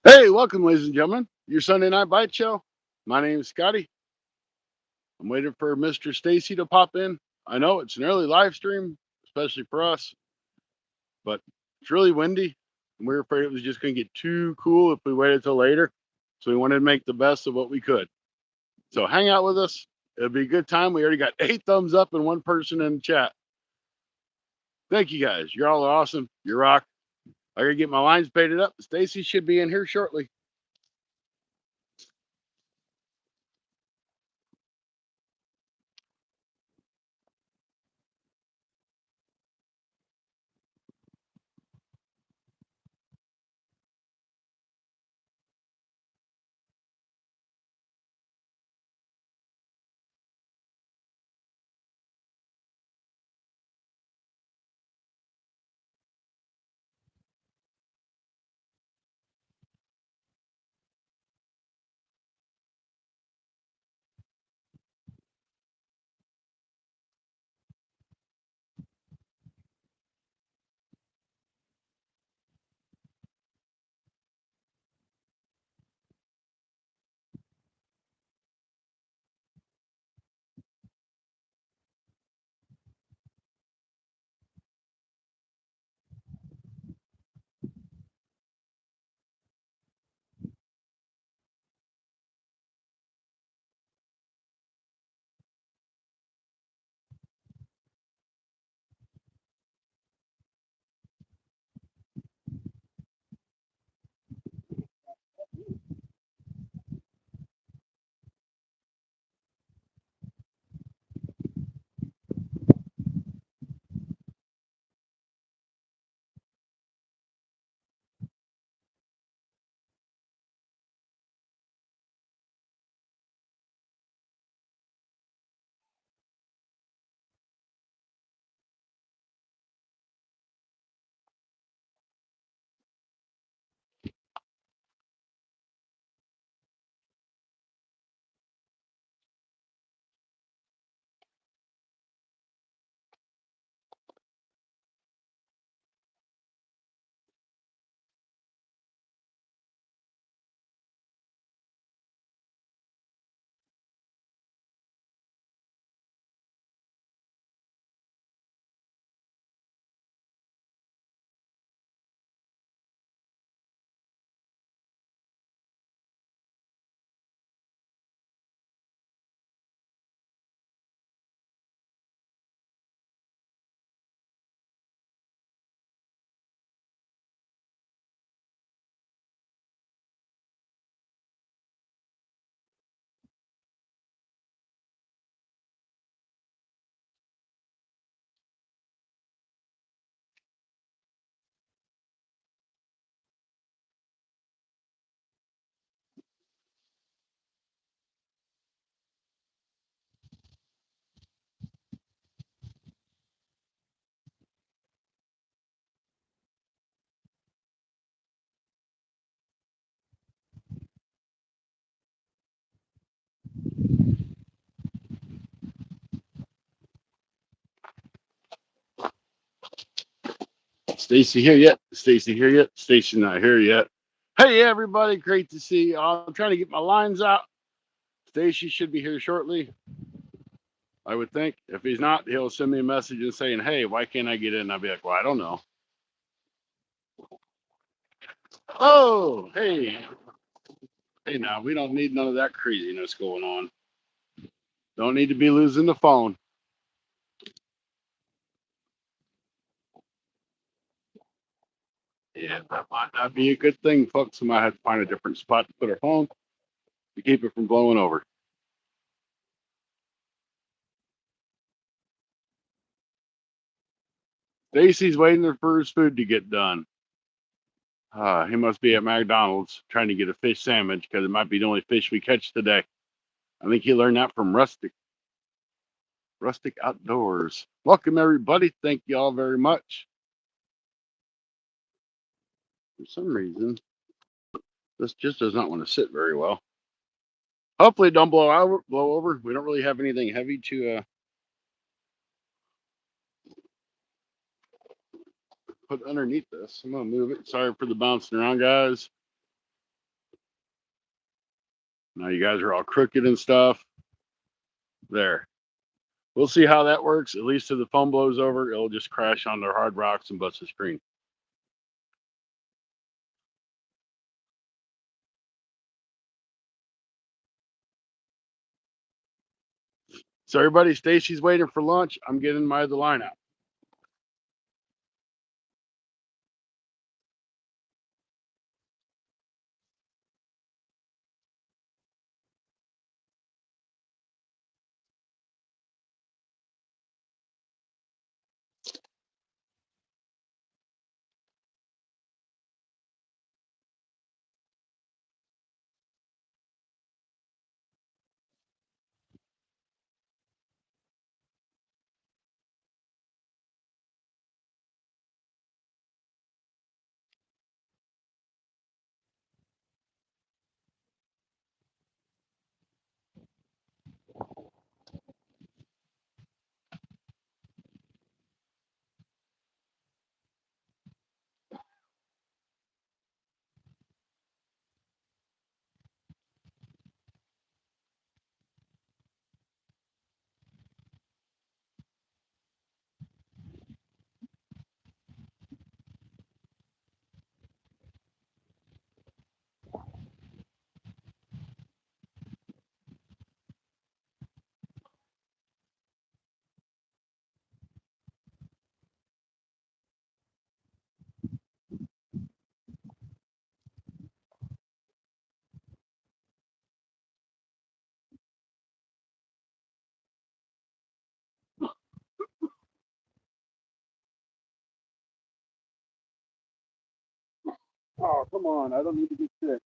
Hey, welcome, ladies and gentlemen. Your Sunday Night Bite Show. My name is Scotty. I'm waiting for Mr. Stacy to pop in. I know it's an early live stream, especially for us, but it's really windy, and we were afraid it was just going to get too cool if we waited till later. So we wanted to make the best of what we could. So hang out with us. It'll be a good time. We already got 8 thumbs up and one person in the chat. Thank you guys. You're all awesome. You rock. I gotta get my lines baited up. Stacy should be in here shortly. Stacy here yet? Stacy here yet? Stacy not here yet. Hey everybody, great to see you. I'm trying to get my lines out. Stacy should be here shortly, I would think. If he's not, he'll send me a message and saying, "Hey, why can't I get in?" I'll be like, "Well, I don't know." Oh, hey, now we don't need none of that craziness going on. Don't need to be losing the phone. Yeah, that might not be a good thing, folks. We might have to find a different spot to put our phone to keep it from blowing over. Stacy's waiting for his food to get done. He must be at McDonald's trying to get a fish sandwich because it might be the only fish we catch today. I think he learned that from Rustic Outdoors. Welcome everybody. Thank you all very much. For some reason, this just does not want to sit very well. Hopefully, it don't blow over. We don't really have anything heavy to put underneath this. I'm gonna move it. Sorry for the bouncing around, guys. Now you guys are all crooked and stuff. There. We'll see how that works. At least till the foam blows over, it'll just crash on their hard rocks and bust the screen. So everybody, Stacy's waiting for lunch. I'm getting my other line out. Oh, come on. I don't need to get sick.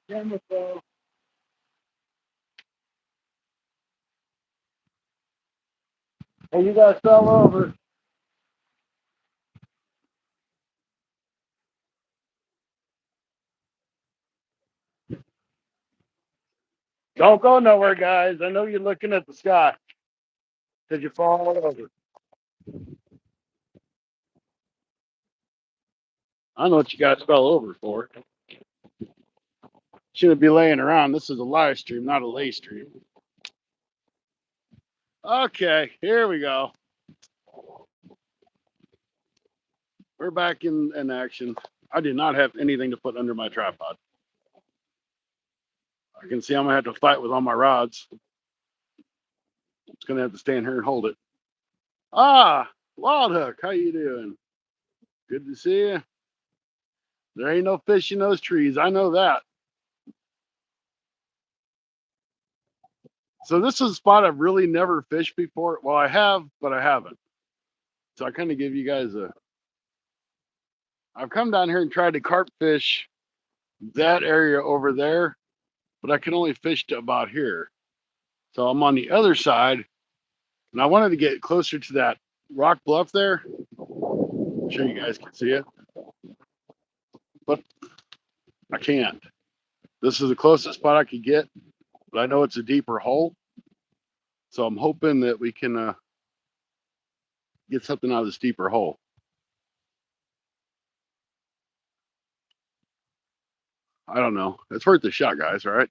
Damn it, though. Hey, you guys fell over. Don't go nowhere, guys. I know you're looking at the sky. Did you fall over? I know what you guys fell over for. Shouldn't be laying around. This is a live stream, not a lay stream. Okay, here we go. We're back in action. I did not have anything to put under my tripod. I can see I'm gonna have to fight with all my rods. It's gonna have to stand here and hold it. Ah, Wild Hook, how you doing? Good to see you. There ain't no fish in those trees. I know that. So this is a spot I've really never fished before. Well, I have, but I haven't. So I kind of give you guys a. I've come down here and tried to carp fish that area over there, but I can only fish to about here. So I'm on the other side, and I wanted to get closer to that rock bluff there. I'm sure you guys can see it, but I can't. This is the closest spot I could get, but I know it's a deeper hole. So I'm hoping that we can get something out of this deeper hole. I don't know. It's worth a shot, guys. All right.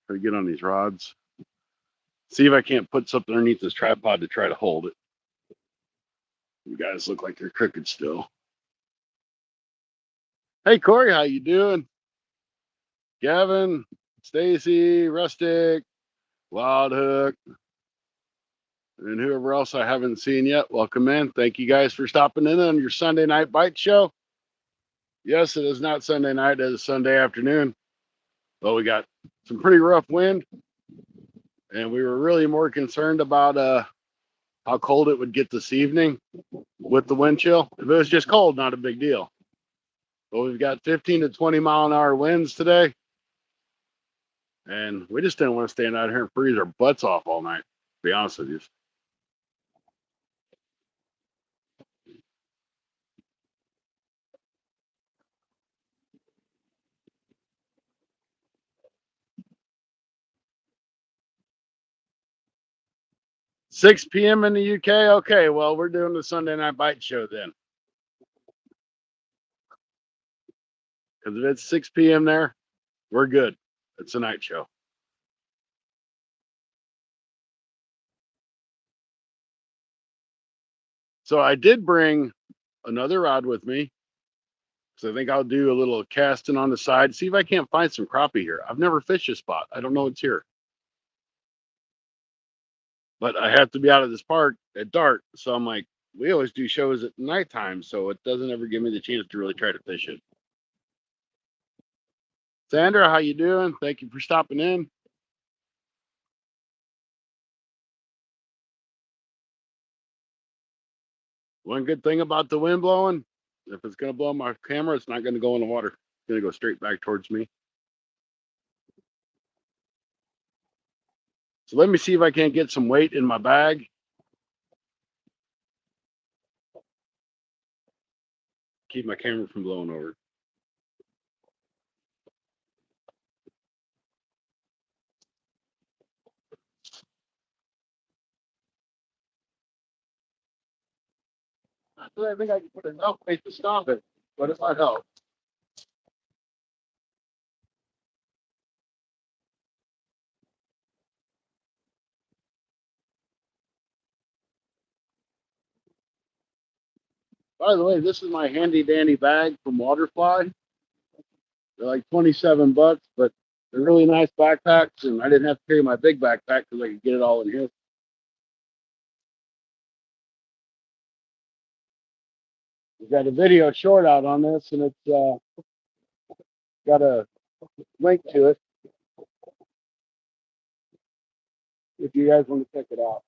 Try to get on these rods. See if I can't put something underneath this tripod to try to hold it. You guys look like they're crooked still. Hey Corey, how you doing? Gavin, Stacy, Rustic, Wild Hook, and whoever else I haven't seen yet. Welcome in. Thank you guys for stopping in on your Sunday night bite show. Yes, it is not Sunday night, it is Sunday afternoon. Well, we got some pretty rough wind, and we were really more concerned about how cold it would get this evening with the wind chill. If it was just cold, not a big deal. But we've got 15 to 20-mile-an-hour winds today, and we just didn't want to stand out here and freeze our butts off all night, to be honest with you. 6 p.m. in the UK. Okay, well, we're doing the Sunday Night Bite Show then, because if it's 6 p.m. there, we're good. It's a night show. So I did bring another rod with me. So I think I'll do a little casting on the side, see if I can't find some crappie here. I've never fished this spot. I don't know what's here. But I have to be out of this park at dark. So I'm like, we always do shows at nighttime, so it doesn't ever give me the chance to really try to fish it. Sandra, how you doing? Thank you for stopping in. One good thing about the wind blowing, if it's going to blow my camera, it's not going to go in the water. It's going to go straight back towards me. So let me see if I can't get some weight in my bag. Keep my camera from blowing over. I think I can put enough weight to stop it, but it might help. By the way, this is my handy dandy bag from Waterfly. They're like 27 bucks, but they're really nice backpacks, and I didn't have to carry my big backpack because I could get it all in here. We got a video short out on this, and it's got a link to it if you guys want to check it out.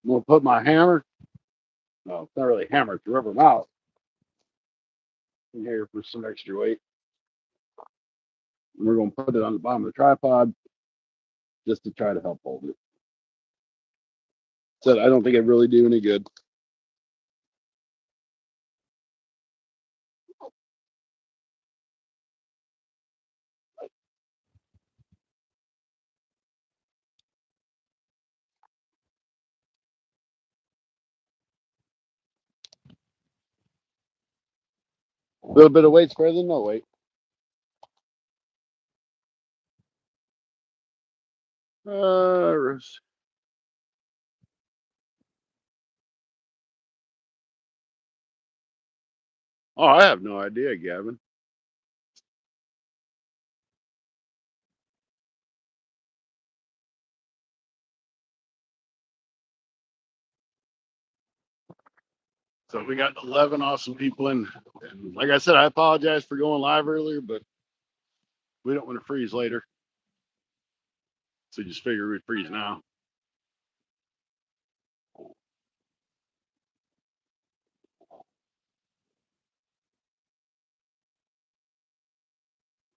I'm gonna put my hammer. No, it's not really a hammer; it's a rubber mallet in here for some extra weight. And we're gonna put it on the bottom of the tripod just to try to help hold it. So I don't think it really do any good. A little bit of weight's better than no weight. Uh, oh, I have no idea, Gavin. So we got 11 awesome people in. And like I said, I apologize for going live earlier, but we don't want to freeze later. So just figure we'd freeze now.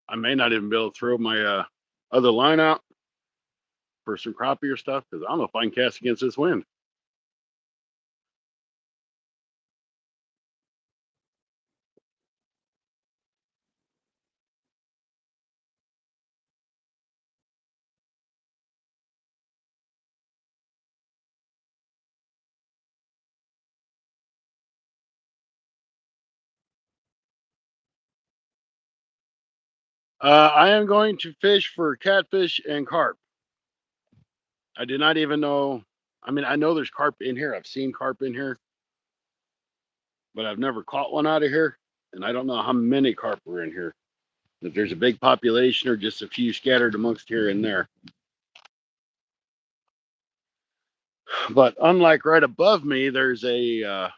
I may not even be able to throw my other line out for some crappie or stuff because I don't know if I can cast against this wind. I am going to fish for catfish and carp. I did not even know. I mean, I know there's carp in here. I've seen carp in here, but I've never caught one out of here. and I don't know how many carp are in here. If there's a big population or just a few scattered amongst here and there. But unlike right above me, there's I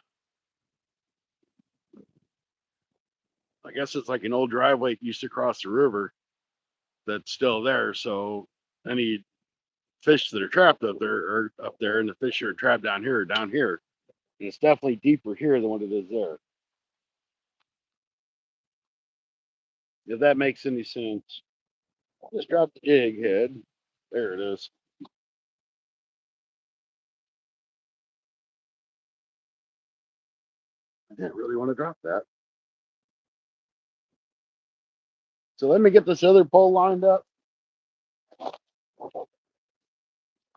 guess it's like an old driveway that used to cross the river that's still there. So any fish that are trapped up there are up there, and the fish that are trapped down here are down here. And it's definitely deeper here than what it is there. If that makes any sense. Just drop the jig head. There it is. I didn't really want to drop that. So let me get this other pole lined up.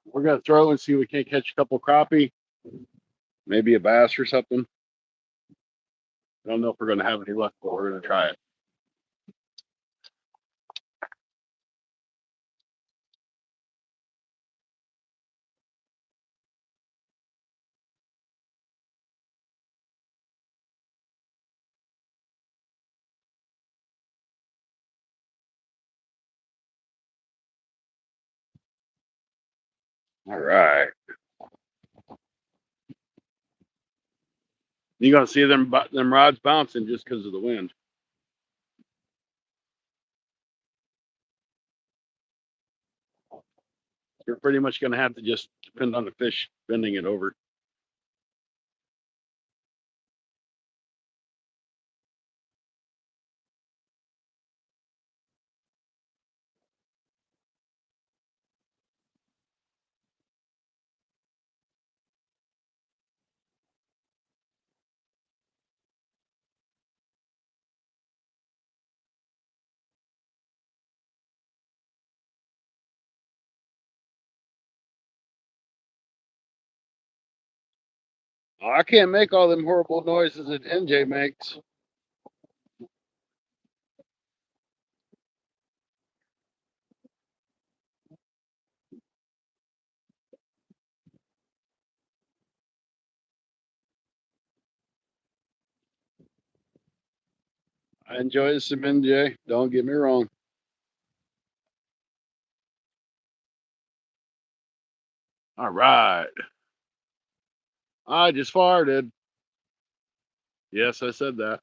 We're gonna throw and see if we can't catch a couple crappie, maybe a bass or something. I don't know if we're gonna have any luck, but we're gonna try it. All right. You're gonna see them rods bouncing just because of the wind. You're pretty much gonna have to just depend on the fish bending it over. Oh, I can't make all them horrible noises that NJ makes. I enjoy some NJ. Don't get me wrong. All right. I just farted. Yes, I said that.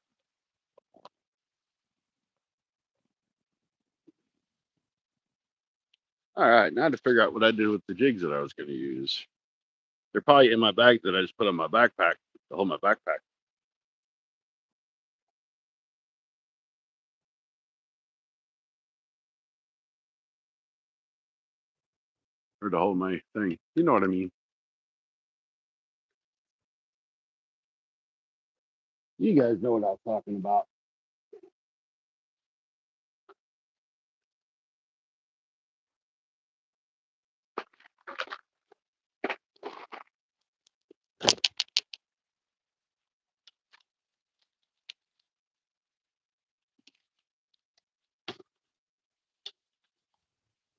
All right. Now to figure out what I did with the jigs that I was going to use. They're probably in my bag that I just put on my backpack to hold my backpack. Or to hold my thing. You know what I mean. You guys know what I was talking about.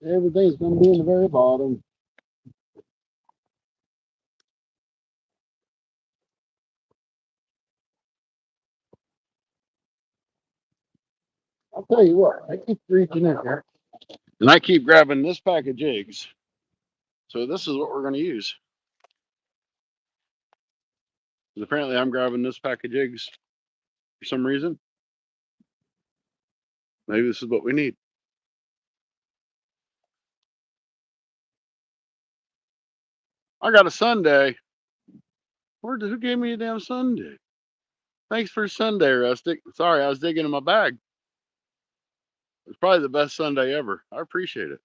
Everything's going to be in the very bottom. I'll tell you what, I keep reaching in here. And I keep grabbing this pack of jigs. So this is what we're going to use. Because apparently I'm grabbing this pack of jigs for some reason. Maybe this is what we need. I got a Sunday. Who gave me a damn Sunday? Thanks for Sunday, Rustic. Sorry, I was digging in my bag. It's probably the best Sunday ever. I appreciate it.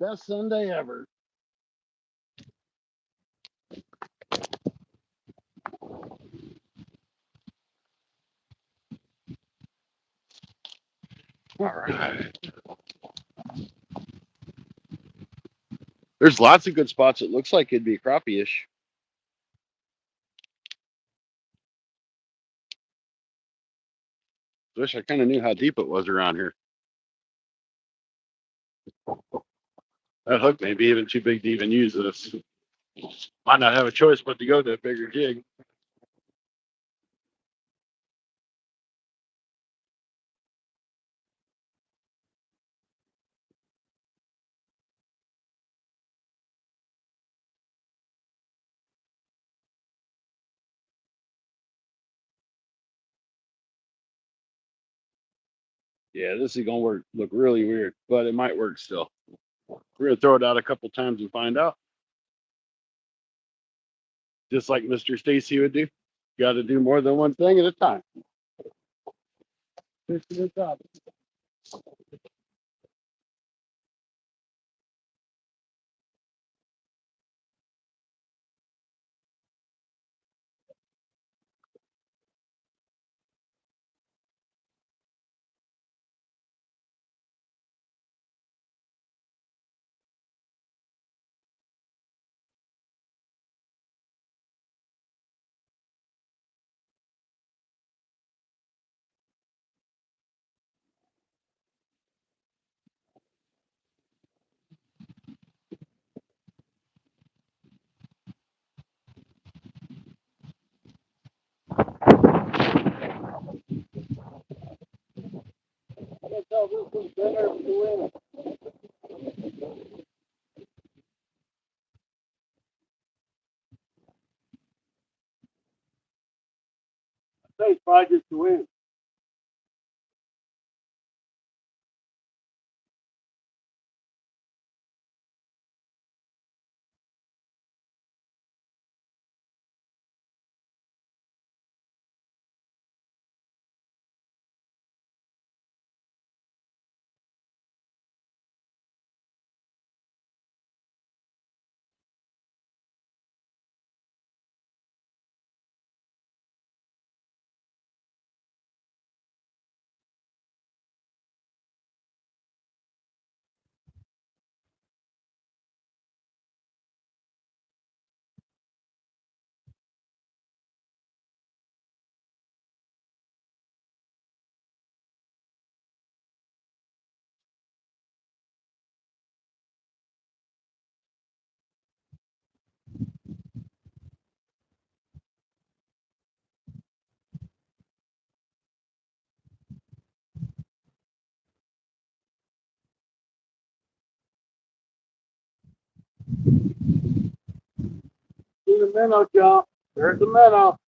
Best Sunday ever. All right. There's lots of good spots. It looks like it'd be crappie-ish. Wish I kind of knew how deep it was around here. That hook may be even too big to even use this. Might not have a choice but to go to a bigger jig. Yeah, this is gonna look really weird, but it might work still. We're gonna throw it out a couple times and find out. Just like Mr. Stacy would do. Got to do more than one thing at a time. Say five just to win. See the minnow jump. There's the minnow.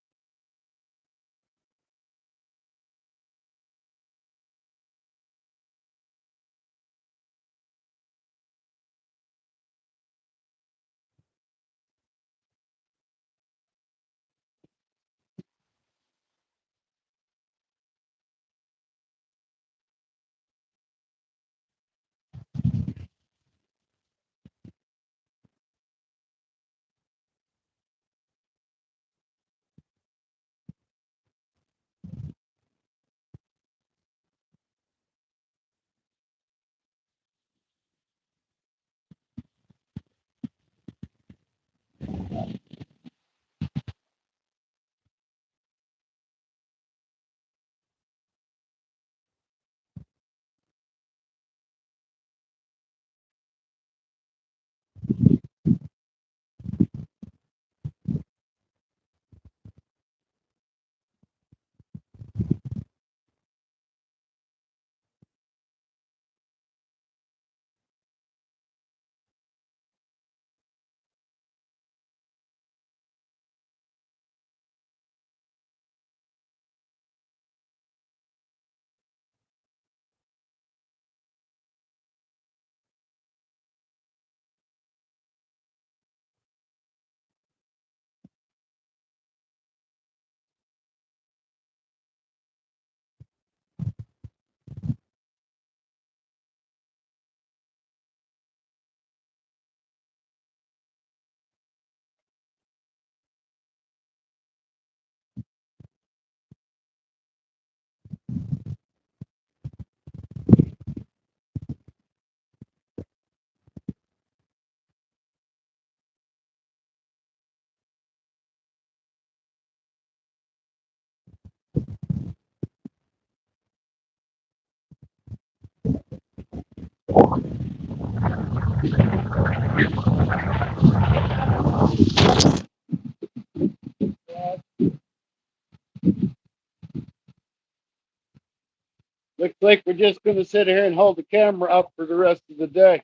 Looks like we're just going to sit here and hold the camera up for the rest of the day.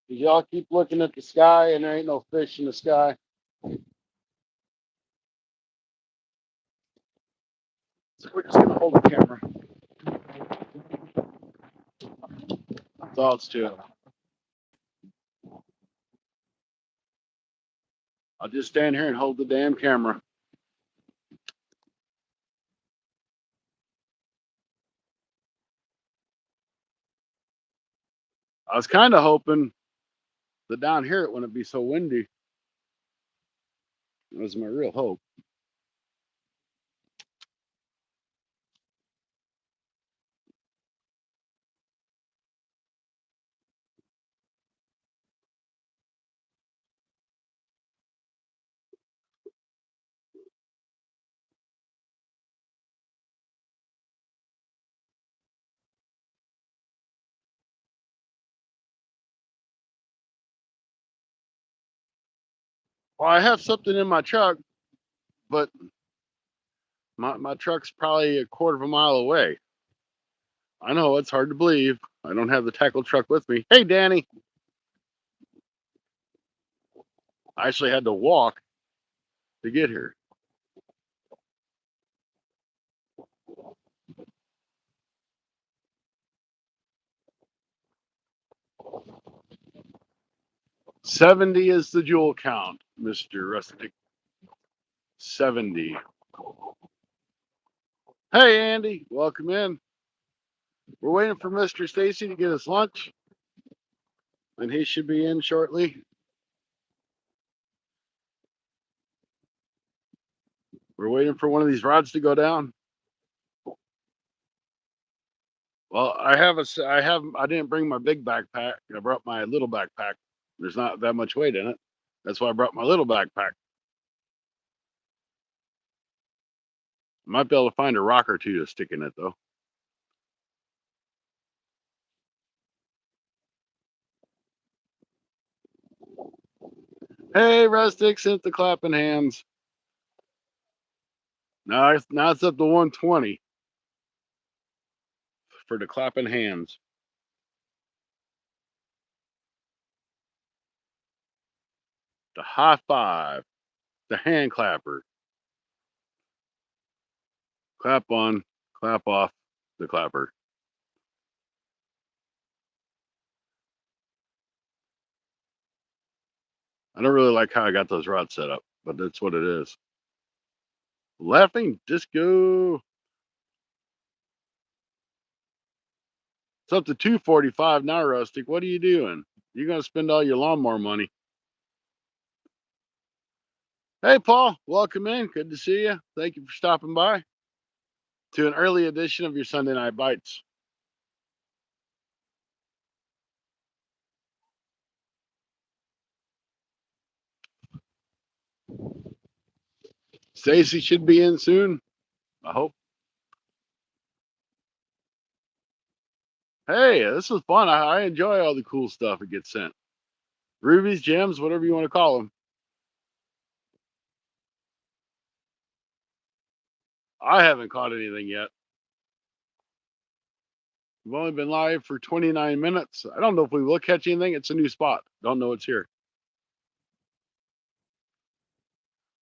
Because y'all keep looking at the sky and there ain't no fish in the sky. So we're just going to hold the camera. That's all it's to it. I'll just stand here and hold the damn camera. I was kind of hoping that down here it wouldn't be so windy. That was my real hope. Well, I have something in my truck, but my truck's probably a quarter of a mile away. I know it's hard to believe. I don't have the tackle truck with me. Hey, Danny. I actually had to walk to get here. $70 is the jewel count, Mr. Rustic. 70. Hey, Andy. Welcome in. We're waiting for Mr. Stacy to get his lunch, and he should be in shortly. We're waiting for one of these rods to go down. Well, I didn't bring my big backpack. I brought my little backpack. There's not that much weight in it. That's why I brought my little backpack. I might be able to find a rock or two to stick in it, though. Hey, Rustic, sent the clapping hands. Now it's up to 120 for the clapping hands. The high five, the hand clapper. Clap on, clap off the clapper. I don't really like how I got those rods set up, but that's what it is. Laughing disco. It's up to 245 now, Rustic. What are you doing? You're gonna spend all your lawnmower money. Hey, Paul, welcome in. Good to see you. Thank you for stopping by to an early edition of your Sunday Night Bites. Stacy should be in soon. I hope. Hey, this was fun. I enjoy all the cool stuff that gets sent. Rubies, gems, whatever you want to call them. I haven't caught anything yet. We've only been live for 29 minutes. I don't know if we will catch anything. It's a new spot. Don't know it's here.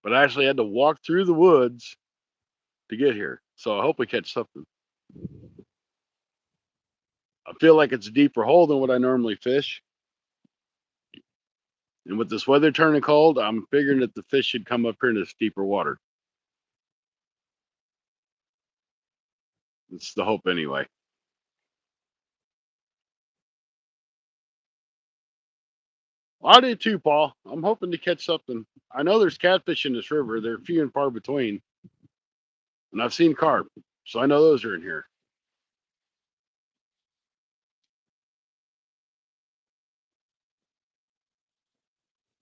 But I actually had to walk through the woods to get here. So I hope we catch something. I feel like it's a deeper hole than what I normally fish. And with this weather turning cold, I'm figuring that the fish should come up here in this deeper water. It's the hope anyway. Well, I do too, Paul. I'm hoping to catch something. I know there's catfish in this river. They're few and far between. And I've seen carp. So I know those are in here.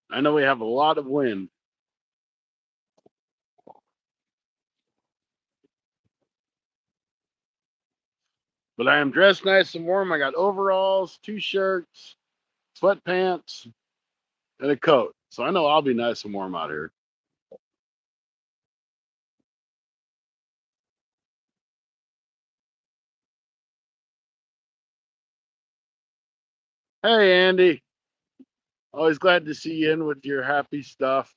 I know we have a lot of wind. But I am dressed nice and warm. I got overalls, 2 shirts, sweatpants, and a coat. So I know I'll be nice and warm out here. Hey, Andy. Always glad to see you in with your happy stuff.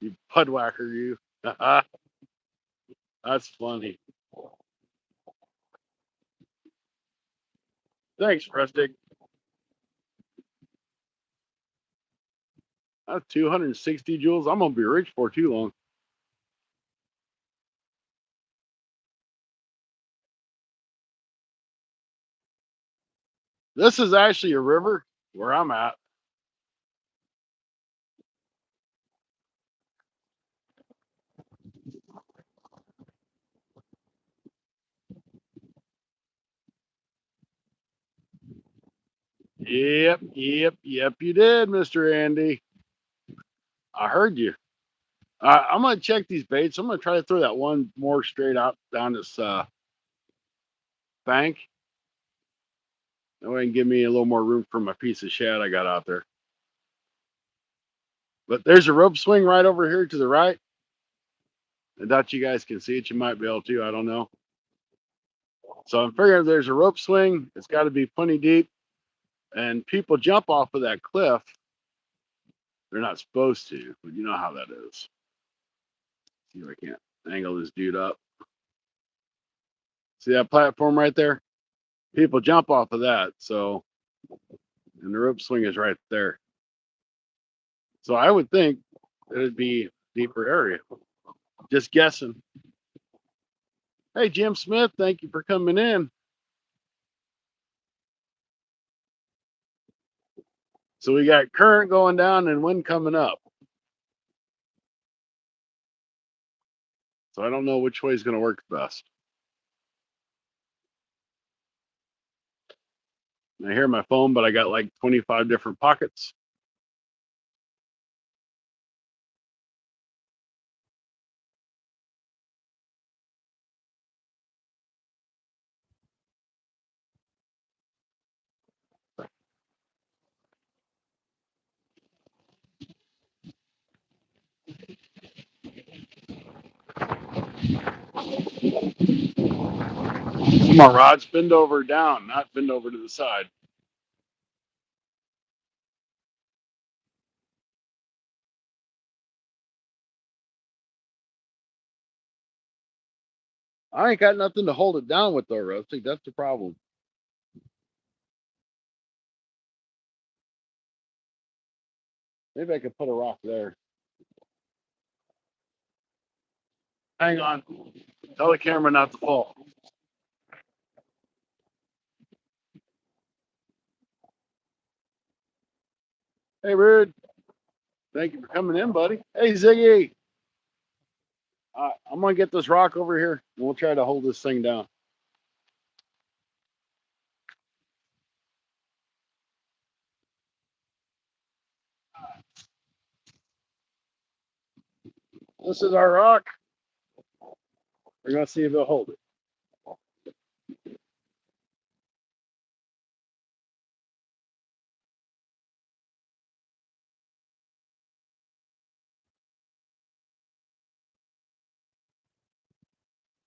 You pudwhacker, you. That's funny. Thanks, Rustic. That's 260 joules. I'm gonna be rich for too long. This is actually a river where I'm at. Yep, you did, Mr. Andy. I heard you. I'm gonna check these baits. I'm gonna try to throw that one more straight out down this bank. That way, can give me a little more room for my piece of shad I got out there. But there's a rope swing right over here to the right. I doubt you guys can see it. You might be able to. I don't know. So I'm figuring there's a rope swing. It's got to be plenty deep. And people jump off of that cliff. They're not supposed to, but you know how that is. See if I can't angle this dude up. See that platform right there? People jump off of that. So, and the rope swing is right there. So I would think it'd be deeper area. Just guessing. Hey, Jim Smith, thank you for coming in. So we got current going down and wind coming up. So I don't know which way is going to work best. I hear my phone, but I got like 25 different pockets. Come on, Rods, bend over down, not bend over to the side. I ain't got nothing to hold it down with though, Rusty. That's the problem. Maybe I could put a rock there. Hang on. Tell the camera not to fall. Hey, Rude. Thank you for coming in, buddy. Hey, Ziggy. I'm going to get this rock over here and we'll try to hold this thing down. This is our rock. We're going to see if it'll hold it.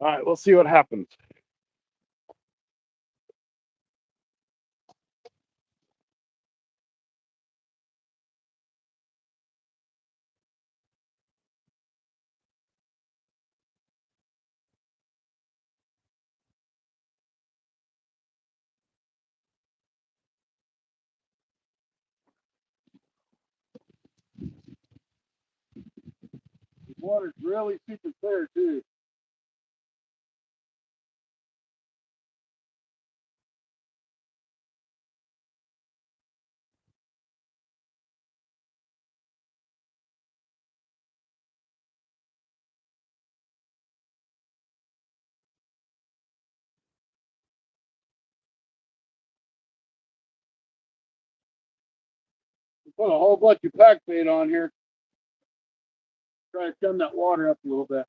All right, we'll see what happens. The water's really super clear, too. We put a whole bunch of pack bait on here. Try to turn that water up a little bit.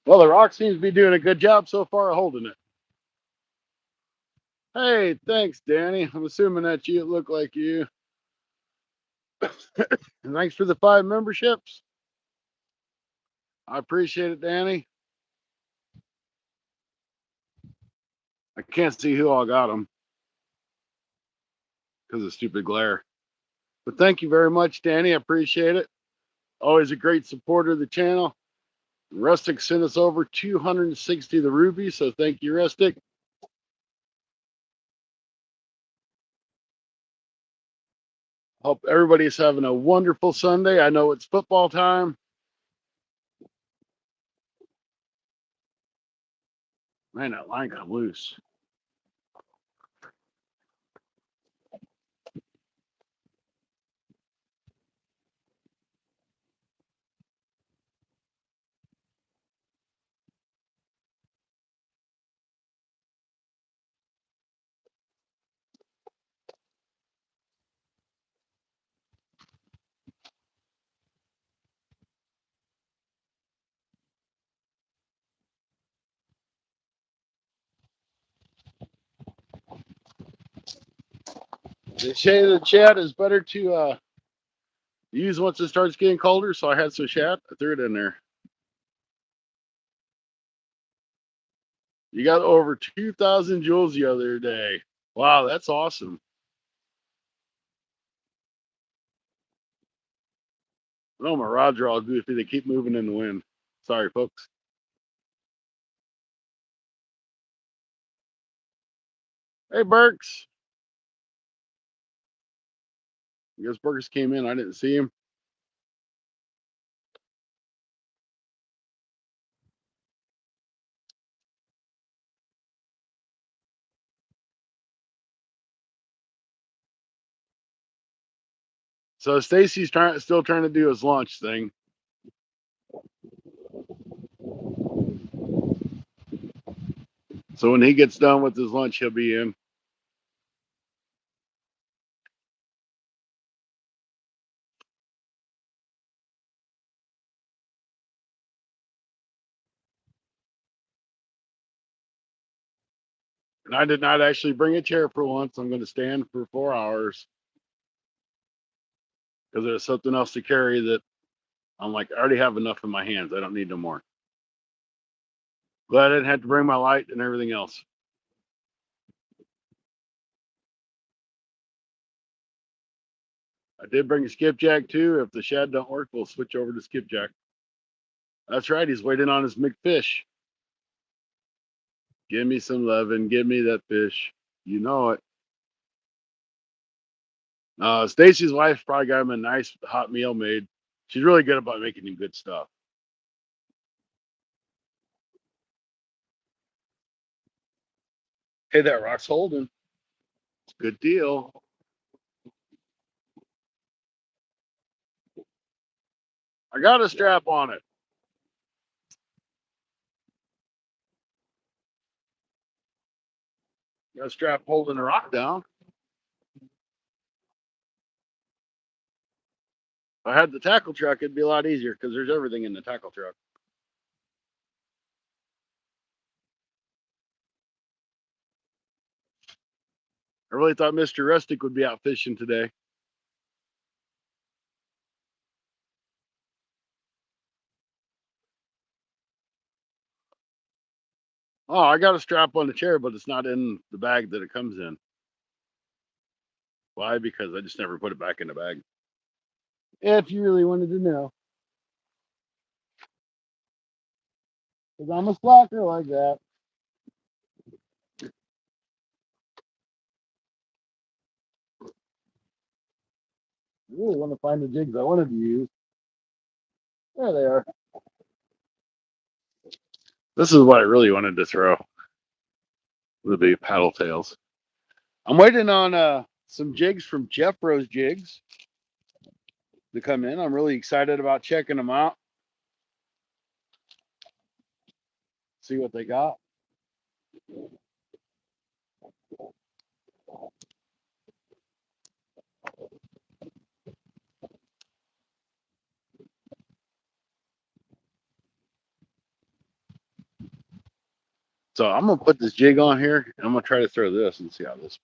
Well, the rock seems to be doing a good job so far of holding it. Hey, thanks, Danny. I'm assuming that you look like you. And thanks for the 5 memberships. I appreciate it, Danny. I can't see who all got them because of stupid glare. But thank you very much, Danny. I appreciate it. Always a great supporter of the channel. Rustic sent us over 260 of the rubies, so thank you, Rustic. Hope everybody's having a wonderful Sunday. I know it's football time. Man, that line got loose. The shade of the chat is better to use once it starts getting colder, so I had some shad. I threw it in there. You got over 2,000 joules the other day. Wow, that's awesome. No, my rods are all goofy. They keep moving in the wind. Sorry, folks. Hey, Burks. I guess Burks came in. I didn't see him. So Stacy's still trying to do his launch thing. So when he gets done with his lunch, he'll be in. And I did not actually bring a chair for once. I'm going to stand for 4 hours because there's something else to carry that I'm like, I already have enough in my hands. I don't need no more. Glad I didn't have to bring my light and everything else. I did bring a skipjack too. If the shad don't work, we'll switch over to skipjack. That's right. He's waiting on his McFish. Give me some love and give me that fish. You know it. Stacy's wife probably got him a nice hot meal made. She's really good about making him good stuff. Hey, that rock's holding. It's a good deal. I got a strap on it. Got a strap holding the rock down. If I had the tackle truck, it'd be a lot easier because there's everything in the tackle truck. I really thought Mr. Rustic would be out fishing today. Oh, I got a strap on the chair, but it's not in the bag that it comes in. Why? Because I just never put it back in the bag. If you really wanted to know. Because I'm a slacker like that. I really want to find the jigs I wanted to use. There they are. This is what I really wanted to throw. The big paddle tails. I'm waiting on some jigs from Jeff Rose Jigs to come in. I'm really excited about checking them out. See what they got. So I'm gonna put this jig on here and I'm gonna try to throw this and see how this.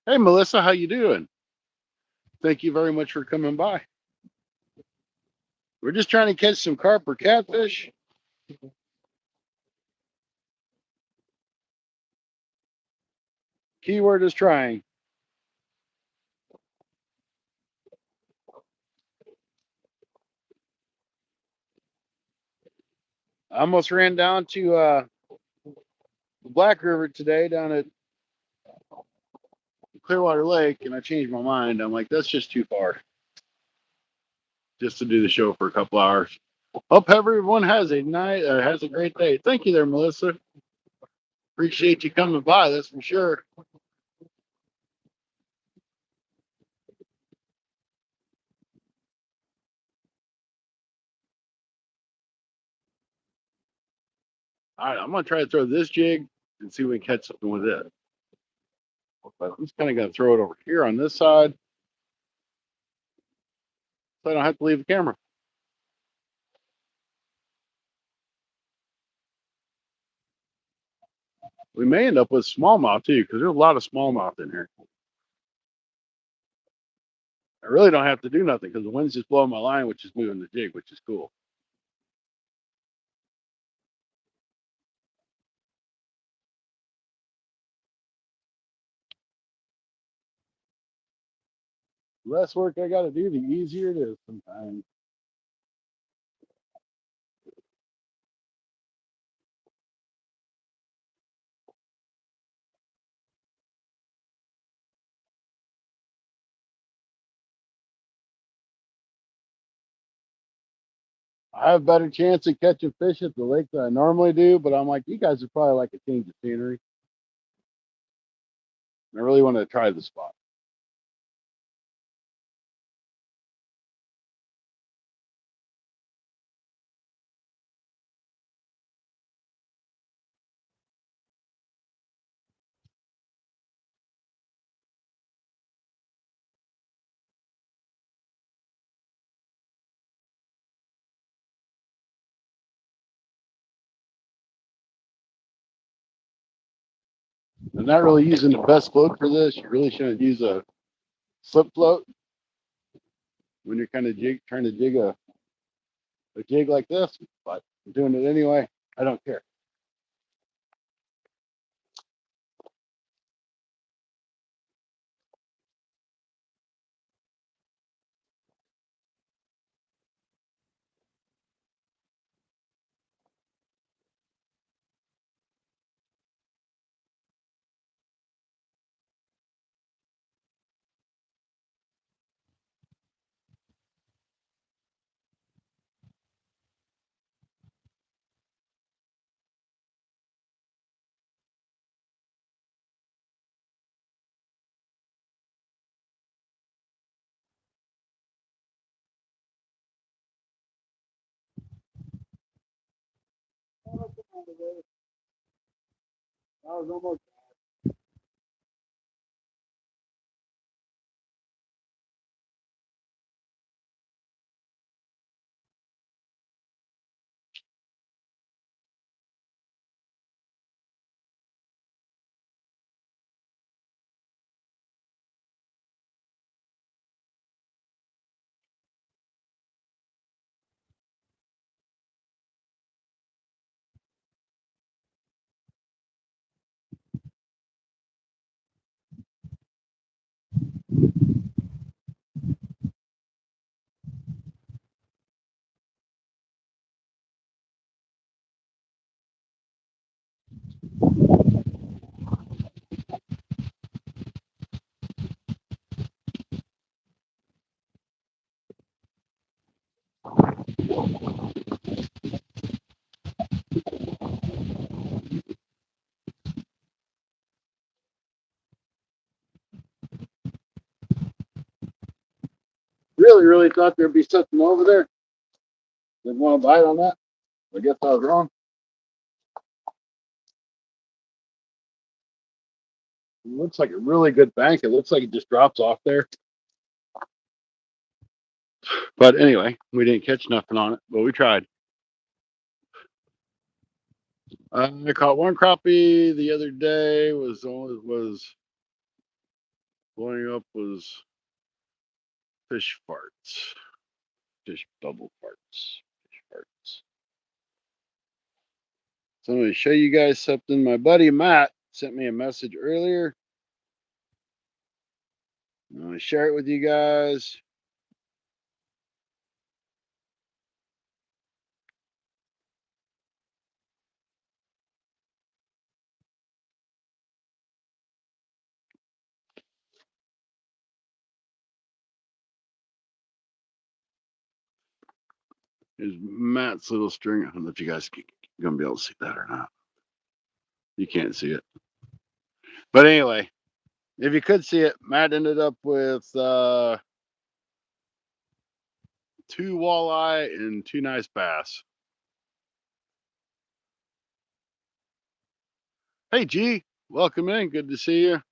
Hey Melissa, how you doing? Thank you very much for coming by. We're just trying to catch some carp or catfish. Keyword is trying. I almost ran down to the Black River today down at Clearwater Lake, and I changed my mind. I'm like, that's just too far just to do the show for a couple hours. Hope everyone has a night has a great day. Thank you there, Melissa. Appreciate you coming by. That's for sure. All right, I'm gonna try to throw this jig and see if we can catch something with it. But I'm just kind of gonna throw it over here on this side, so I don't have to leave the camera. We may end up with smallmouth too, because there's a lot of smallmouth in here. I really don't have to do nothing because the wind's just blowing my line, which is moving the jig, which is cool. The less work I got to do, the easier it is sometimes. I have a better chance of catching fish at the lake than I normally do, but I'm like, you guys would probably like a change of scenery. I really want to try the spot. I'm not really using the best float for this. You really shouldn't use a slip float when you're kind of trying to jig a jig like this, but I'm doing it anyway. I don't care. I was almost Really thought there'd be something over there. Didn't want to bite on that. I guess I was wrong. It looks like a really good bank. It looks like it just drops off there. But anyway, we didn't catch nothing on it, but we tried. I caught one crappie the other day. Was blowing up was fish farts, fish bubble farts, fish farts. So I'm going to show you guys something. My buddy Matt sent me a message earlier. I'm going to share it with you guys. Here's Matt's little string. I don't know if you guys are going to be able to see that or not. You can't see it. But anyway, if you could see it, Matt ended up with 2 walleye and 2 nice bass. Hey, G, welcome in. Good to see you.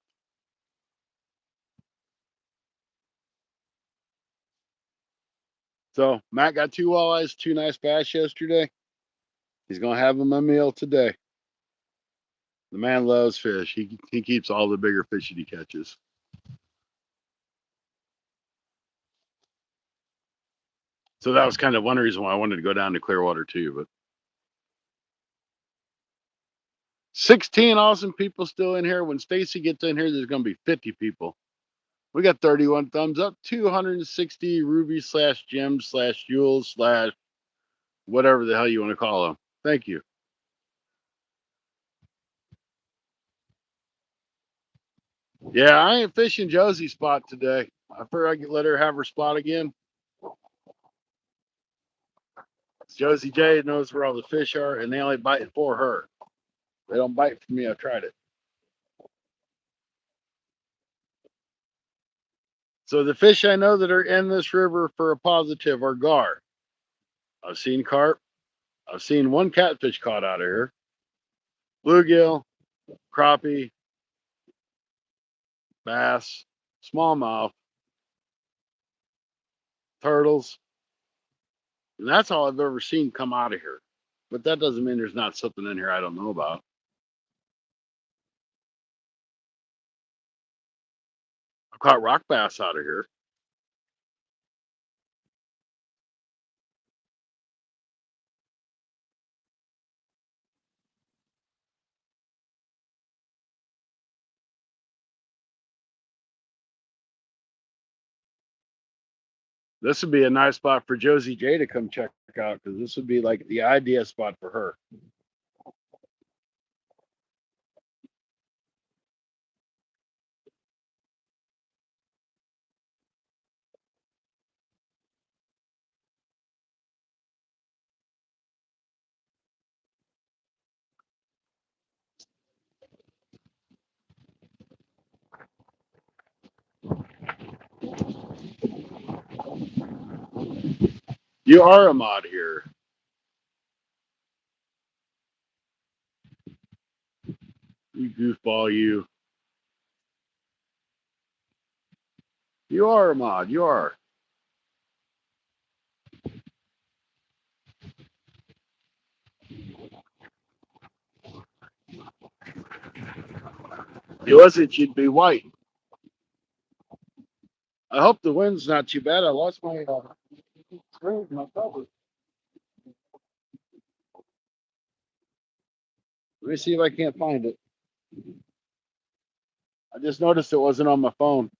So Matt got 2 walleyes, 2 nice bass yesterday. He's going to have them a meal today. The man loves fish. He keeps all the bigger fish that he catches. So that was kind of one reason why I wanted to go down to Clearwater too. But 16 awesome people still in here. When Stacy gets in here, there's going to be 50 people. We got 31 thumbs up, 260 rubies slash gems slash jewels slash whatever the hell you want to call them. Thank you. Yeah, I ain't fishing Josie's spot today. I figured I could let her have her spot again. Josie J knows where all the fish are, and they only bite for her. They don't bite for me. I've tried it. So the fish I know that are in this river for a positive are gar. I've seen carp. I've seen one catfish caught out of here. Bluegill, crappie, bass, smallmouth, turtles. And that's all I've ever seen come out of here. But that doesn't mean there's not something in here I don't know about. I've caught rock bass out of here. This would be a nice spot for Josie J to come check out because this would be like the idea spot for her. You are a mod here. You goofball, you. You are a mod. You are. If it wasn't, you'd be white. I hope the wind's not too bad. I lost my screen, my cover. Let me see if I can't find it. I just noticed it wasn't on my phone.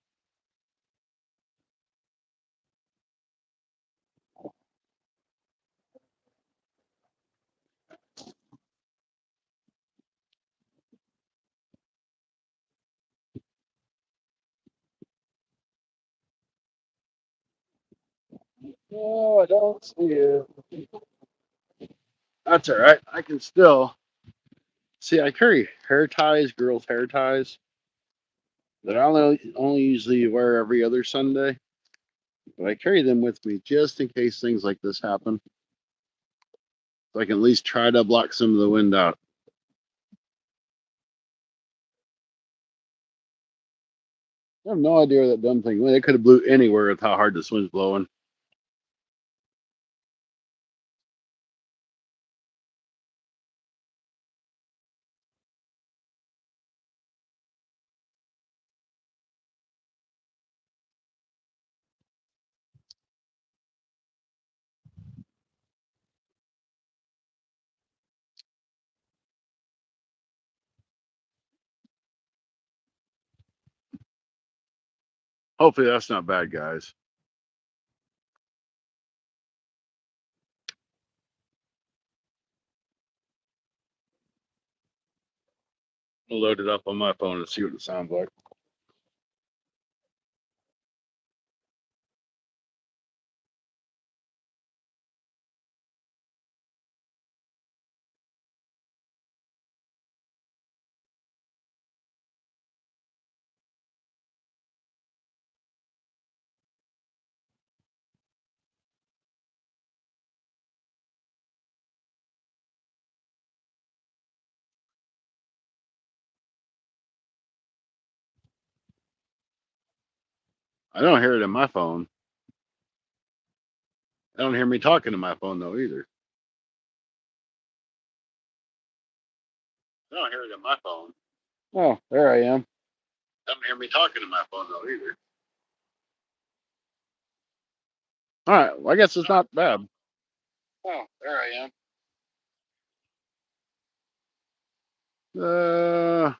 Oh, I don't see it. That's all right. I can still see. I carry hair ties, girls' hair ties that I only usually wear every other Sunday, but I carry them with me just in case things like this happen, so I can at least try to block some of the wind out. I have no idea where that dumb thing went. It could have blew anywhere with how hard this wind's blowing. Hopefully that's not bad, guys. I'll load it up on my phone and see what it sounds like. I don't hear it in my phone. I don't hear me talking to my phone though either. I don't hear it in my phone. Oh, there I am. I don't hear me talking to my phone though either. All right, well, I guess it's not bad. Oh, there I am. Uh,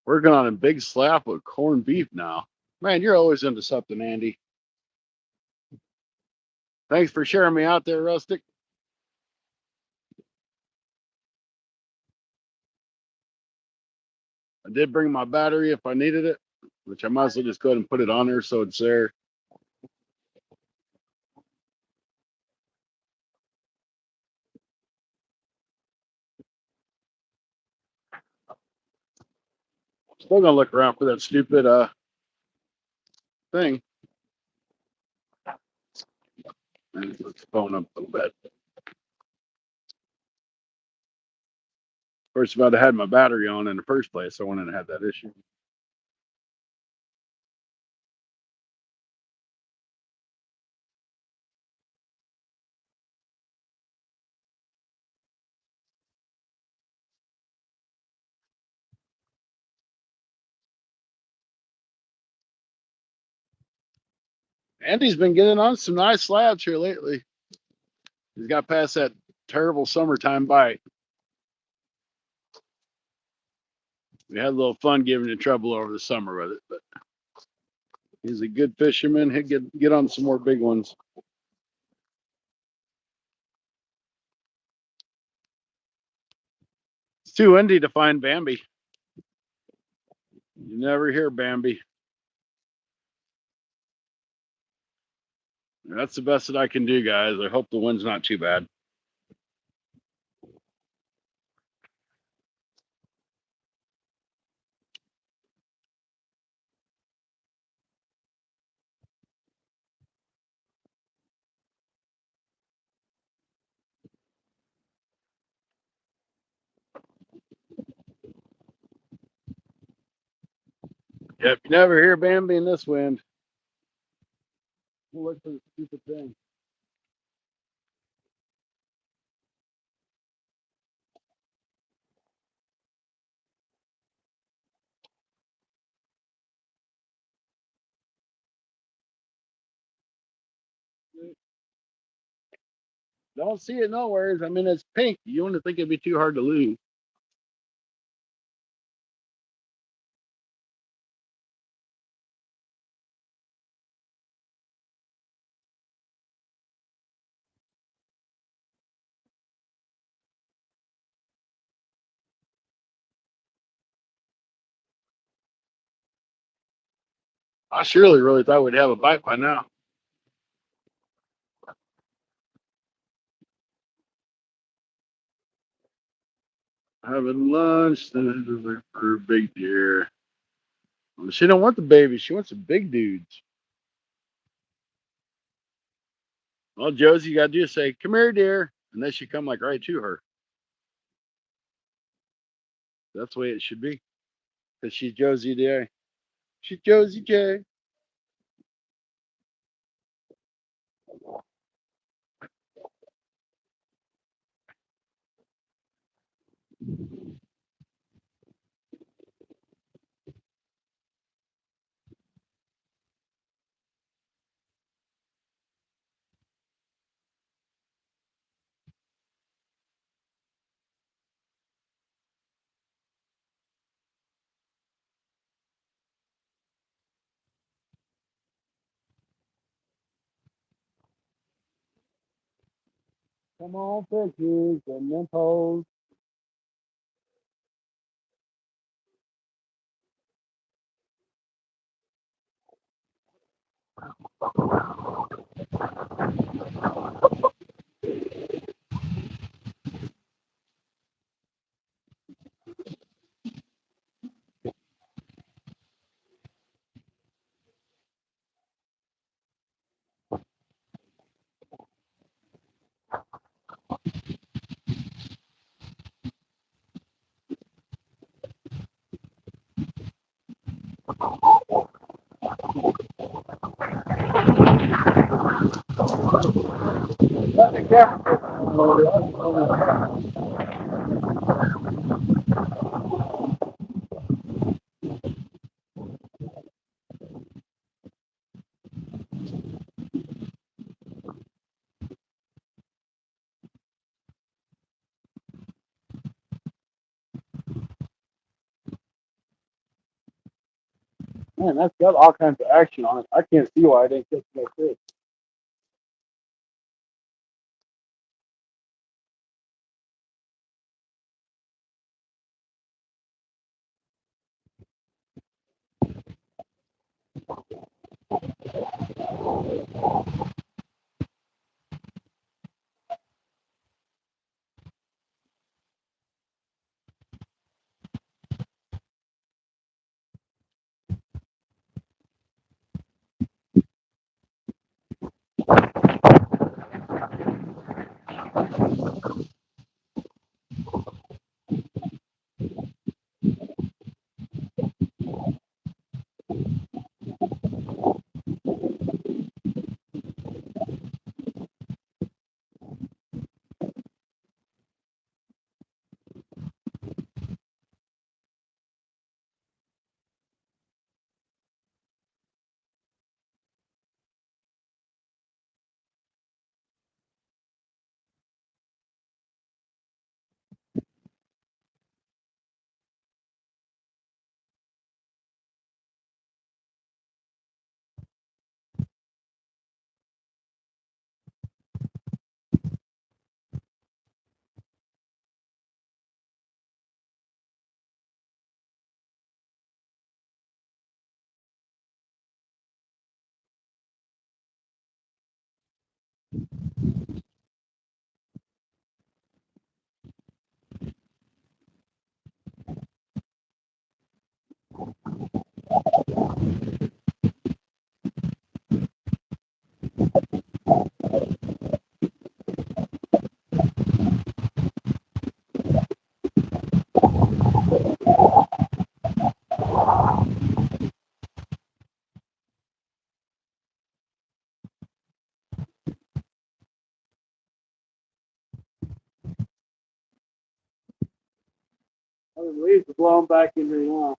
working on a big slab with corned beef now. Man, you're always into something, Andy. Thanks for sharing me out there, Rustic. I did bring my battery if I needed it, which I might as well just go ahead and put it on there so it's there. Still gonna look around for that stupid thing. And put the phone up a little bit. Of course, if I'd have had my battery on in the first place, I wouldn't have had that issue. Andy's been getting on some nice slabs here lately. He's got past that terrible summertime bite. We had a little fun giving him trouble over the summer with it, but he's a good fisherman. He'll get on some more big ones. It's too windy to find Bambi. You never hear Bambi. That's the best that I can do, guys. I hope the wind's not too bad. Yep, you never hear Bambi in this wind. We'll look for the stupid thing. Don't see it nowhere. I mean, it's pink. You wouldn't think it'd be too hard to lose. I surely really thought we'd have a bite by now. Having lunch, then for a big deer. She don't want the babies. She wants the big dudes. All Josie got to do is say, "Come here, dear," and then she come like right to her. That's the way it should be. Because she's Josie J. She's Josie J. Come on, pictures and then pose. Let the camera. Man, that's got all kinds of action on it. I can't see why I didn't catch that fish. Oh, the leaves are blowing back in here now.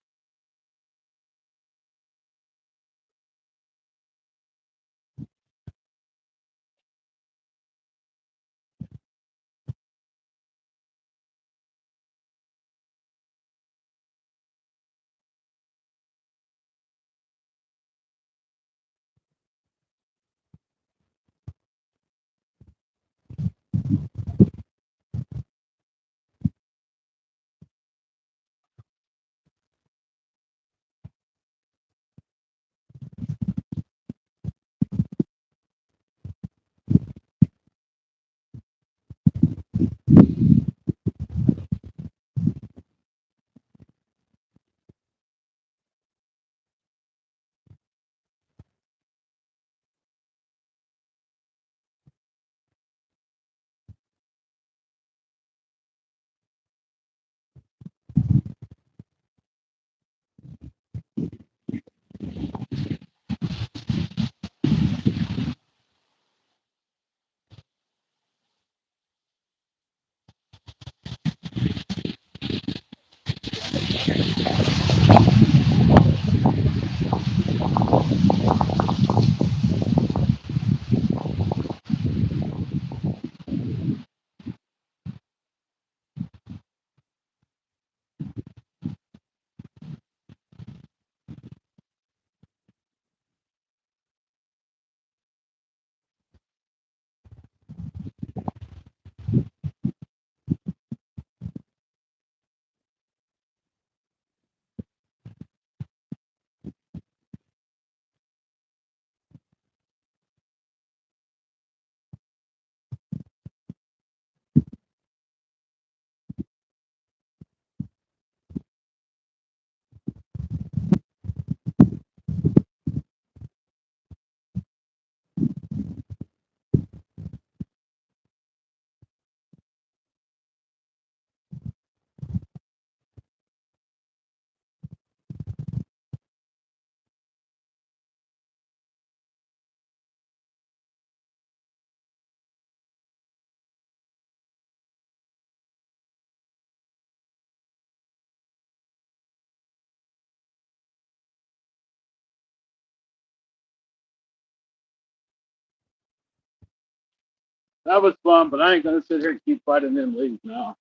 That was fun, but I ain't gonna sit here and keep fighting them leaves now.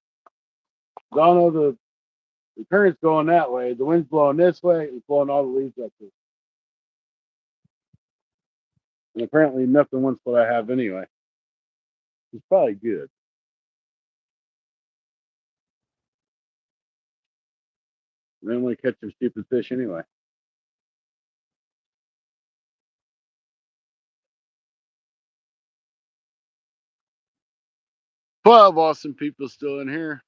I don't know the current's going that way. The wind's blowing this way. It's blowing all the leaves up here. And apparently nothing wants what I have anyway. It's probably good. I didn't want to catch some stupid fish anyway. 12 awesome people still in here.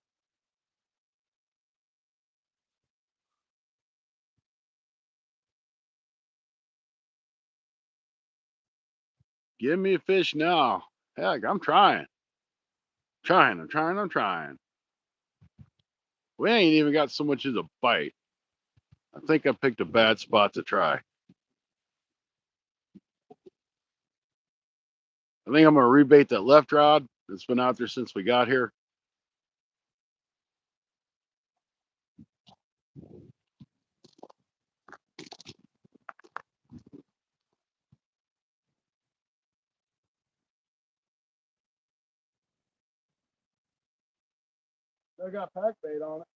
Give me a fish now. Heck, I'm trying. I'm trying. We ain't even got so much as a bite. I think I picked a bad spot to try. I think I'm gonna rebait that left rod that's been out there since we got here. I got pack bait on it.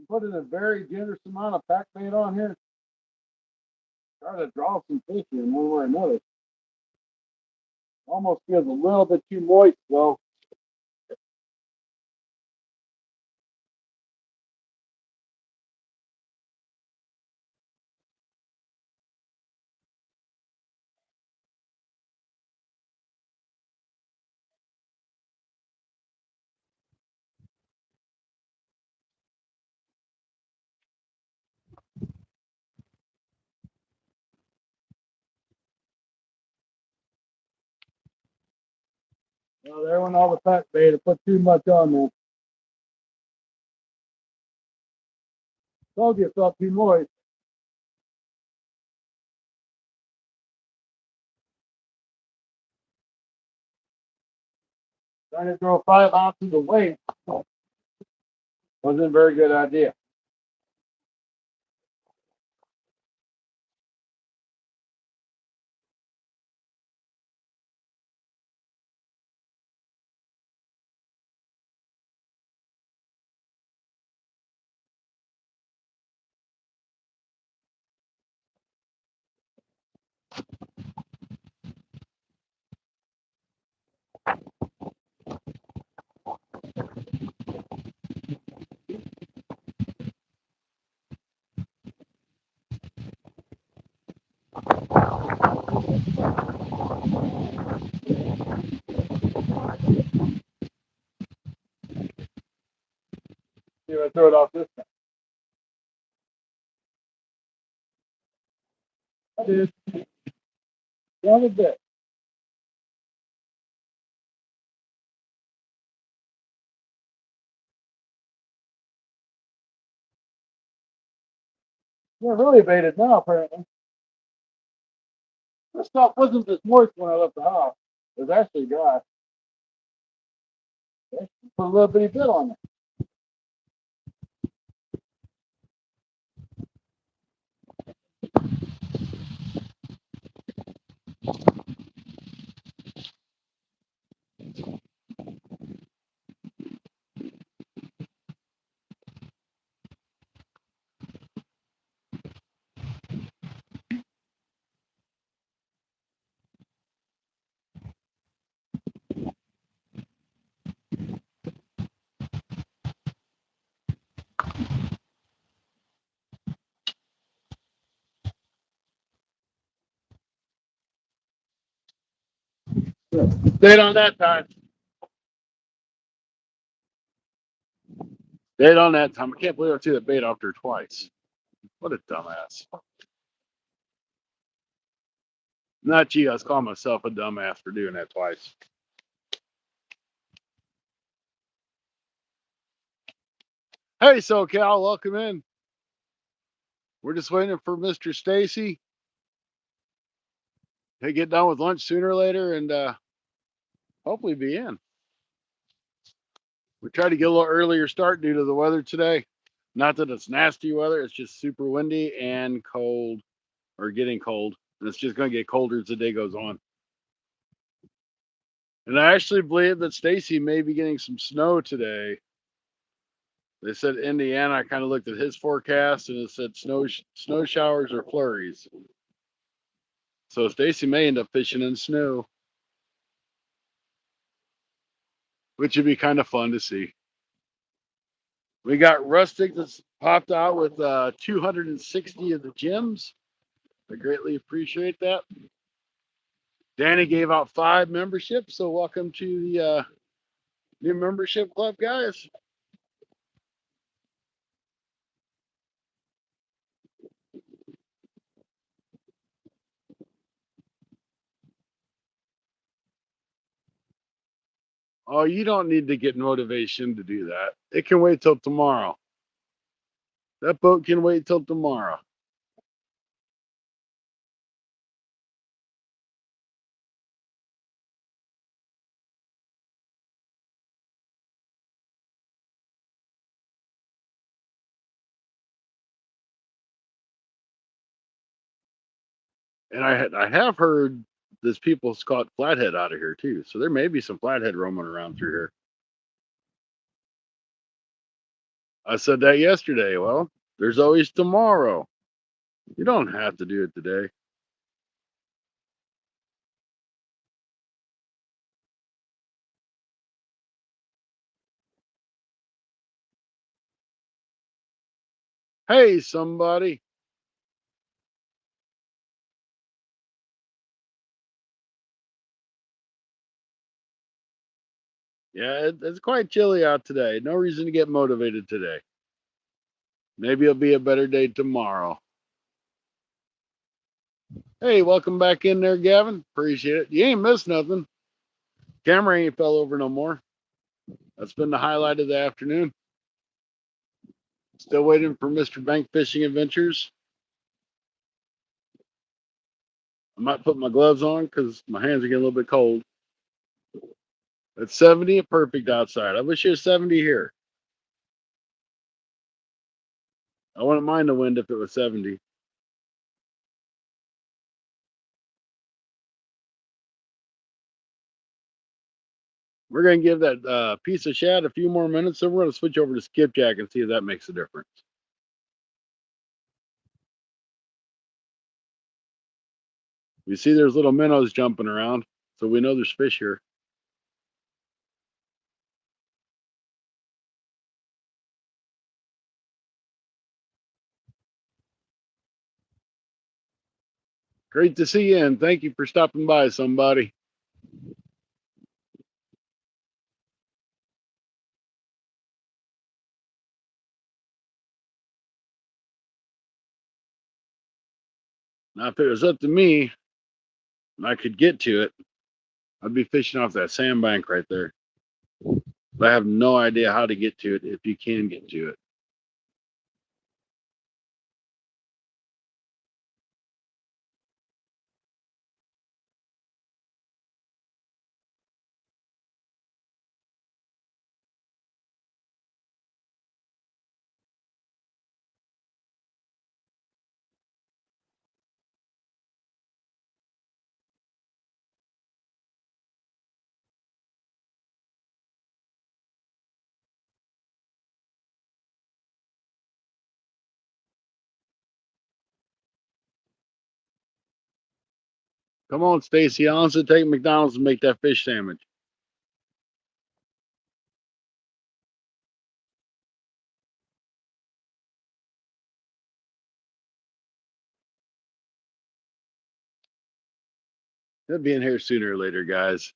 I'm putting a very generous amount of pack bait on here. Try to draw some fish in one way or another. Almost feels a little bit too moist though. Well, there went all the pack bait. I put too much on there. Told you it felt too moist. Trying to throw 5 ounces of weight wasn't a very good idea. See if I throw it off this time. I did. Down a bit. They're really baited now, apparently. This stuff wasn't this moist when I left the house. It was actually dry. Put a little bitty bit on it. Stayed on that time. Stayed on that time. I can't believe I threw that bait off there twice. What a dumbass. Not you. I was calling myself a dumbass for doing that twice. Hey, SoCal, welcome in. We're just waiting for Mr. Stacy. He'll get done with lunch sooner or later and hopefully be in. We tried to get a little earlier start due to the weather today. Not that it's nasty weather, it's just super windy and cold, or getting cold. And it's just going to get colder as the day goes on. And I actually believe that Stacy may be getting some snow today. They said Indiana. I kind of looked at his forecast and it said snow showers or flurries. So Stacy may end up fishing in snow, which would be kind of fun to see. We got Rustic that's popped out with 260 of the gems. I greatly appreciate that. Danny gave out 5 memberships, so welcome to the new membership club, guys. Oh, you don't need to get motivation to do that. It can wait till tomorrow. That boat can wait till tomorrow. And I have heard there's people caught flathead out of here too. So there may be some flathead roaming around through here. I said that yesterday. Well, there's always tomorrow. You don't have to do it today. Hey, somebody. Yeah, it's quite chilly out today. No reason to get motivated today. Maybe it'll be a better day tomorrow. Hey, welcome back in there, Gavin. Appreciate it. You ain't missed nothing. Camera ain't fell over no more. That's been the highlight of the afternoon. Still waiting for Mr. Bank Fishing Adventures. I might put my gloves on because my hands are getting a little bit cold. It's 70, perfect outside. I wish it was 70 here. I wouldn't mind the wind if it was 70. We're going to give that piece of shad a few more minutes, so we're going to switch over to skipjack and see if that makes a difference. We see there's little minnows jumping around, so we know there's fish here. Great to see you, and thank you for stopping by, somebody. Now, if it was up to me and I could get to it, I'd be fishing off that sandbank right there. But I have no idea how to get to it if you can get to it. Come on, Stacy. I'll also take McDonald's and make that fish sandwich. He'll be in here sooner or later, guys.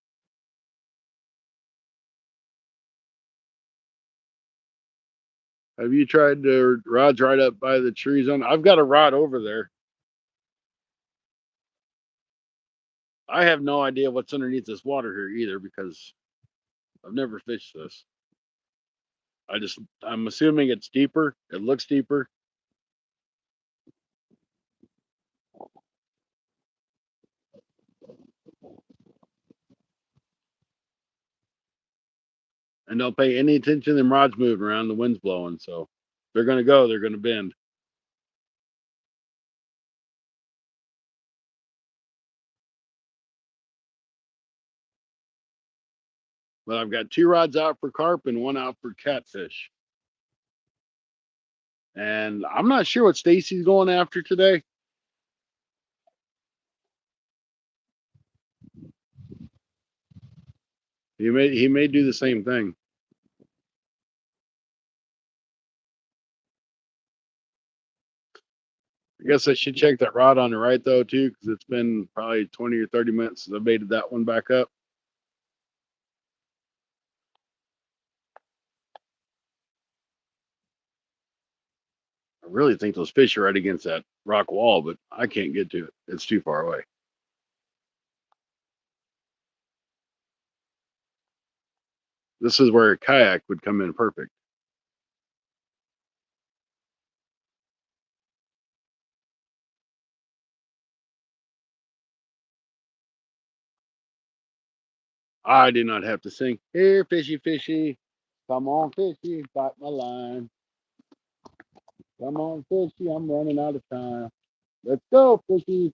Have you tried the rods right up by the tree zone? I've got a rod over there. I have no idea what's underneath this water here either because I've never fished this. I'm assuming it's deeper. It looks deeper. And don't pay any attention to them rods moving around. The wind's blowing. So they're going to go, they're going to bend. But I've got 2 rods out for carp and 1 out for catfish. And I'm not sure what Stacy's going after today. He may do the same thing. I guess I should check that rod on the right though too, because it's been probably 20 or 30 minutes since I baited that one back up. I really think those fish are right against that rock wall, but I can't get to it. It's too far away. This is where a kayak would come in perfect. I do not have to sing, "Here, fishy, fishy, come on, fishy, bite my line. Come on, fishy, I'm running out of time. Let's go, fishy."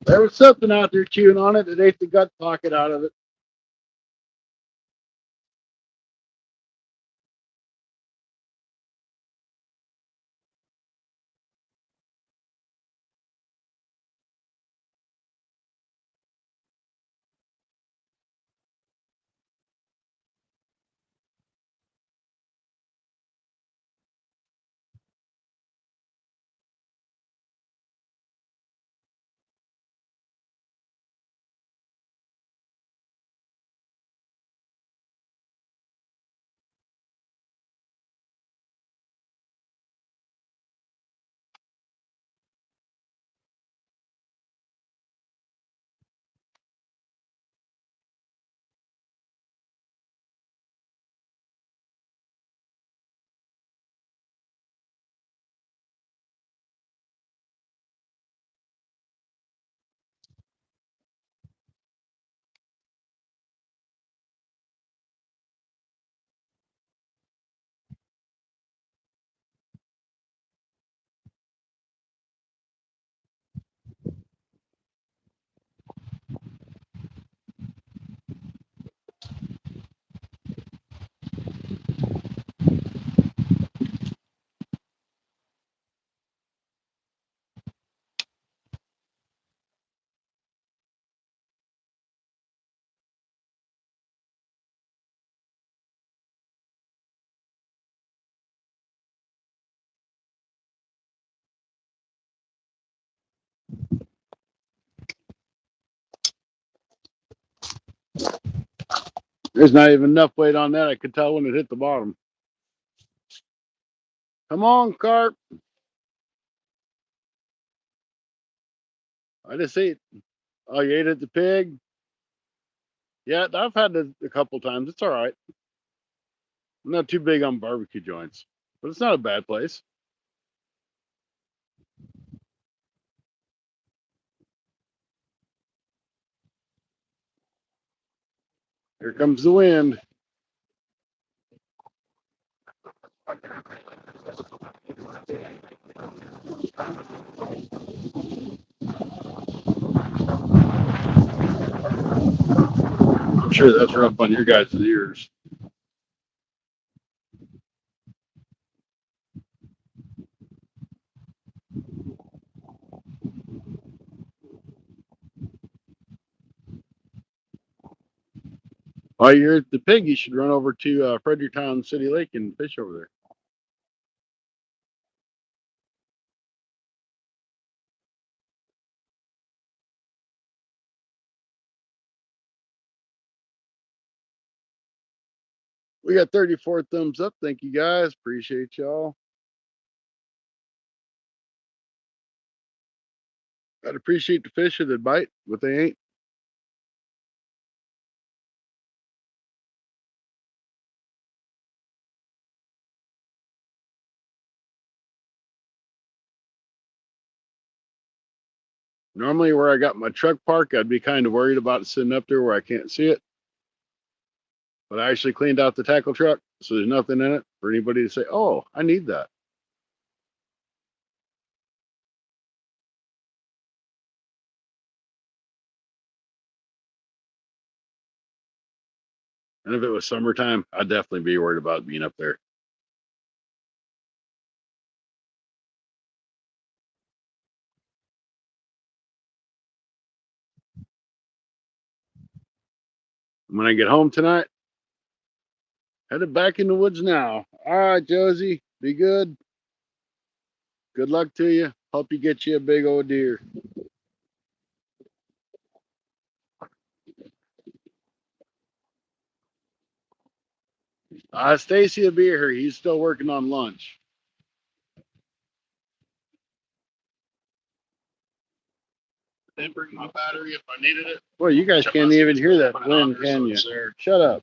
There was something out there chewing on it that ate the gut pocket out of it. There's not even enough weight on that. I could tell when it hit the bottom. Come on, Carp. I just ate. Oh, you ate at the pig? Yeah, I've had it a couple times. It's all right. I'm not too big on barbecue joints, but it's not a bad place. Here comes the wind. I'm sure that's rough on your guys' ears. While you're at the pig, you should run over to Fredericktown City Lake and fish over there. We got 34 thumbs up. Thank you guys. Appreciate y'all. I'd appreciate the fish that bite, but they ain't. Normally, where I got my truck parked, I'd be kind of worried about sitting up there where I can't see it. But I actually cleaned out the tackle truck, so there's nothing in it for anybody to say, "Oh, I need that." And if it was summertime, I'd definitely be worried about being up there. When I get home tonight, headed back in the woods now. All right, Josie, be good. Good luck to you. Hope you get you a big old deer. Stacy will be here. He's still working on lunch. Didn't bring my battery if I needed it. Well, you guys can't even hear that wind, can you? Shut up.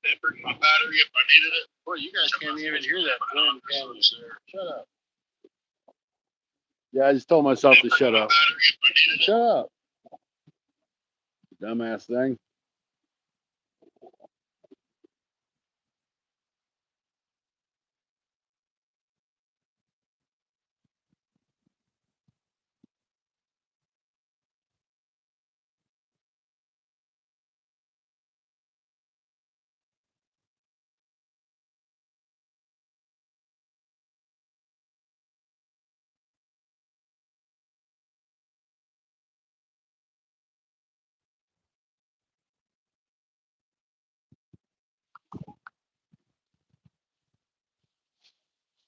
Didn't bring my battery if I needed it. Well, you guys can't even hear that wind, can you? Shut up. Yeah, I just told myself to shut up. Shut up. Dumbass thing.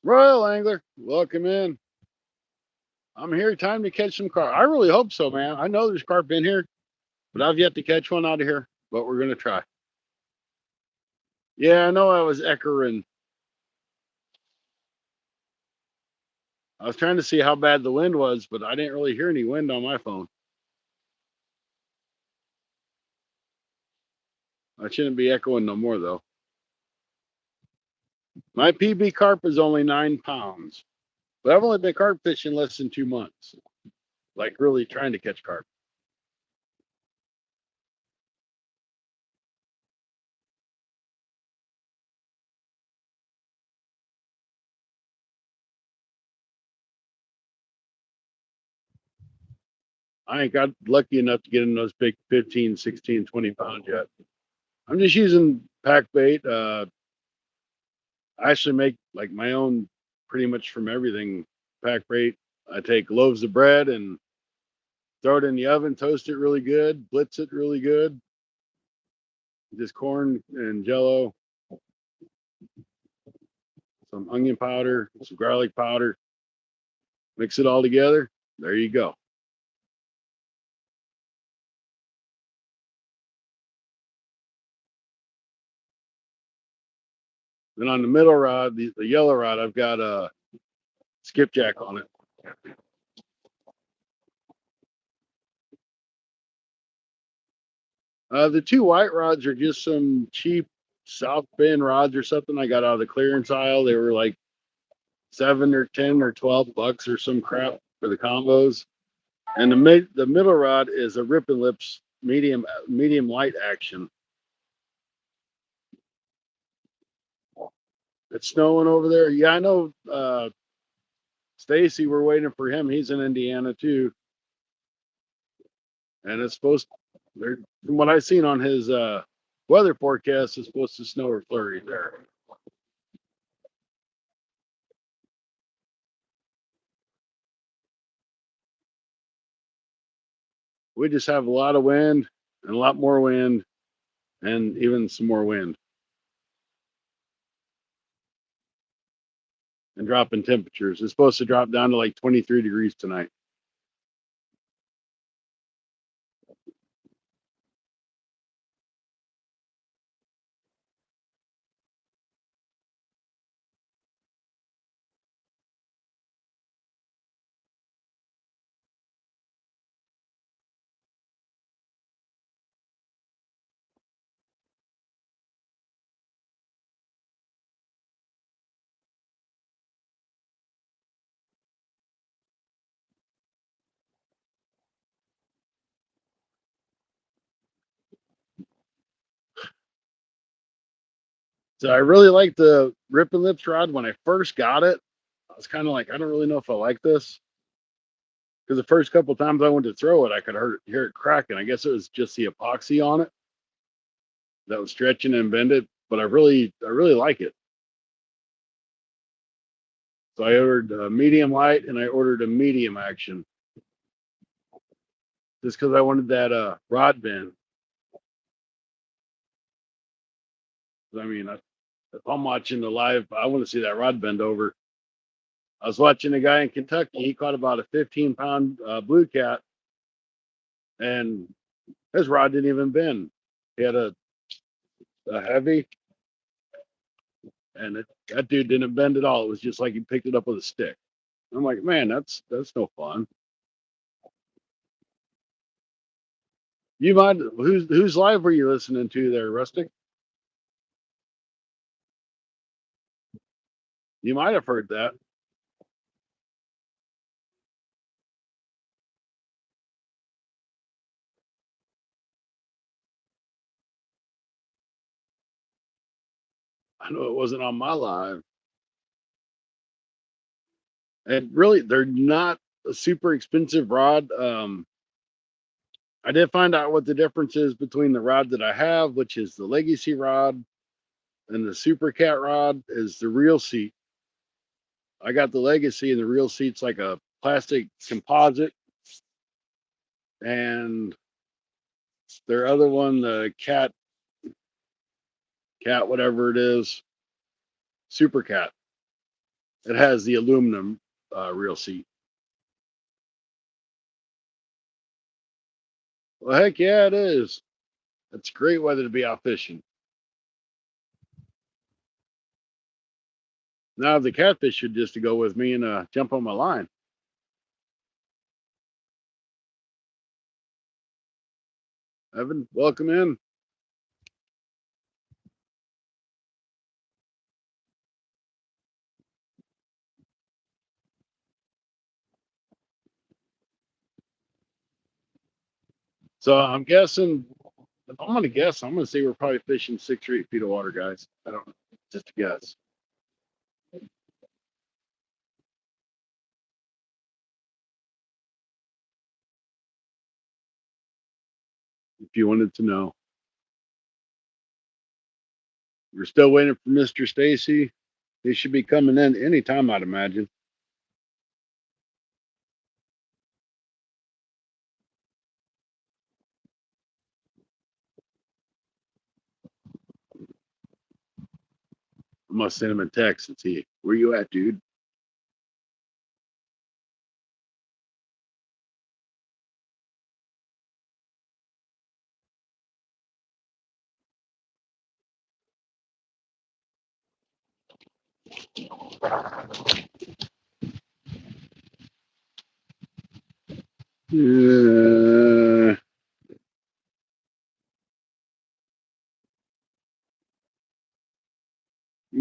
Royal Angler, welcome in. I'm here. Time to catch some carp. I really hope so, man. I know there's carp in here, but I've yet to catch one out of here. But we're gonna try. Yeah, I know I was echoing. I was trying to see how bad the wind was, but I didn't really hear any wind on my phone. I shouldn't be echoing no more though. My PB carp is only 9 pounds, but I've only been carp fishing less than 2 months. Like really trying to catch carp. I ain't got lucky enough to get in those big 15, 16, 20 pound yet. I'm just using pack bait. I actually make like my own pretty much from everything pack bait. I take loaves of bread and throw it in the oven, toast it really good, blitz it really good. Just corn and jello, some onion powder, some garlic powder, mix it all together. There you go. Then on the middle rod, the yellow rod, I've got a skipjack on it. The two white rods are just some cheap South Bend rods or something I got out of the clearance aisle. They were like 7 or 10 or 12 bucks or some crap for the combos. And the middle rod is a Rip and Lips medium light action. It's snowing over there. Yeah, I know. Stacy, we're waiting for him. He's in Indiana too, and it's supposed. From what I've seen on his weather forecast, it's supposed to snow or flurry there. We just have a lot of wind and a lot more wind and even some more wind and dropping temperatures. It's supposed to drop down to like 23 degrees tonight. So I really like the Rip and Lips rod. When I first got it, I was kind of like, I don't really know if I like this because the first couple of times I went to throw it, I could hear it cracking. I guess it was just the epoxy on it that was stretching and bended. But I really like it. So I ordered a medium light and I ordered a medium action just because I wanted that rod bend. I mean, if I'm watching the live, I want to see that rod bend over. I was watching a guy in Kentucky. He caught about a 15-pound blue cat, and his rod didn't even bend. He had a heavy, and that dude didn't bend at all. It was just like he picked it up with a stick. I'm like, man, that's no fun. You mind whose live were you listening to there, Rustic? You might have heard that. I know it wasn't on my live. And really, they're not a super expensive rod. I did find out what the difference is between the rod that I have, which is the Legacy rod, and the Super Cat rod is the real seat. I got the Legacy, and the real seat's like a plastic composite, and their other one, the cat, whatever it is, Super Cat. It has the aluminum reel seat. Well, heck yeah, it is. It's great weather to be out fishing. Now the catfish should just to go with me and jump on my line. Evan, welcome in. So I'm guessing, I'm going to guess, I'm going to say we're probably fishing 6 or 8 feet of water, guys. I don't know. Just a guess. If you wanted to know, we're still waiting for Mr. Stacy. He should be coming in anytime, I'd imagine. I must send him a text and see where you at, dude.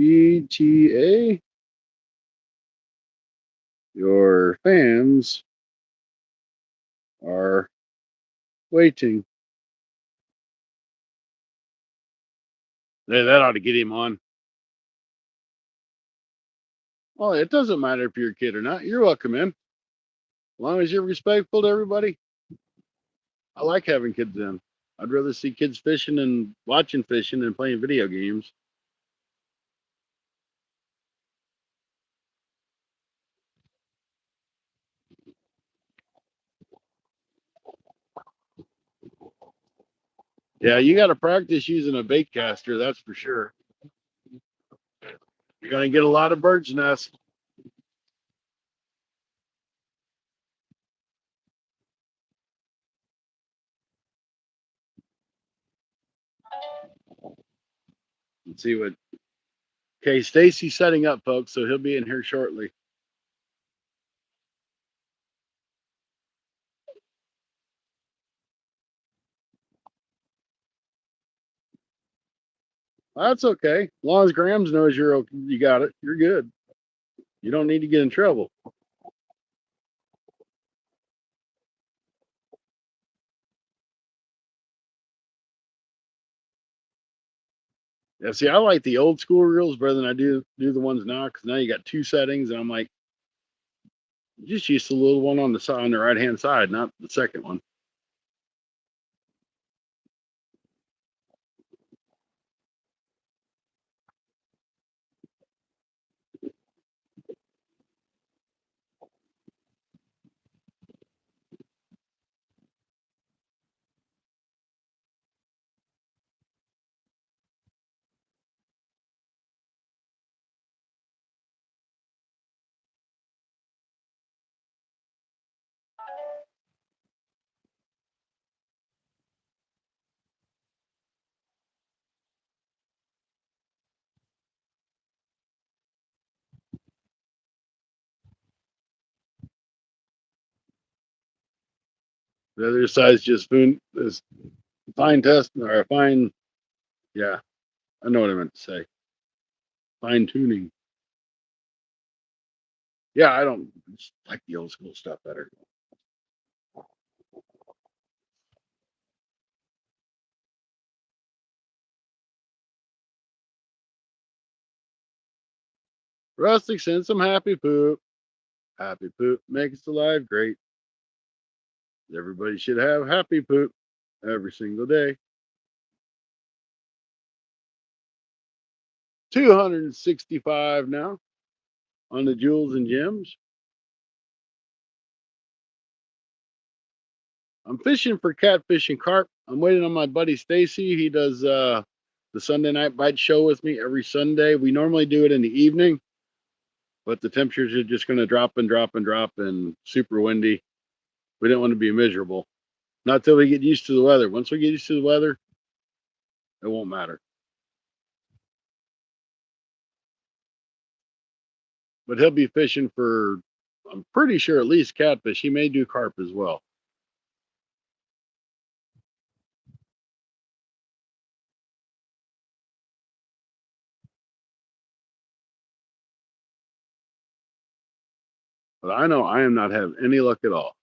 ETA, your fans are waiting. That ought to get him on. Well, it doesn't matter if you're a kid or not. You're welcome in. As long as you're respectful to everybody. I like having kids in. I'd rather see kids fishing and watching fishing than playing video games. Yeah, you got to practice using a bait caster, that's for sure. You're going to get a lot of bird's nests. Let's see what. Okay, Stacy's setting up, folks, so he'll be in here shortly. That's okay. As long as Grams knows you're okay, you got it. You're good. You don't need to get in trouble. Yeah, see, I like the old school reels better than I do the ones now because now you got two settings, and I'm like, just use the little one on the side on the right hand side, not the second one. The other side's just is fine test or fine. Yeah, I know what I meant to say. Fine tuning. Yeah, I don't just like the old school stuff better. Rustic sends some happy poop. Happy poop makes the life great. Everybody should have happy poop every single day. 265 now on the jewels and gems. I'm fishing for catfish and carp. I'm waiting on my buddy Stacy. He does the Sunday night bite show with me every Sunday. We normally do it in the evening, but the temperatures are just going to drop and drop and drop and super windy. We didn't want to be miserable. Not till we get used to the weather. Once we get used to the weather, it won't matter. But he'll be fishing for, I'm pretty sure, at least catfish. He may do carp as well. But I know I am not having any luck at all.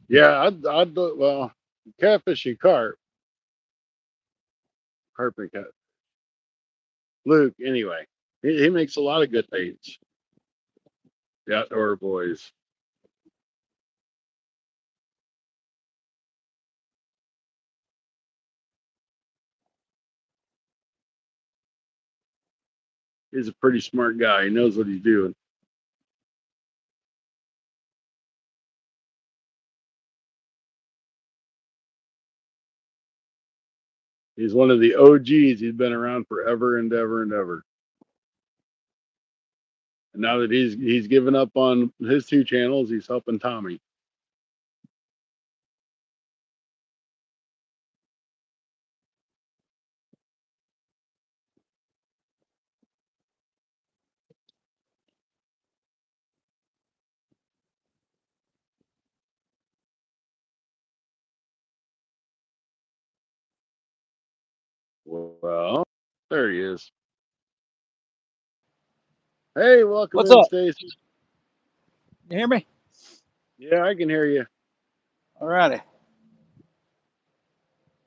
Yeah, I'd well, catfish and carp and cat. Luke, anyway, he makes a lot of good baits. The outdoor boys. He's a pretty smart guy. He knows what he's doing. He's one of the OGs. He's been around forever and ever and ever. And now that he's given up on his two channels, he's helping Tommy. Well, there he is. Hey, welcome What's in, up? Stacy. You hear me? Yeah, I can hear you. All righty.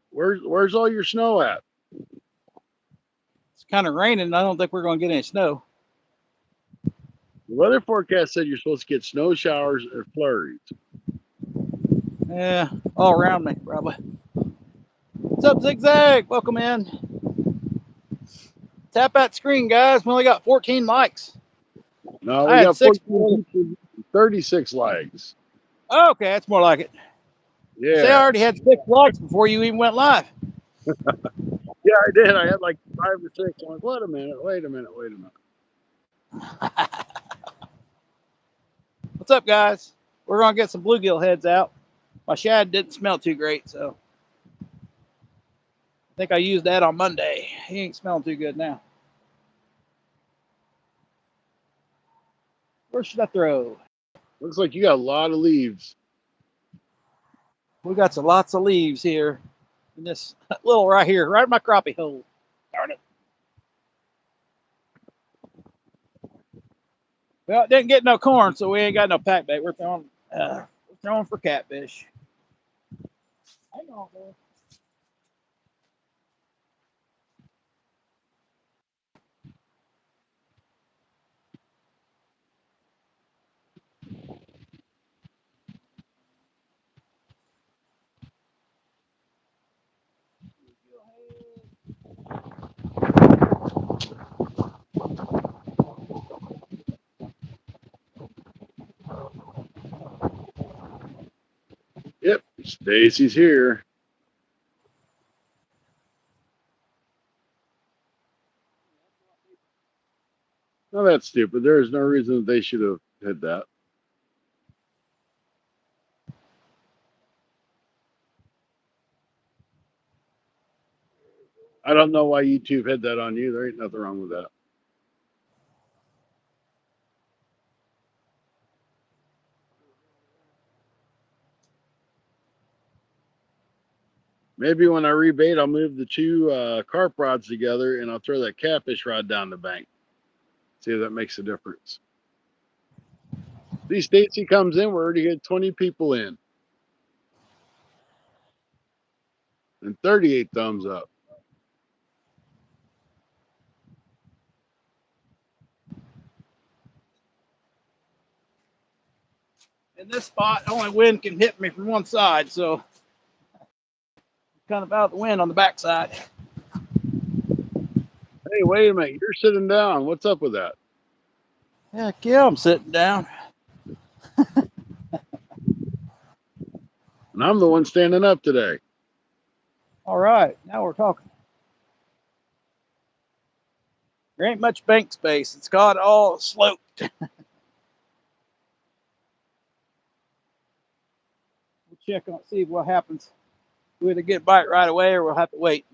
Where's all your snow at? It's kind of raining. I don't think we're going to get any snow. The weather forecast said you're supposed to get snow showers or flurries. Yeah, all around me, probably. What's up, Zigzag? Welcome in. Tap that screen, guys. We only got 14 likes. No, I we had got 6 14 before. people, 36 likes. Oh, okay, that's more like it. I say I Yeah. already had 6 likes before you even went live. Yeah, I did. I had like 5 or 6. I'm like, wait a minute, wait a minute, wait a minute. What's up, guys? We're going to get some bluegill heads out. My shad didn't smell too great, so I think I used that on Monday. He ain't smelling too good now. Where should I throw? Looks like you got a lot of leaves. We got some lots of leaves here in this little right here, right in my crappie hole. Darn it. Well, it didn't get no corn, so we ain't got no pack bait. We're throwing for catfish. Hang on, boy. Yep, Stacy's here. No, that's stupid. There is no reason that they should have hit that. I don't know why YouTube had that on you. There ain't nothing wrong with that. Maybe when I rebait, I'll move the two carp rods together and I'll throw that catfish rod down the bank. See if that makes a difference. See, Stacy comes in. We're already had 20 people in and 38 thumbs up. in this spot, only wind can hit me from one side, so kind of out the wind on the backside. Hey, wait a minute. You're sitting down. What's up with that? Heck yeah, I'm sitting down. And I'm the one standing up today. All right, now we're talking. There ain't much bank space. It's got all sloped. We'll check on, see what happens. We either get bite right away or we'll have to wait.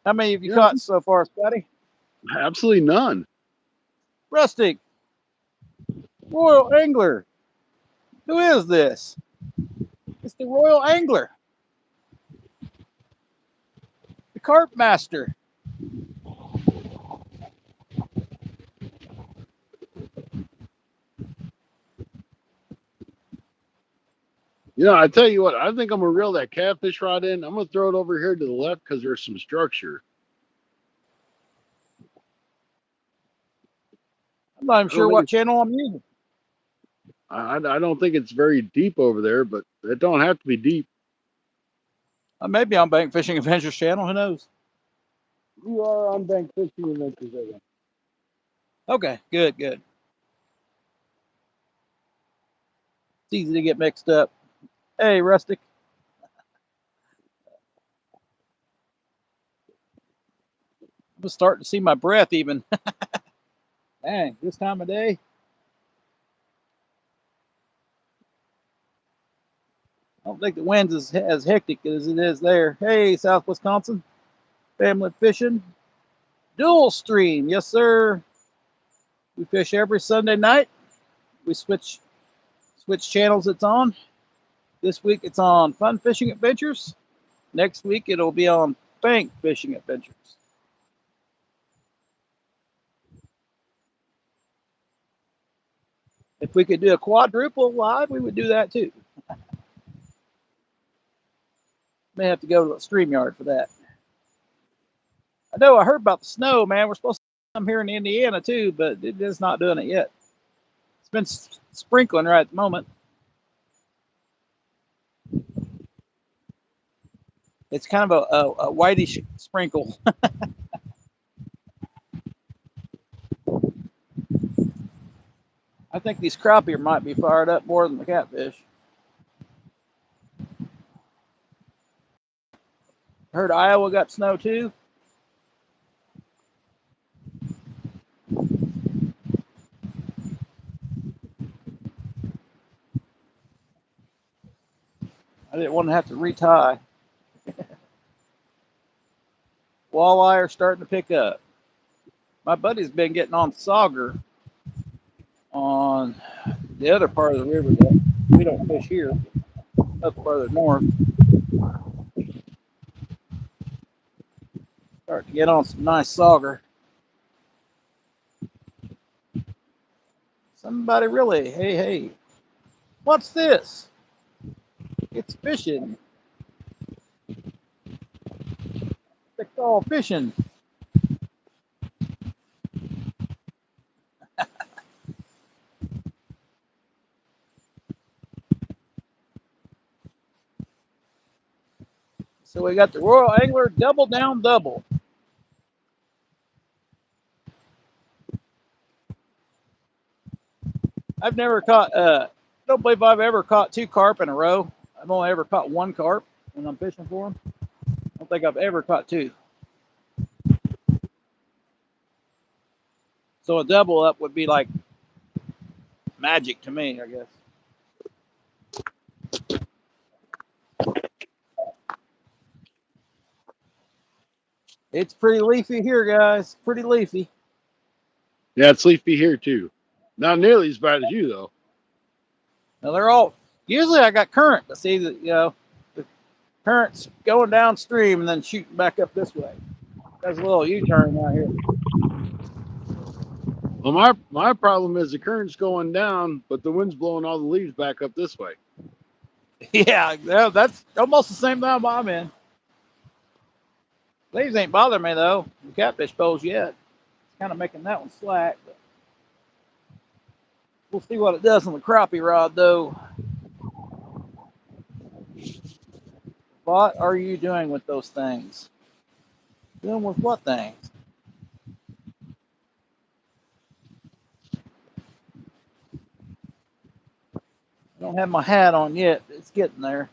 How many have you caught so far, Scotty? Absolutely none. Rustic, Royal Angler. Who is this? It's the Royal Angler, the Carp Master. You know, I tell you what, I think I'm gonna reel that catfish rod in. I'm gonna throw it over here to the left because there's some structure. I'm not even sure what channel I'm using. I don't think it's very deep over there, but it don't have to be deep. Maybe on Bank Fishing Adventures channel. Who knows? You are on Bank Fishing Adventures, I think. Okay, good, good. It's easy to get mixed up. Hey, Rustic. I'm starting to see my breath even. Dang, this time of day. I don't think the wind's as hectic as it is there. Hey, South Wisconsin. Family fishing. Dual stream. Yes, sir. We fish every Sunday night. We switch channels it's on. This week it's on Fun Fishing Adventures. Next week it'll be on Bank Fishing Adventures. If we could do a quadruple live, we would do that too. May have to go to the StreamYard for that. I know I heard about the snow, man. We're supposed to come here in Indiana too, but it is not doing it yet. It's been sprinkling right at the moment. It's kind of a whitish sprinkle. I think these crappie might be fired up more than the catfish. I heard Iowa got snow too. I didn't want to have to retie. Walleye are starting to pick up. My buddy's been getting on sauger on the other part of the river that we don't fish here, up further north. Starting to get on some nice sauger. Somebody really, hey, what's this? It's fishing. They call fishing. So we got the Royal Angler double down double. I've never caught, don't believe I've ever caught 2 carp in a row. I've only ever caught 1 carp when I'm fishing for them. I don't think I've ever caught 2. So a double up would be like magic to me, I guess. It's pretty leafy here, guys. Pretty leafy. Yeah, it's leafy here too. Not nearly as bad as you though. Now they're all, usually I got current, but see that, the current's going downstream and then shooting back up this way. There's a little U-turn right here. Well, my problem is the current's going down, but the wind's blowing all the leaves back up this way. Yeah, that's almost the same time I'm in. Leaves ain't bothering me though. The catfish bowls yet. It's kind of making that one slack. But we'll see what it does on the crappie rod though. What are you doing with those things? Doing with what things? I don't have my hat on yet. It's getting there.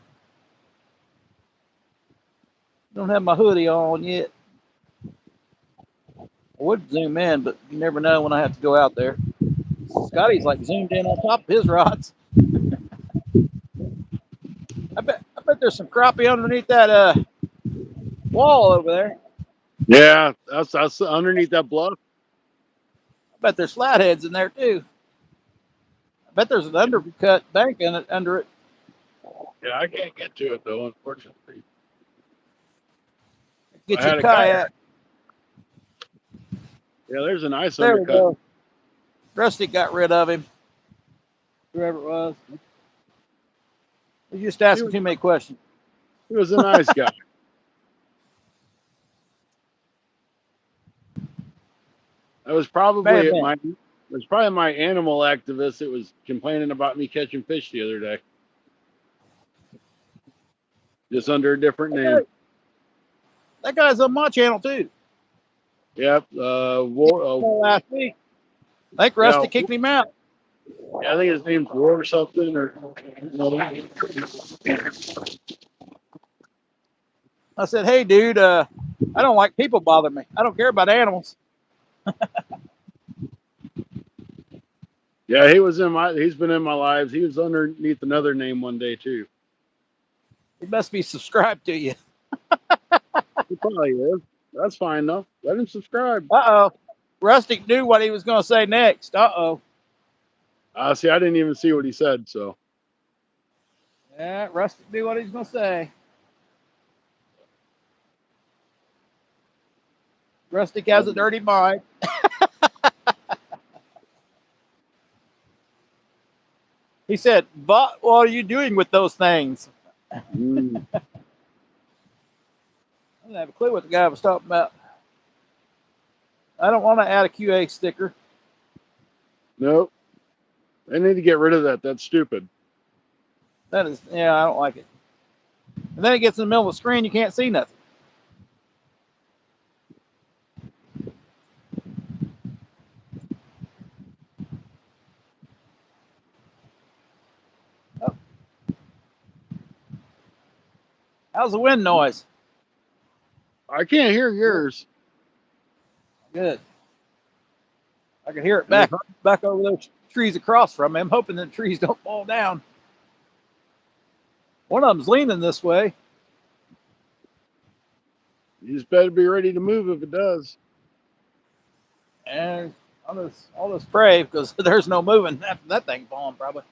Don't have my hoodie on yet. I would zoom in, but you never know when I have to go out there. Scotty's like zoomed in on top of his rods. I bet there's some crappie underneath that wall over there. Yeah, that's underneath that bluff. I bet there's flatheads in there too. I bet there's an undercut bank in it under it. Yeah, I can't get to it though, unfortunately. Get I you a had a kayak. kayak. Yeah, there's a nice There we undercut. go. Rusty got rid of him. Whoever it was. You're just asking too many questions. He was a nice guy. That was May have probably been. my animal activist that was complaining about me catching fish the other day. Just under a different name. That guy's on my channel too. Yep. Last week. I think Rusty kicked him out. Yeah, I think his name's War or something. I said, hey, dude, I don't like people bother me. I don't care about animals. Yeah, he's been in my lives. He was underneath another name one day too. He must be subscribed to you. He probably is. That's fine though. Let him subscribe. Uh-oh. Rusty knew what he was going to say next. Uh-oh. See, I didn't even see what he said, so. Yeah, Rusty knew what he was going to say. Rusty has a dirty mind. He said, but what are you doing with those things? I don't have a clue what the guy was talking about. I don't want to add a QA sticker. Nope. They need to get rid of that. That's stupid. That is, yeah, I don't like it. And then it gets in the middle of the screen, you can't see nothing. Oh. How's the wind noise? I can't hear yours. Good. I can hear it back over those trees across from me. I'm hoping the trees don't fall down. One of them's leaning this way. You just better be ready to move if it does. And I'll just pray because there's no moving after that thing falling probably.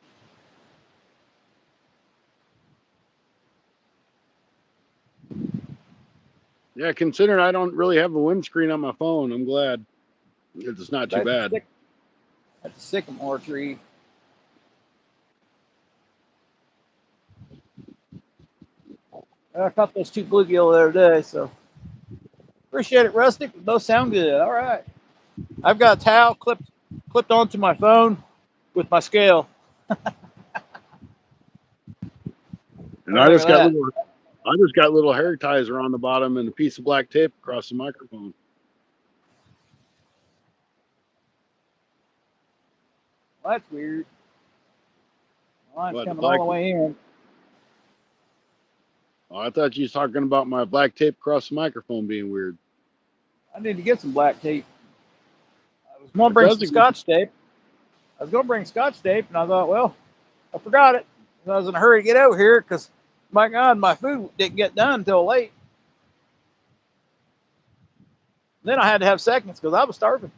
Yeah, considering I don't really have a windscreen on my phone, I'm glad. It's not too bad. That's a sycamore tree. I caught those two bluegill the other day, so appreciate it, Rustic. They both sound good. All right. I've got a towel clipped onto my phone with my scale. And I just got little hair ties around the bottom and a piece of black tape across the microphone. Well, that's weird. Mine's What, coming all the way in. Oh, I thought you was talking about my black tape across the microphone being weird. I need to get some black tape. I was going to bring some Scotch tape. I was going to bring Scotch tape, and I thought, well, I forgot it. I was in a hurry to get over here because, my God, my food didn't get done until late. Then I had to have seconds because I was starving.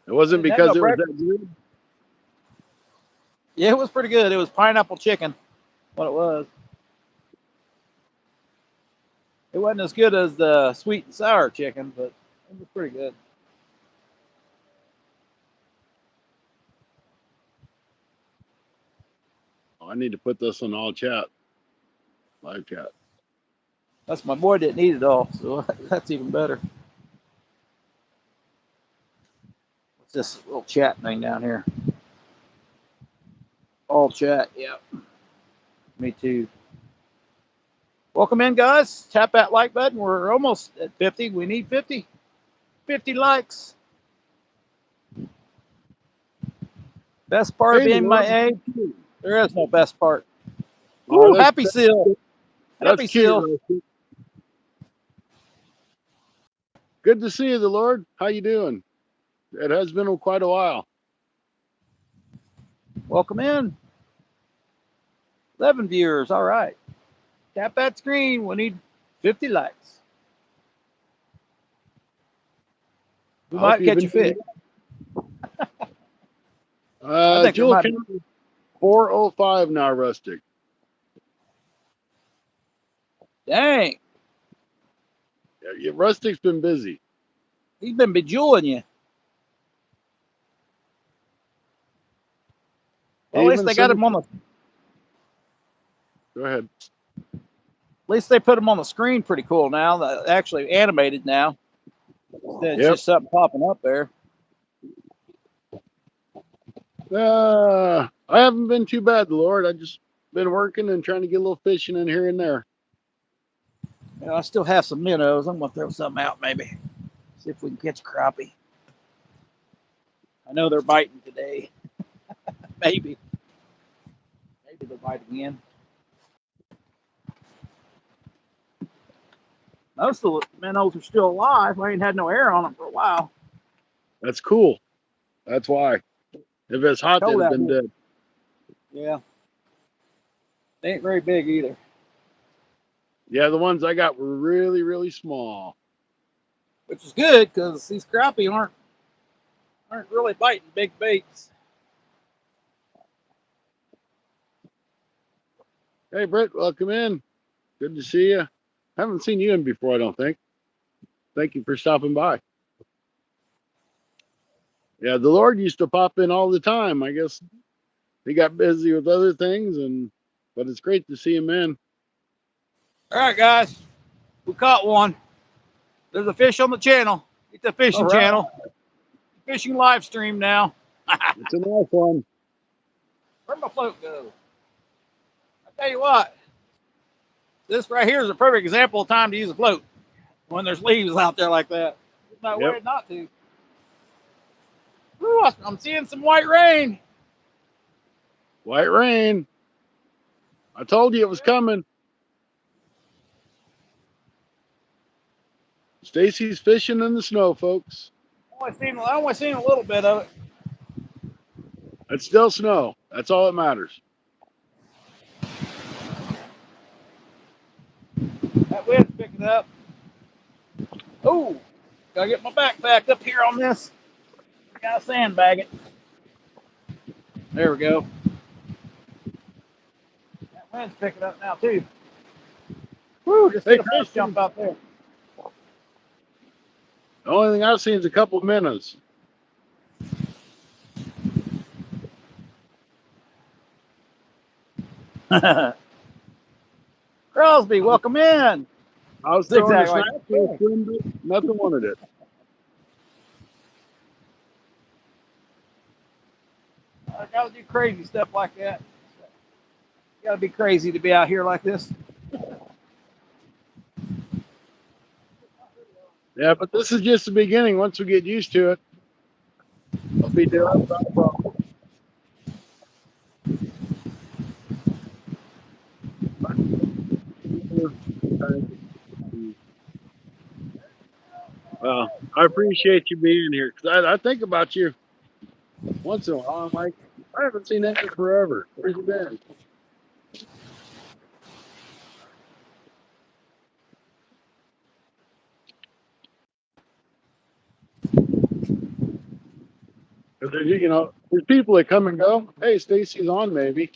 It wasn't because it was that good. Yeah, it was pretty good. It was pineapple chicken, what it was. It wasn't as good as the sweet and sour chicken, but it was pretty good. Oh, I need to put this on all chat, live chat. That's my boy didn't eat it all, so that's even better. What's this little chat thing down here? All chat, yeah. Me too. Welcome in, guys. Tap that like button. We're almost at 50. We need 50. 50 likes. Best part of Hey, the being my Lord. age? There is no best part. Oh, Woo, happy seal. that's Happy cute, seal. Rusty. Good to see you, the Lord. How you doing? It has been quite a while. Welcome in. 11 viewers. All right. Tap that screen. We need 50 likes. We I hope might you've catch been a fish. I think there Jewel might be. County 405 now, Rustic. Dang. Yeah, Rustic's been busy. He's been bejeweling you. Well, at least Even they got some. him on the. Go ahead. At least they put him on the screen pretty cool now. Actually animated now. Instead, it's Yep. just something popping up there. I haven't been too bad, the Lord. I just been working and trying to get a little fishing in here and there. You know, I still have some minnows. I'm gonna throw something out maybe. See if we can catch a crappie. I know they're biting today. Maybe. Maybe they'll bite again. Most of the minnows are still alive. I ain't had no air on them for a while. That's cool. That's why. If it's hot, they'd Cold have out been here. dead. Yeah. They ain't very big either. Yeah, the ones I got were really, really small. Which is good because these crappie aren't really biting big baits. Hey, Britt, welcome in. Good to see you. Haven't seen you in before, I don't think. Thank you for stopping by. Yeah, the Lord used to pop in all the time. I guess he got busy with other things, but it's great to see him in. All right, guys. We caught one. There's a fish on the channel. It's the All fishing right, channel. Fishing live stream now. it's a nice one. Where'd my float go? I tell you what, this right here is a perfect example of time to use a float when there's leaves out there like that. There's no Yep, way not to. Woo, I'm seeing some white rain. white rain. I told you it was coming. Stacy's fishing in the snow, folks. I only seen a little bit of it. It's still snow. That's all that matters. That wind's picking up. Oh, gotta get my back back up here on this. Gotta sandbag it. There we go. That wind's picking up now too. Woo, just Hey, seen a fish Carp, jump out there. the only thing I've seen is a couple of minnows. Crosby, welcome in. I was throwing a Zigzag like snack and a swim bait. Nothing wanted it. I gotta do crazy stuff like that. You gotta be crazy to be out here like this. Yeah, but this is just the beginning. Once we get used to it, I'll be doing it without a problem. Well, I appreciate you being here because I think about you once in a while. I'm like, I haven't seen that in forever. Where's you been? Because there's people that come and go. Hey, Stacy's on, maybe.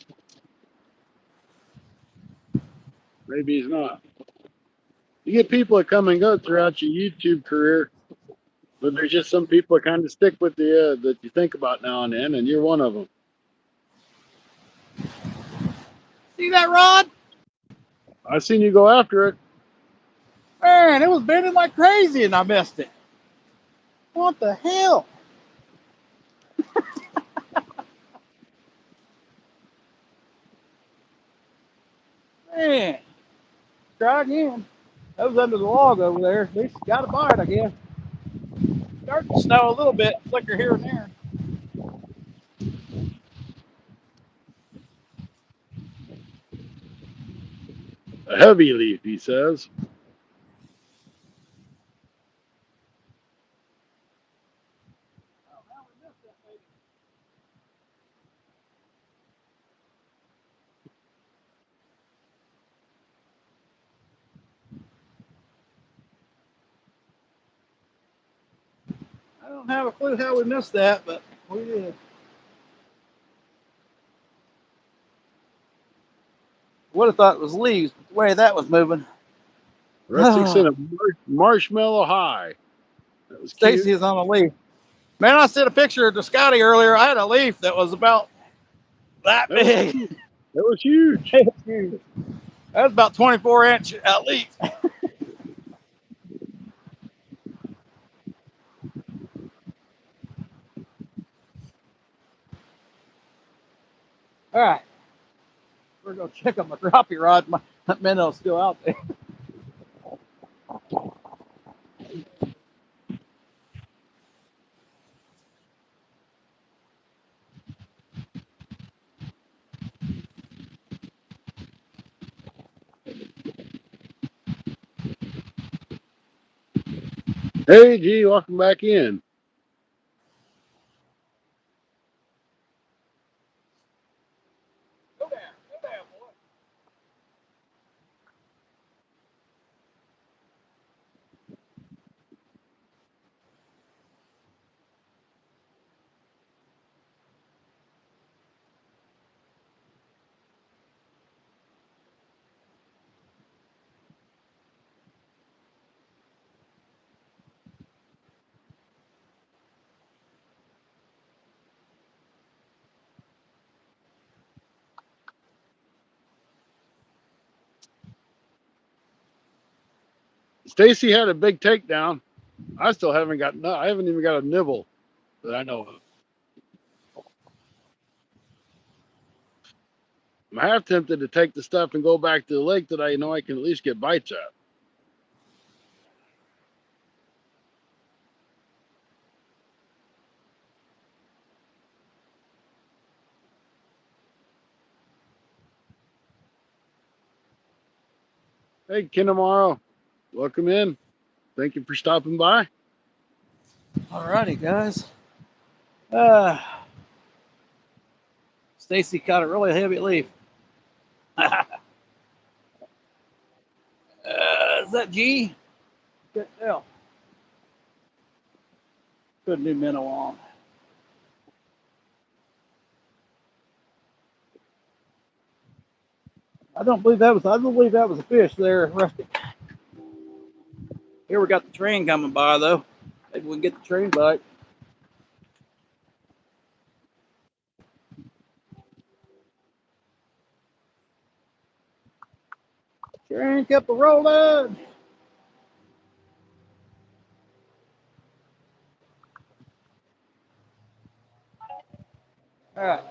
Maybe he's not. You get people that come and go throughout your YouTube career, but there's just some people that kind of stick with you that you think about now and then, and you're one of them. See that rod? I seen you go after it. Man, it was bending like crazy and I missed it. What the hell? Man, try again. That was under the log over there. At least got a bite, I guess. Starting to snow a little bit, flicker here and there. A heavy leaf, he says. I don't have a clue how we missed that, but we did. Would have thought it was leaves, but the way that was moving. Rustic sent a marshmallow high. That was cute. Stacy is on a leaf. Man, I sent a picture to Scotty earlier. I had a leaf that was about that That was big. cute. That was huge. That was about 24-inch at least. All right. We're going to check on my crappie rod. My minnow's still out there. Hey, G, welcome back in. Go down. Go down, boy. Stacy had a big takedown. I still haven't got. I haven't even got a nibble that I know of. I'm half tempted to take the stuff and go back to the lake that I know I can at least get bites at. Hey, Kinamaro, welcome in. Thank you for stopping by. All righty, guys. Uh, Stacy caught a really heavy leaf. Is that G? Good tell. Put a new minnow on. I don't believe that was. I don't believe that was a fish there, Rusty. Here we got the train coming by though. Maybe we can get the train bite. Train kept a rolling. All right.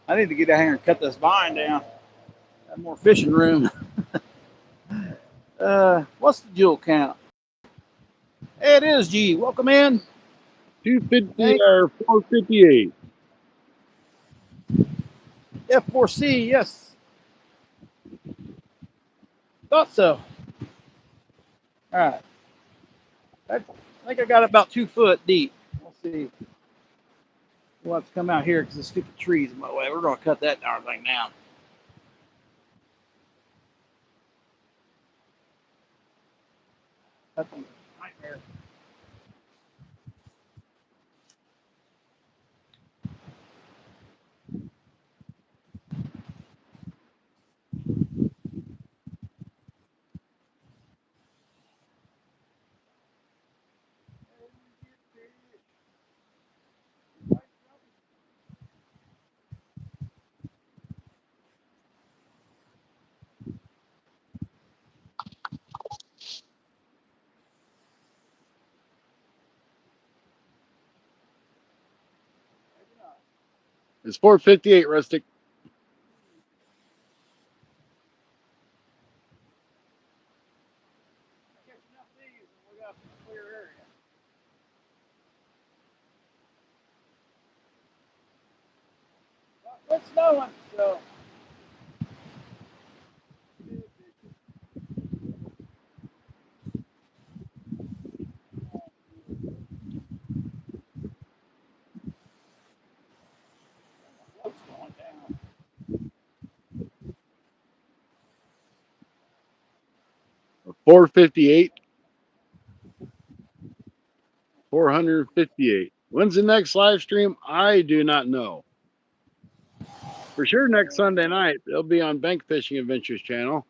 I need to get down here and cut this vine down. Have more fishing room. What's the jewel count? Hey, it is G. Welcome in. 250 Hank. or 458. F4C. Yes. Thought so. All right. I think I got about 2 foot deep. We'll see. We'll have to come out here because the stupid trees in my way. We're going to cut that darn thing down. That's a nightmare. It's 458, Rustic. up in a clear area. Well, it's snowing, so. Float's going down. 458. 458. When's the next live stream? I do not know. For sure, next Sunday night, they'll be on Bank Fishing Adventures channel.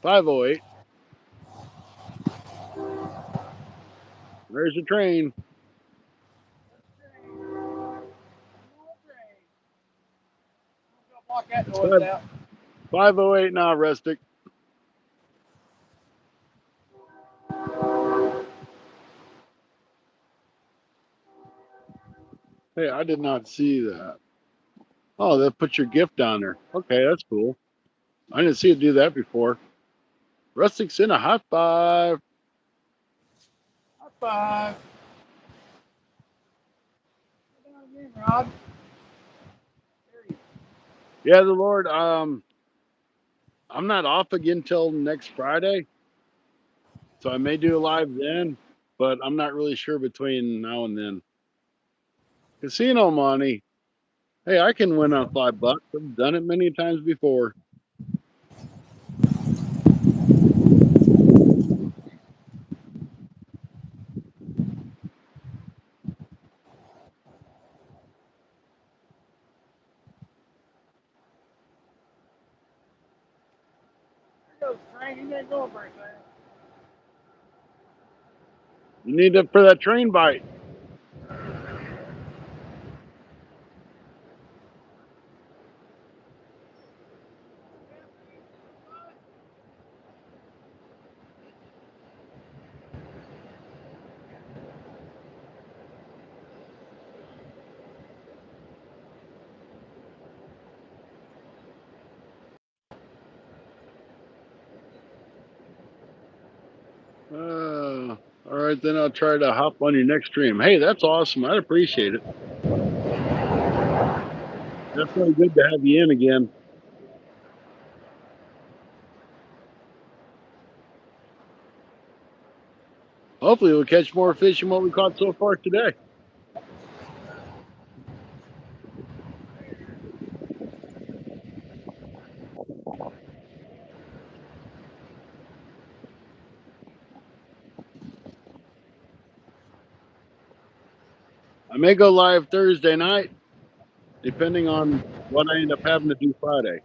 508. There's a train. Block that noise out. 508 now, Rustic. Hey, I did not see that. Oh, they'll put your gift down there. Okay, that's cool. I didn't see it do that before. Rustic's in a high five. High five. Go down again, Rod. There you go. Yeah, the Lord. I'm not off again till next Friday, so I may do a live then, but I'm not really sure between now and then. Casino money. Hey, I can win on $5. I've done it many times before. There goes the train. He ain't going very fast. You need it for that train bite. All right, then I'll try to hop on your next stream. Hey, that's awesome. I'd appreciate it. Definitely good to have you in again. Hopefully, we'll catch more fish than what we caught so far today. I may go live Thursday night, depending on what I end up having to do Friday.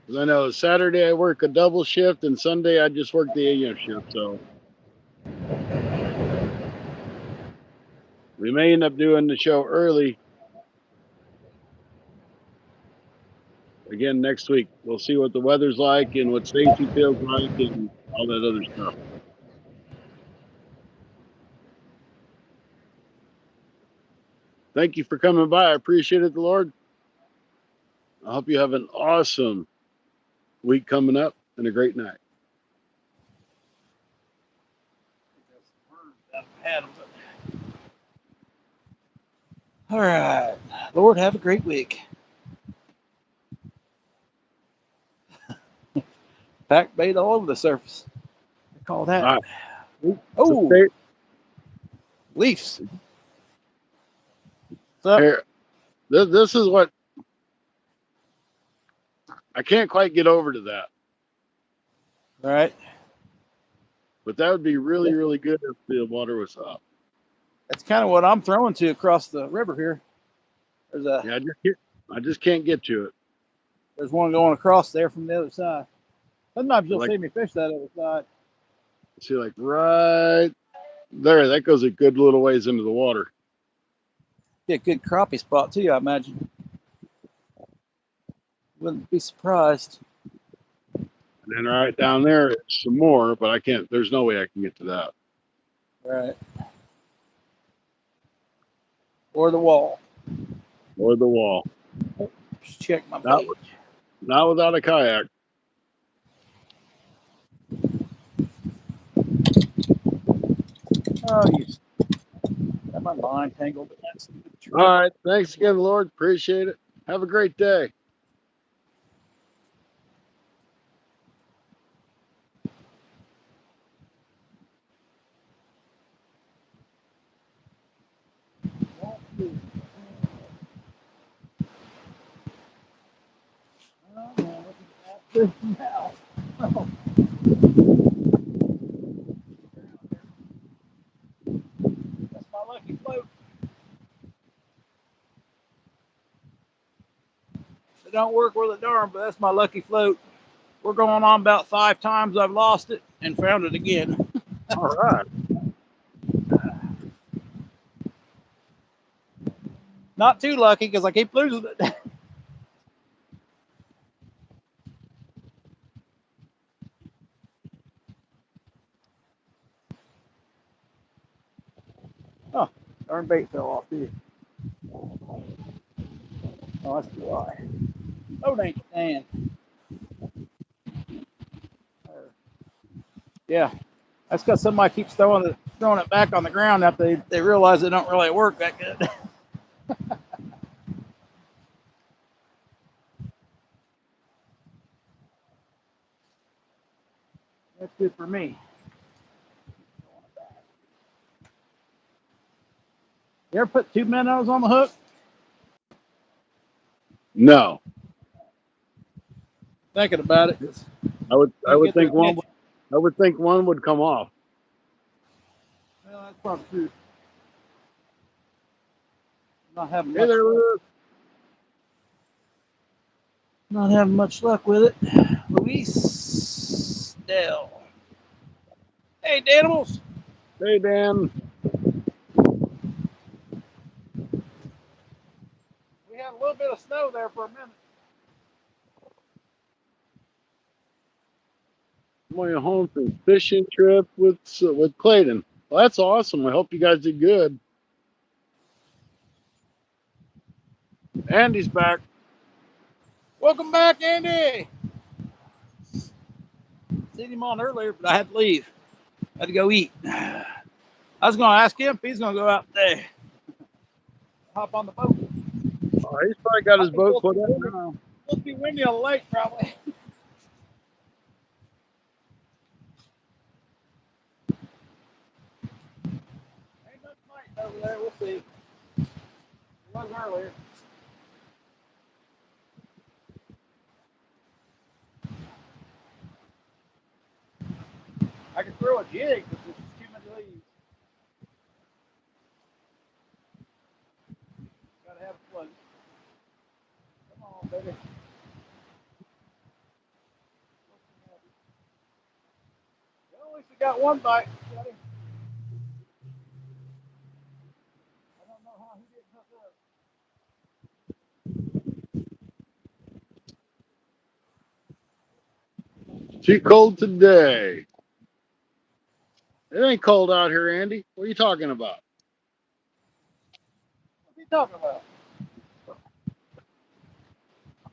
Because I know Saturday I work a double shift, and Sunday I just work the AM shift. So we may end up doing the show early again next week. We'll see what the weather's like and what Stacy feels like and all that other stuff. Thank you for coming by. I appreciate it, the Lord. I hope you have an awesome week coming up and a great night. All right. Lord, have a great week. Pack bait all over the surface. I call that. All right. Oh, So Leafs. What's up? here, this is what I can't quite get over to that. All right. But that would be really, really good if the water was up. That's kind of what I'm throwing to across the river here. There's a Yeah, I just can't get to it. there's one going across there from the other side. Sometimes you'll Like, see me fish that other side. see, like right there, that goes a good little ways into the water. Be a good crappie spot too, I imagine. Wouldn't be surprised. And then right down there, some more, but I can't. There's no way I can get to that. Right. Or the wall. or the wall. Just check my Not page. not without a kayak. Oh, you got my line tangled in that stupid All tree. right. Thanks again, Lord. Appreciate it. Have a great day. Oh, man, look at that now. Oh, that's my lucky float. It don't work with a darn, but that's my lucky float. We're going on about 5 times I've lost it and found it again. All right. Not too lucky because I keep losing it. Oh, darn bait fell off, too. Oh, that's too high. Oh, dang it, man. Yeah, that's because somebody keeps throwing it back on the ground after they realize it don't really work that good. That's good for me. You ever put 2 minnows on the hook? No, Thinking about it because I would. I can't would get their think one. attention. I would think one would come off. Well, that's probably true. Not having Hey much there, luck. Luke. Not having much luck with it. Luis Dell. Hey, Danimals. Hey, Dan. We had a little bit of snow there for a minute. I'm on your home from fishing trip with Clayton. Well, that's awesome. I hope you guys did good. Andy's back. Welcome back, Andy. Seen him on earlier, but I had to leave. Had to go eat. I was going to ask him if he's going to go out there, hop on the boat. Oh, he's probably got I his think boat we'll put be up windy. now. We'll be windy on the lake probably. Ain't much light over there. We'll see. It was earlier. I could throw a jig, but there's too many leaves. Gotta have a float. Come on, baby. Well, at least we got one bite. I don't know how he didn't hook up. Too cold today. It ain't cold out here, Andy. What are you talking about? What's he talking about?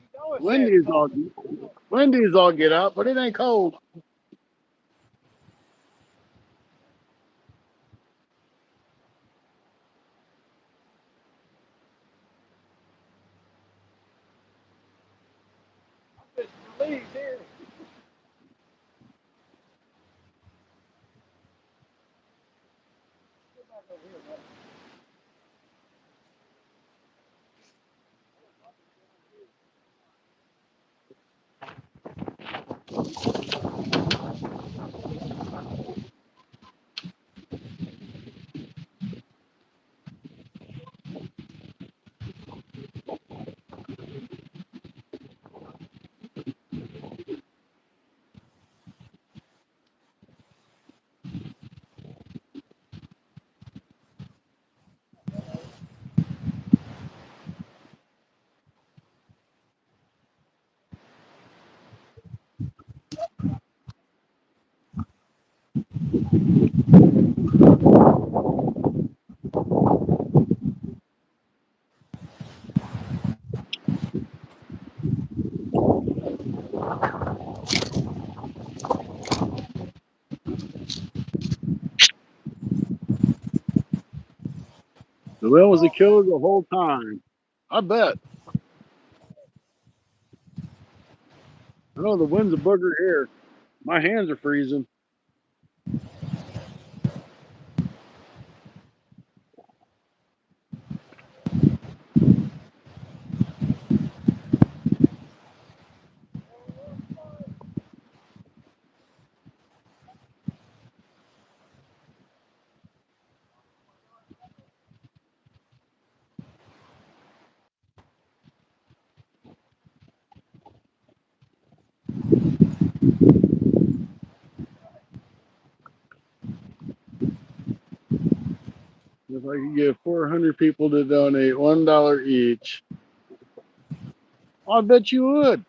He's always saying it's Windy's cold. all windy's all get out, but it ain't cold. I'm fishing for leaves here. Get back over here, man. The wind was a killer the whole time. I bet. I know the wind's a booger here. My hands are freezing. If I could get 400 people to donate $1 each, I bet you would.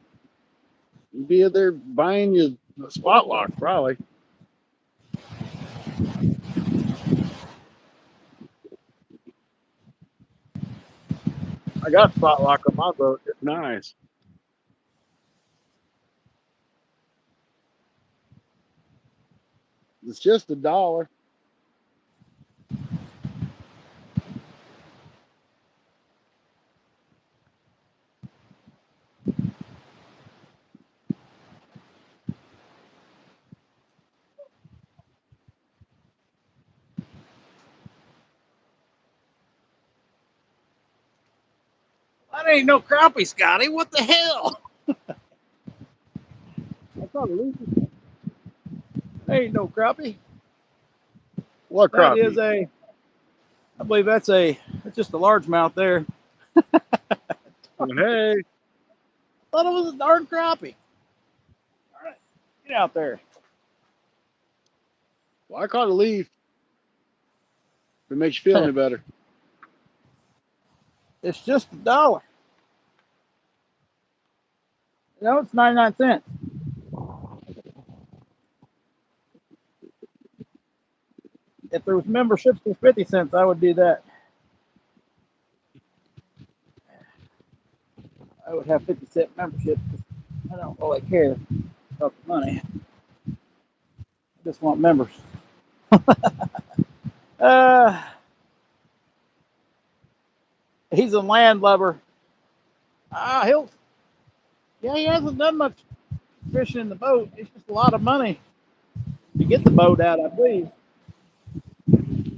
You'd be there buying you a spot lock, probably. I got spot lock on my boat. It's nice. It's just $1. That ain't no crappie, Scotty. What the hell? I thought it was That ain't no crappie. what That is crappie? I believe that's just a largemouth there. Hey, I thought it was a darn crappie. All right, get out there. well, I caught a leaf. If it makes you feel any better. It's just $1. No, it's 99 cents. If there was memberships for 50 cents, I would do that. I would have 50-cent membership. I don't really care about the money. I just want members. uh, he's a landlubber. He hasn't done much fishing in the boat. It's just a lot of money to get the boat out, I believe.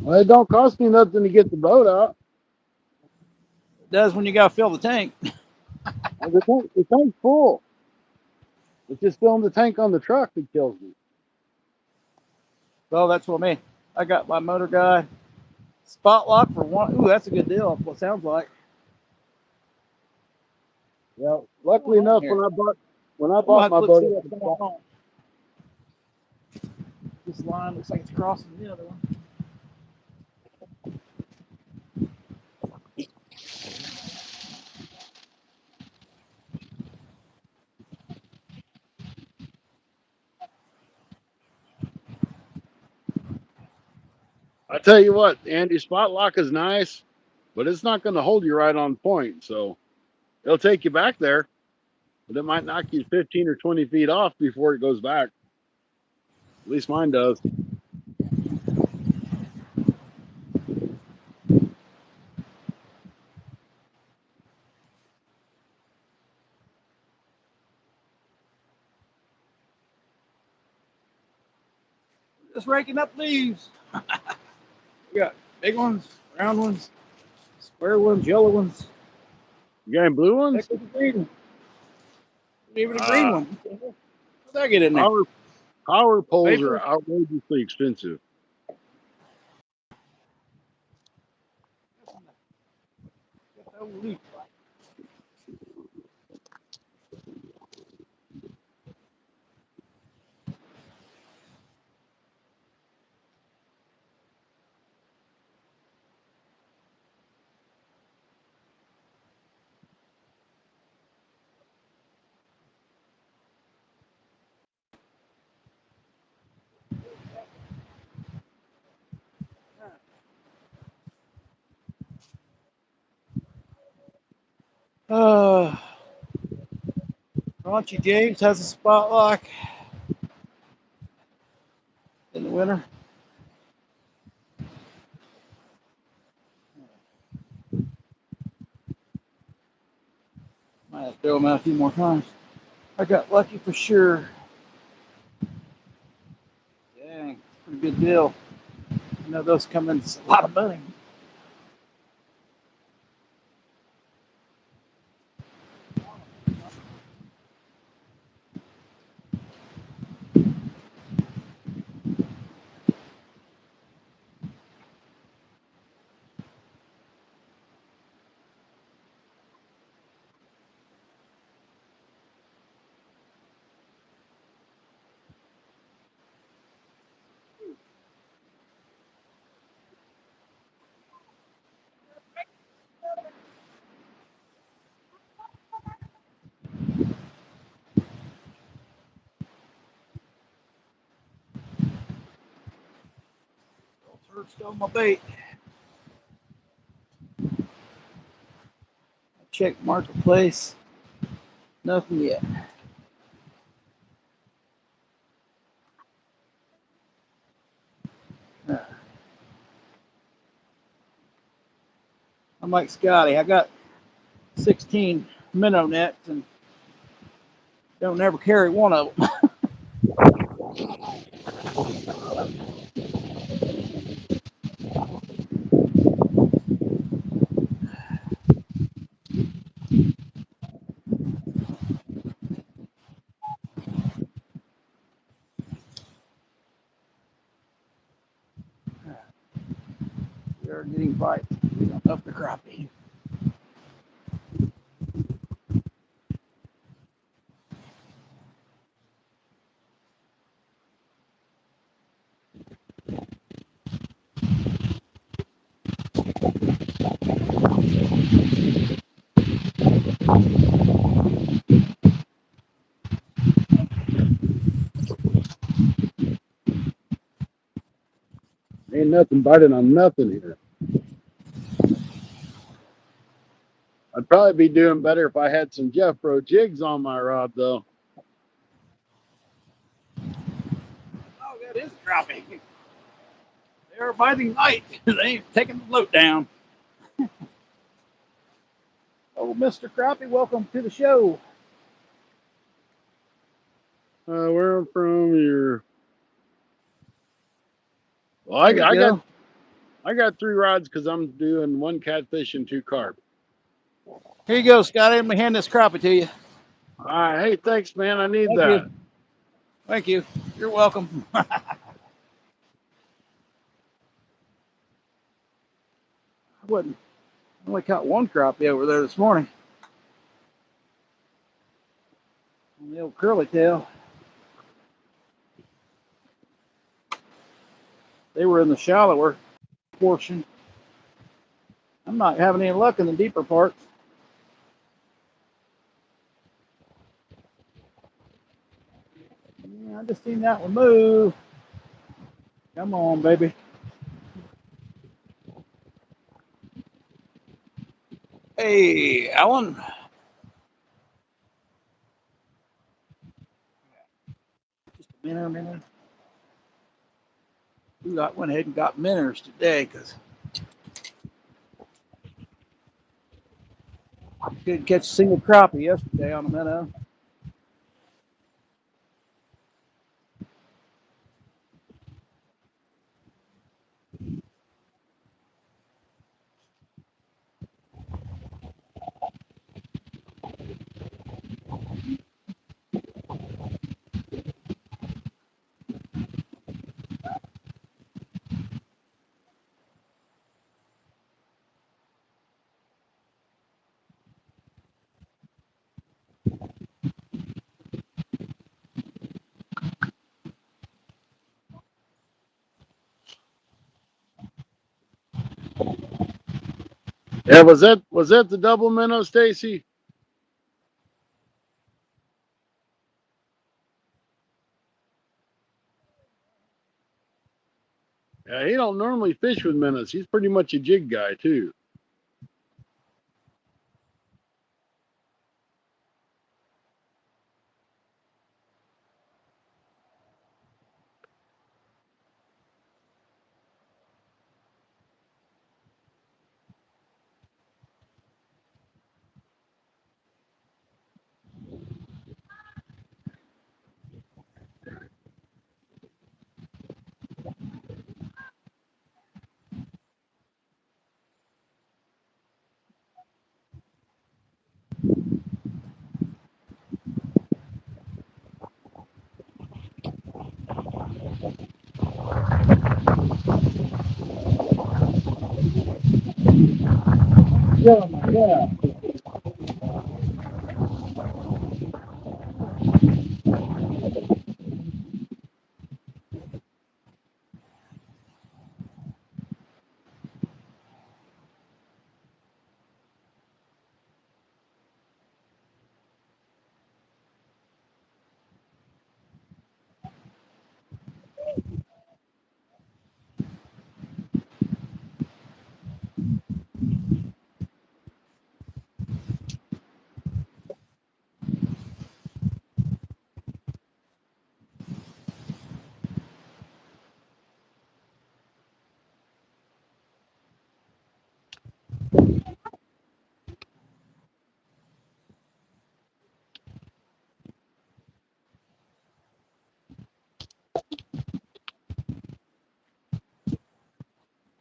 Well, it don't cost me nothing to get the boat out. It does when you got to fill the tank. Well, the tank's full. It's just filling the tank on the truck that kills me. Well, that's what I mean. I got my motor guy spot lock for one. Ooh, that's a good deal. What it sounds like. Yeah. What's Luckily going on enough, here? when I I'm gonna bought have to my look boat, see what's going on. This line looks like it's crossing the other one. I tell you what, Andy, spot lock is nice, but it's not going to hold you right on point. So it'll take you back there, but it might knock you 15 or 20 feet off before it goes back. At least mine does. Just raking up leaves. We got big ones, round ones, square ones, yellow ones. You got any blue Heck, ones? with the green one. Even a green Uh, one. How'd that get in there? power power poles are Paper? outrageously expensive. Uh, Raunchy James has a spot lock in the winter. Might have to throw them out a few more times. I got lucky for sure. Dang, pretty good deal. I know those come in a lot of money. Turd stole my bait. I checked marketplace. Nothing yet. I'm like Scotty. I got 16 minnow nets and don't ever carry one of them. We are getting bites. We don't up the crappie. Ain't nothing biting on nothing here. I'd probably be doing better if I had some Jeffro jigs on my rod, though. Oh, that is a crappie. They are biting light. They ain't taking the float down. Oh, Mr. Crappie, welcome to the show. Where I'm from, you're. Well, There you go. I got 3 rods because I'm doing 1 catfish and 2 carp. Here you go, Scotty. Let me hand this crappie to you. All right, hey, thanks, man. I need Thank you. that. Thank you. You're welcome. I wouldn't. I only caught one crappie over there this morning on the old curly tail. They were in the shallower portion. I'm not having any luck in the deeper parts. Yeah, I just seen that one move. Come on, baby. Hey, Alan. Just a minute. We went ahead and got minnows today because I couldn't catch a single crappie yesterday on a minnow. Yeah, was that the double minnow, Stacy? Yeah, he don't normally fish with minnows. He's pretty much a jig guy too.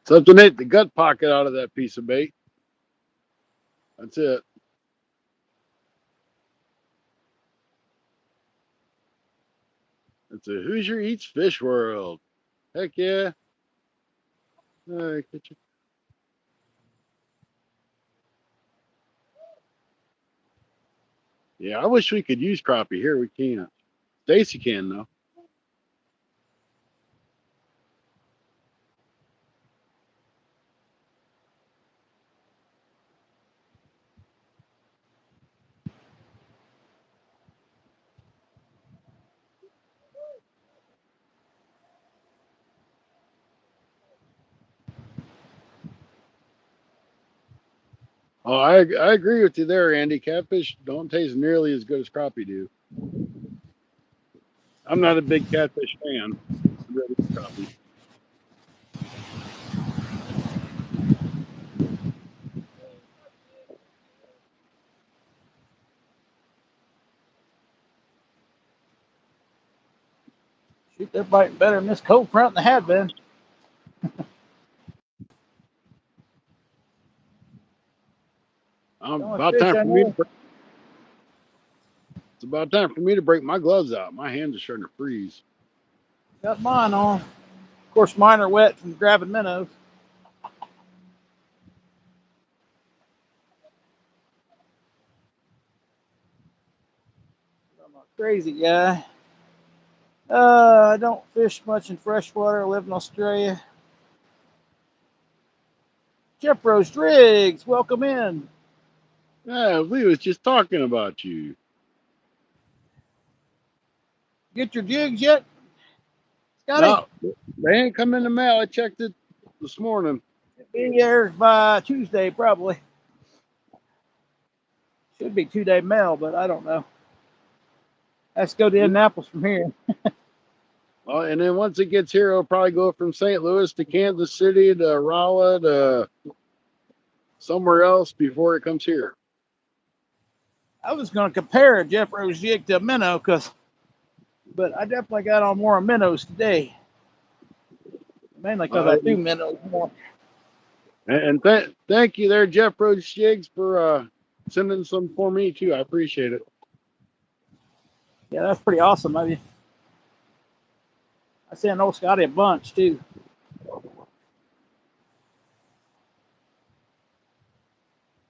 Something ate the gut pocket out of that piece of bait. That's it. It's a Hoosier Eats Fish World. Heck yeah. Yeah, I wish we could use crappie here. We can't. Stacy can though. Oh, I agree with you there, Andy. Catfish don't taste nearly as good as crappie do. I'm not a big catfish fan. I'd rather eat crappie. Shoot, they're biting better than this cold front than they have been. The only About fish time I for me to know. break. It's about time for me to break my gloves out. My hands are starting to freeze. Got mine on. Of course, mine are wet from grabbing minnows. I'm a crazy guy. I don't fish much in freshwater. I live in Australia. Jeff Rose Driggs, welcome in. Yeah, we was just talking about you. Get your jigs yet, Scotty? No, they ain't come in the mail. I checked it this morning. Be here by Tuesday, probably. Should be 2-day mail, but I don't know. Let's go to Indianapolis from here. Well, and then once it gets here, it'll probably go from St. Louis to Kansas City to Raleigh to somewhere else before it comes here. I was going to compare a Jeff Rose jig to a minnow, but I definitely got on more minnows today. Mainly because I do minnows more. And thank you there, Jeff Rhodes Jigs, for sending some for me too. I appreciate it. Yeah, that's pretty awesome of you. I sent old Scotty a bunch too.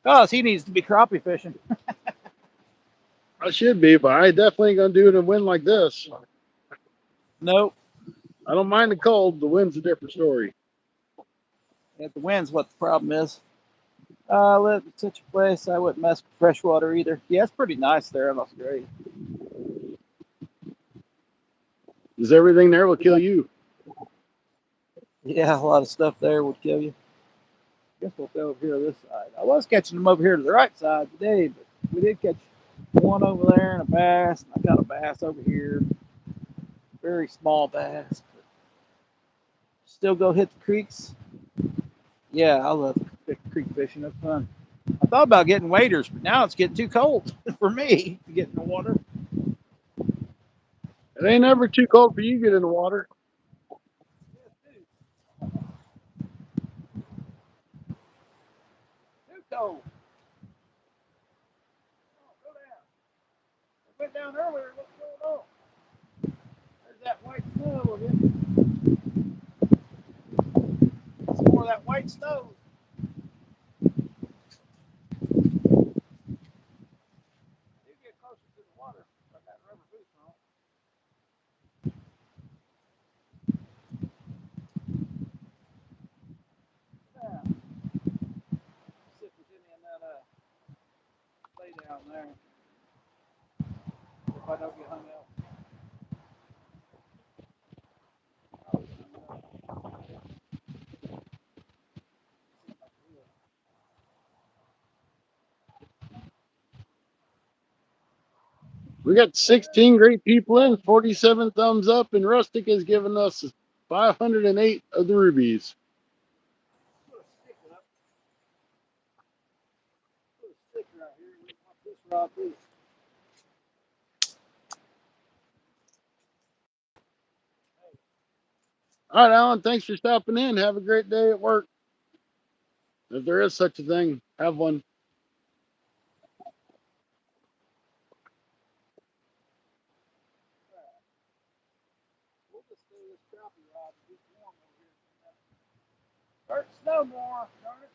Cause he needs to be crappie fishing. I should be, but I definitely ain't gonna do it in a wind like this. Nope. I don't mind the cold. The wind's a different story. Yeah, the wind's what the problem is. Live in such a place I wouldn't mess with freshwater either. Yeah, it's pretty nice there in Australia. Is everything there will kill you? Yeah, a lot of stuff there would kill you. Guess we'll go over here to this side. I was catching them over here to the right side today, but we did catch one over there and a bass. And I got a bass over here, very small bass. Still go hit the creeks. Yeah, I love creek fishing. That's fun. I thought about getting waders, but now it's getting too cold for me to get in the water. It ain't ever too cold for you to get in the water. Too cold. Go down. I went down earlier. What's going on? There's that white snow again. It's more of that white snow. don't get hung up. We got 16 great people in, 47 thumbs up, and Rustic has given us 508 of the rubies. Put a sticker up. Put a sticker out here. We want this rod too. All right, Alan, thanks for stopping in. Have a great day at work. If there is such a thing, have one. We'll just do this crappie rod and get warm over here. Start to snow more. Darn it.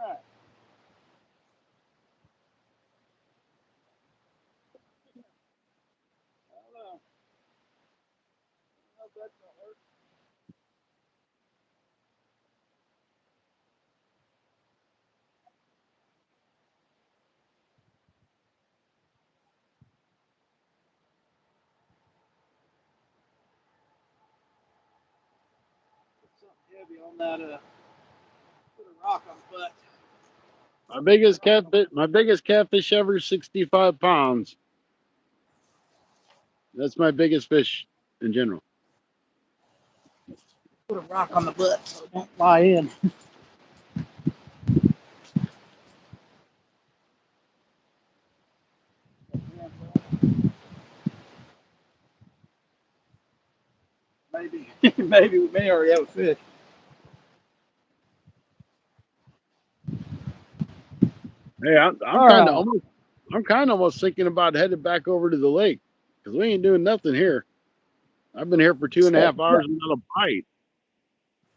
All right. I don't know. I don't know if that's gonna work. Put something heavy on that. Put a rock on the butt. My biggest catfish ever, 65 pounds. That's my biggest fish in general. Put a rock on the butt so it won't lie in. Maybe, maybe we may already have a fish. Hey, I'm All kind of right. almost thinking about headed back over to the lake because we ain't doing nothing here. I've been here for two and a half hours and not a bite.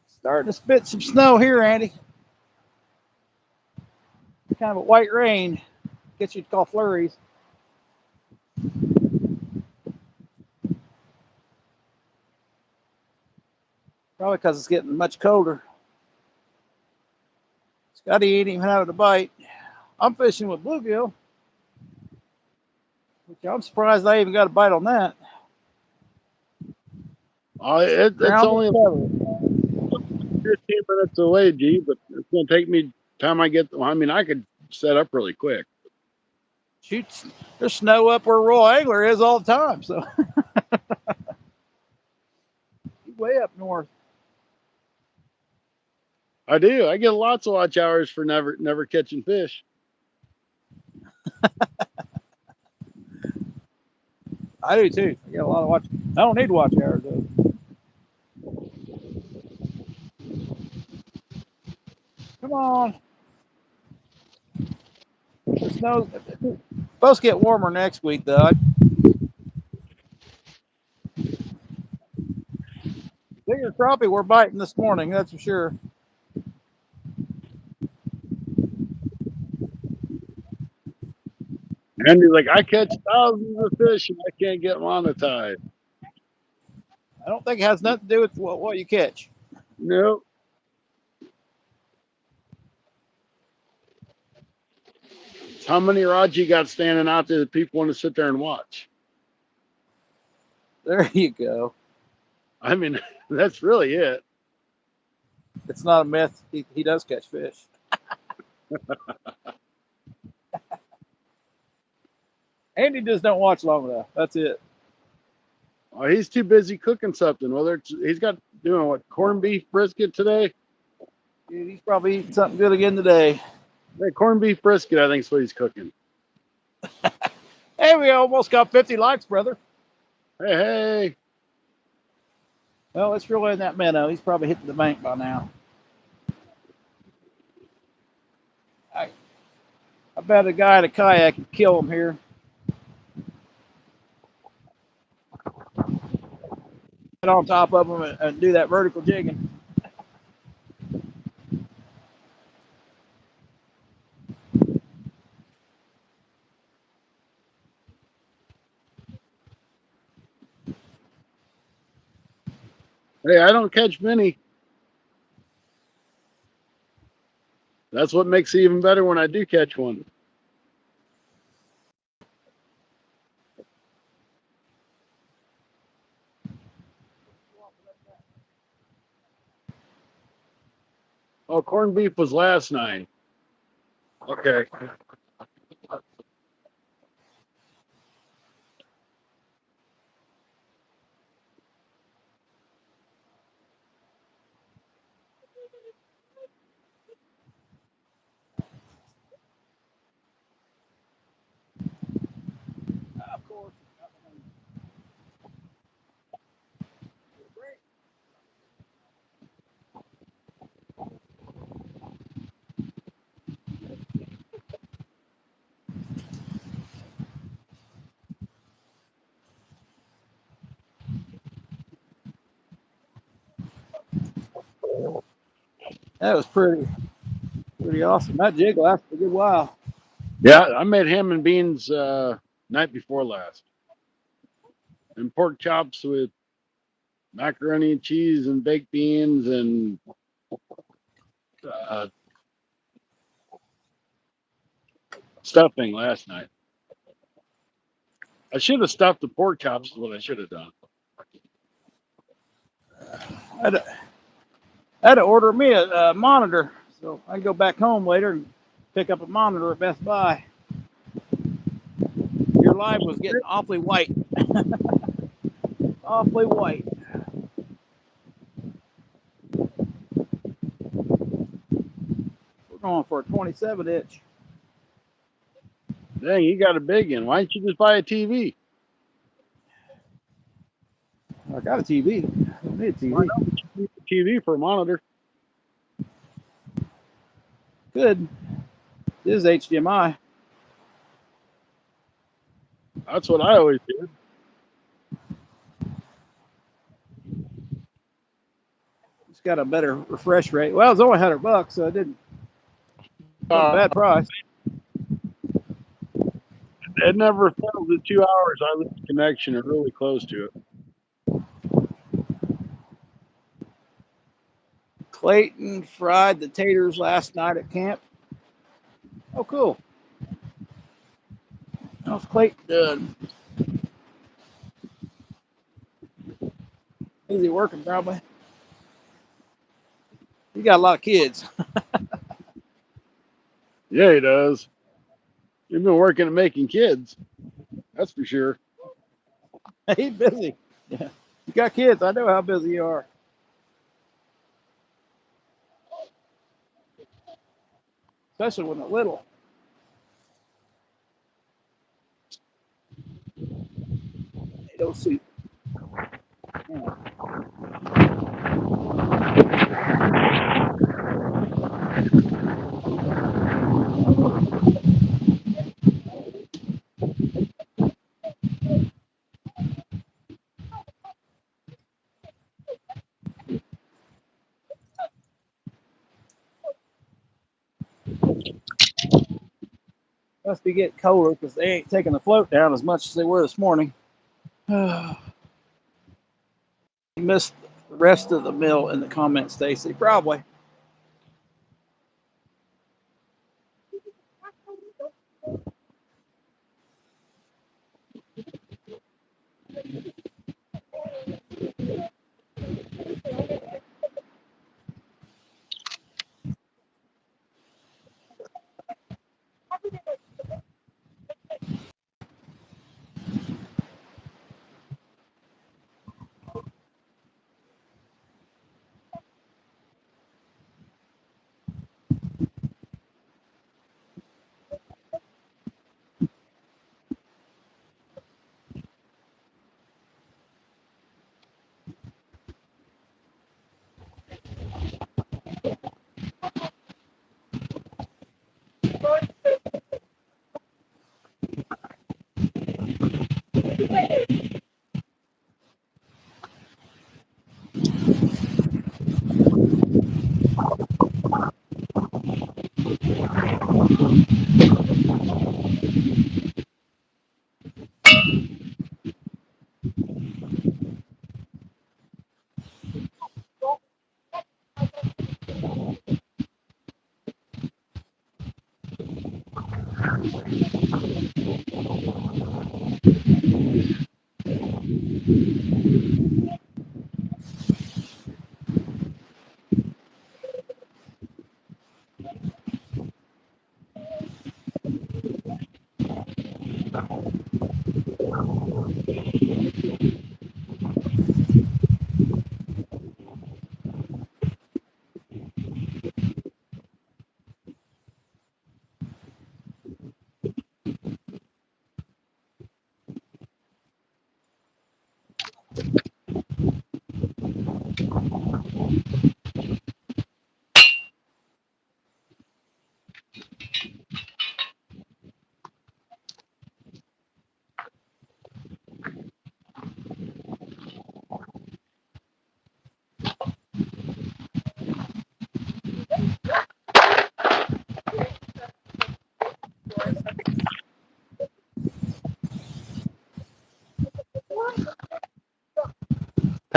Starting to spit some snow here, Andy. Kind of a white rain. Guess you'd call flurries. Probably because it's getting much colder. Scotty ain't even having a bite. I'm fishing with bluegill, which I'm surprised I even got a bite on that. It's Ground only is covered. 15 minutes away, G, but it's gonna take me time I get. I mean, I could set up really quick. Shoots. There's snow up where Royal Angler is all the time, so he's way up north. I do. I get lots of watch hours for never catching fish. I do too. I got a lot of watch. I don't need watch hours though. Come on. The snow's supposed to get warmer next week though. Bigger crappie we're biting this morning, that's for sure. And he's like, I catch thousands of fish and I can't get monetized. I don't think it has nothing to do with what you catch. Nope. How many rods you got standing out there that people want to sit there and watch? There you go. I mean, that's really it. It's not a myth. He does catch fish. Andy just don't watch long enough. That's it. Oh, he's too busy cooking something. Whether he's got doing what, corned beef brisket today. Dude, he's probably eating something good again today. Hey, corned beef brisket, I think is what he's cooking. Hey, we almost got 50 likes, brother. Hey, hey. Well, let's reel in that minnow. He's probably hitting the bank by now. I bet a guy in a kayak could kill him here. Get on top of him and do that vertical jigging. Hey, I don't catch many. That's what makes it even better when I do catch one. Oh, corned beef was last night. Okay. Of course. That was pretty awesome. That jig lasted a good while. Yeah, I made ham and beans night before last. And pork chops with macaroni and cheese and baked beans and uh, stuffing last night. I should have stuffed the pork chops, is what I should have done. I had to order me a monitor, so I can go back home later and pick up a monitor at Best Buy. Your live was getting awfully white. Awfully white. We're going for a 27-inch. Dang, you got a big one. Why don't you just buy a TV? I got a TV. I need a Why TV. not? You need a TV for a monitor. Good. This is HDMI. That's what I always did. It's got a better refresh rate. Well, it's only $100, so it didn't. Wasn't a bad price. It never fails at 2 hours. I lose connection or really close to it. Clayton fried the taters last night at camp. Oh, cool. How's Clayton doing? Is he working probably? He got a lot of kids. Yeah, he does. You've been working at making kids. That's for sure. He's busy. Yeah. You got kids. I know how busy you are. Especially when they're little. They don't see. Yeah. Must be getting colder because they ain't taking the float down as much as they were this morning. Missed the rest of the meal in the comments, Stacy. Probably.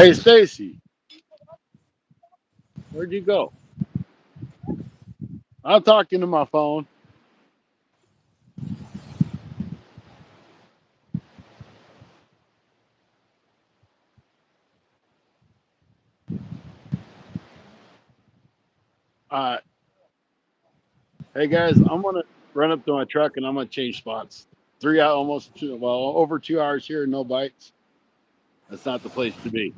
Hey, Stacy, where'd you go? I'm talking to my phone. Uh, hey guys, I'm gonna run up to my truck and I'm gonna change spots. 3 hours, almost two, well, over 2 hours here, no bites. That's not the place to be.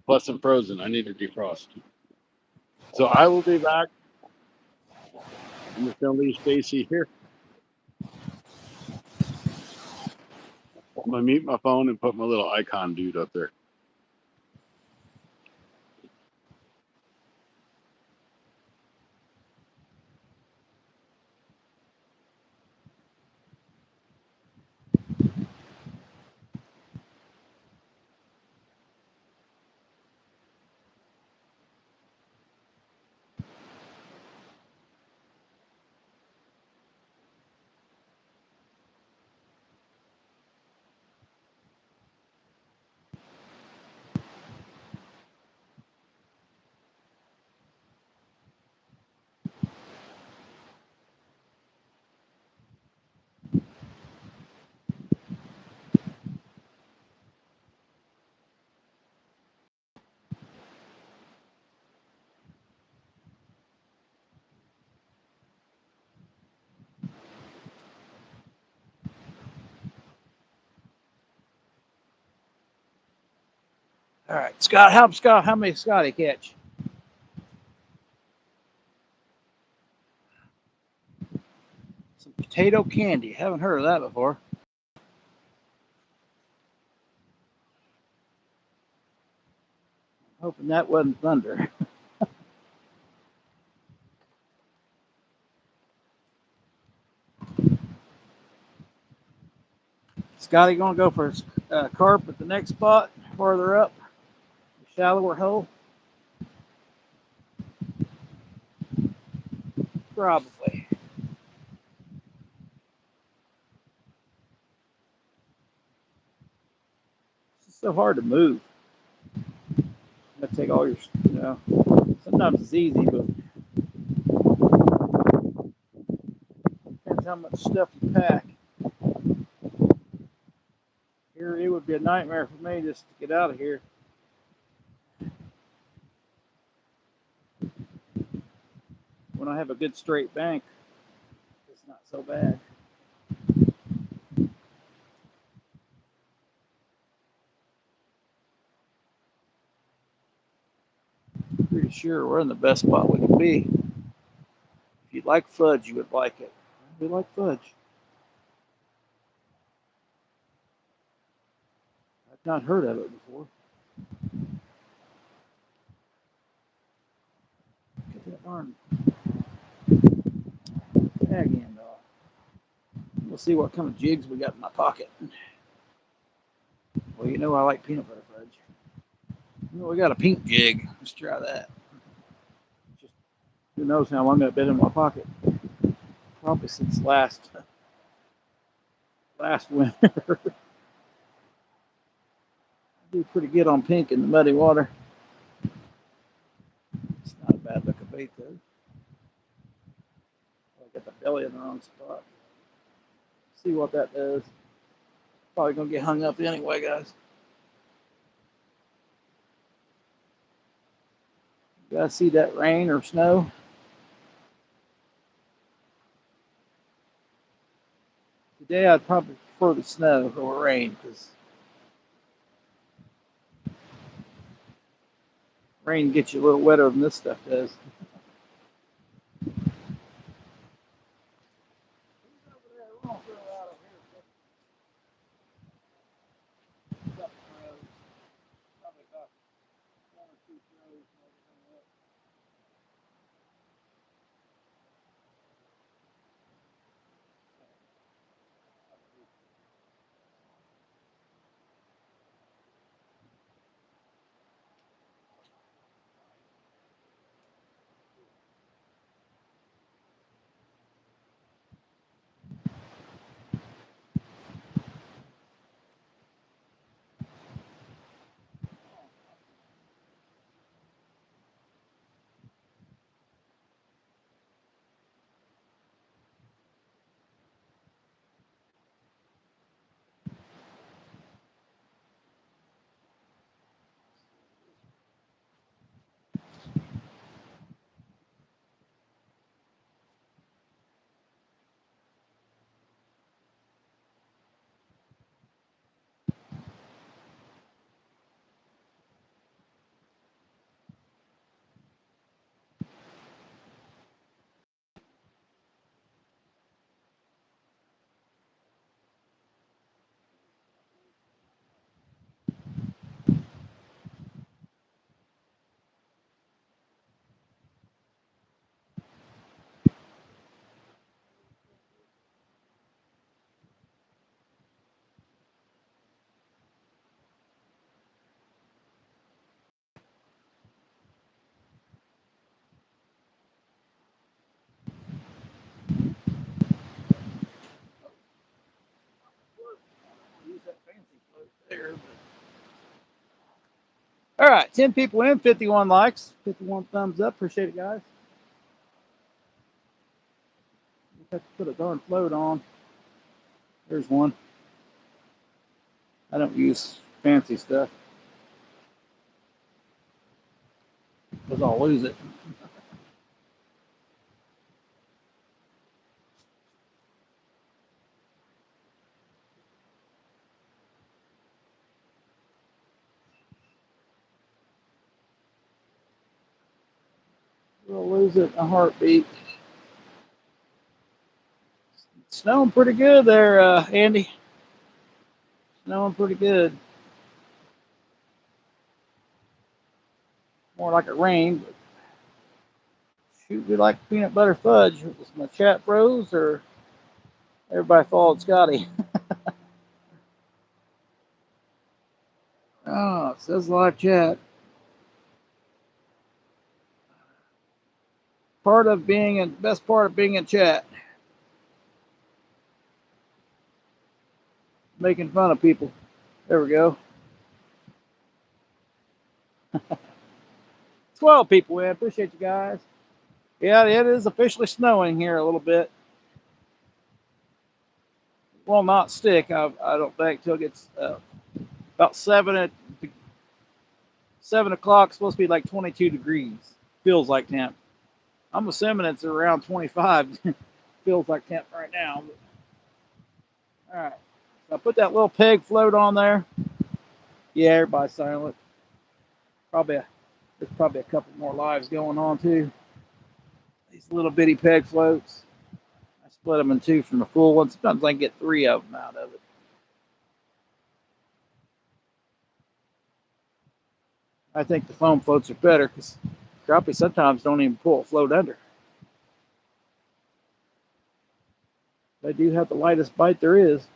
Plus, I'm frozen. I need to defrost. So I will be back. I'm just gonna leave Stacy here. I'm gonna mute my phone and put my little icon dude up there. All right, Scott. How many Scotty catch? Some potato candy. Haven't heard of that before. Hoping that wasn't thunder. Scotty gonna go for carp at the next spot, farther up, shallower hole. Probably. It's so hard to move. You gotta take all your, you know. Sometimes it's easy, but depends how much stuff you pack. Here, it would be a nightmare for me just to get out of here. When I have a good straight bank, it's not so bad. Pretty sure we're in the best spot we can be. If you like fudge, you would like it. We like fudge. I've not heard of it before. Get that darn tag end off. We'll see what kind of jigs we got in my pocket. Well, you know I like peanut butter fudge. You know, we got a pink jig. Let's try that. Just who knows how long that's been in my pocket? Probably since last winter. I do pretty good on pink in the muddy water. It's not a bad looking bait though. I got the belly in the wrong spot. See what that does. Probably gonna get hung up anyway, guys. You guys see that rain or snow? Today I'd probably prefer the snow over rain because rain gets you a little wetter than this stuff does. All right, 10 people in, 51 likes, 51 thumbs up. Appreciate it, guys. Have to put a darn float on. There's one. I don't use fancy stuff because I'll lose it. We'll lose it in a heartbeat. Snowing pretty good there, Andy. Snowing pretty good. More like it rained, but shoot, we like peanut butter fudge. Was my chat froze or everybody followed Scotty? Oh, it says live chat. Best part of being in chat. Making fun of people. There we go. 12 people in. Appreciate you guys. Yeah, it is officially snowing here a little bit. Will not stick, I don't think, till it gets about 7 o'clock. It's supposed to be like 22 degrees. Feels like temp. I'm assuming it's around 25. Feels like temp right now. All right. So I put that little peg float on there. Yeah, everybody's silent. There's probably a couple more lives going on too. These little bitty peg floats. I split them in two from the full one. Sometimes I can get 3 of them out of it. I think the foam floats are better because crappie sometimes don't even pull a float under. They do have the lightest bite there is.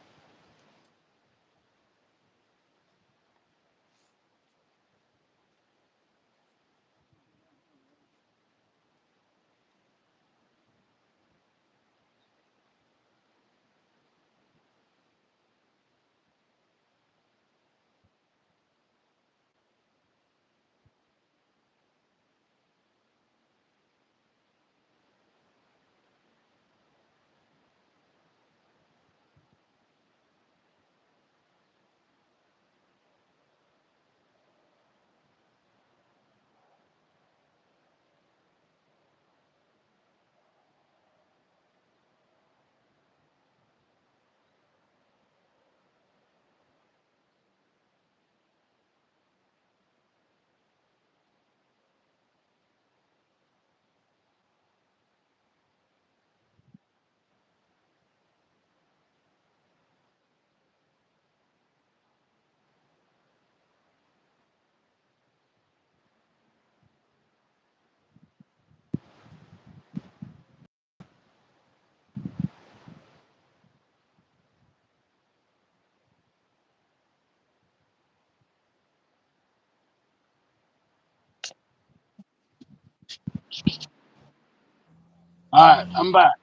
All right, I'm back.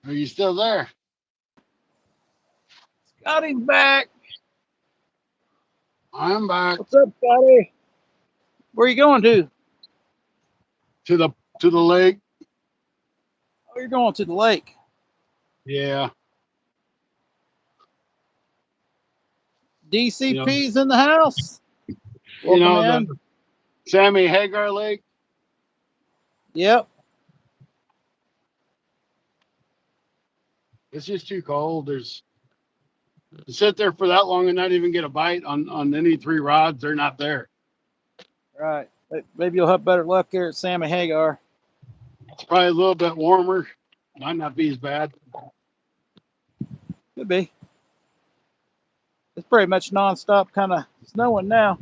Are you still there? Scotty's back. I'm back. What's up, Scotty? Where are you going to? To the lake. Oh, you're going to the lake. Yeah. DCP's in the house. Welcome in. The Sammy Hagar Lake. Yep. It's just too cold. There's to sit there for that long and not even get a bite on any 3 rods. They're not there. Right. Maybe you'll have better luck there at Sammy Hagar. It's probably a little bit warmer. Might not be as bad. Could be. It's pretty much nonstop kind of snowing now.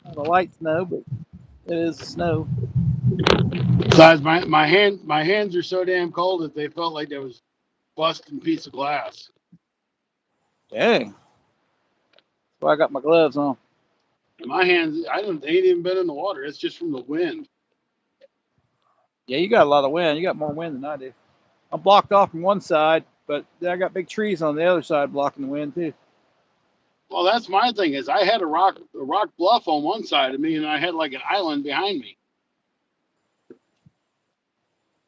Not a light snow, but it is snow. Besides, my hands are so damn cold that they felt like there was busting piece of glass. Dang. That's why I got my gloves on. My hands, they ain't even been in the water. It's just from the wind. Yeah, you got a lot of wind. You got more wind than I do. I'm blocked off from one side, but I got big trees on the other side blocking the wind too. Well, that's my thing is I had a rock bluff on one side of me, and I had like an island behind me.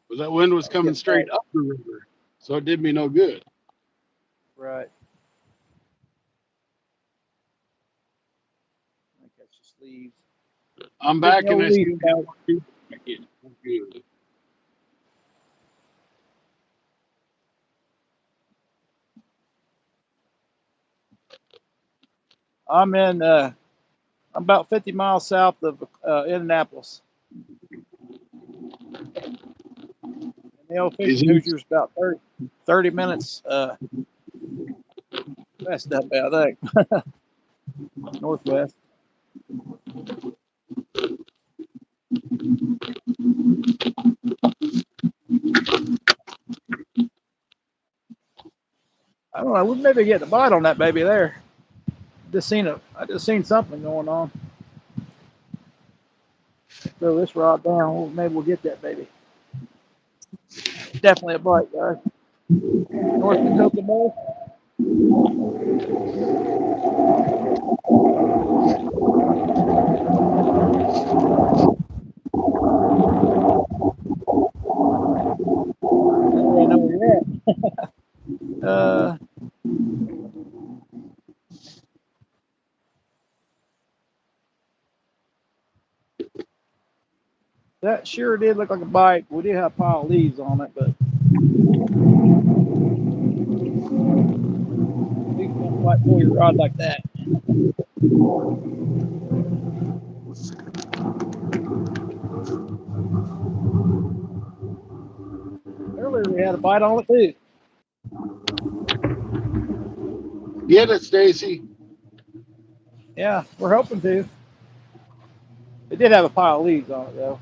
But that wind was coming straight up the river, so it did me no good. Right. I think that's just leaves. I'm back and I see I'm about 50 miles south of Indianapolis. And the old fishing Hoosier's about 30 minutes west up, I think. Northwest. I don't know. We maybe get a bite on that baby there. I just seen something going on. Throw this rod down. Maybe we'll get that baby. Definitely a bite, guys. North Dakota Bowl. I know where you're at. That sure did look like a bite. We did have a pile of leaves on it, but leaves don't quite pull your rod like that. Earlier we had a bite on it too. Get it, Stacy. Yeah, we're hoping to. It did have a pile of leaves on it though.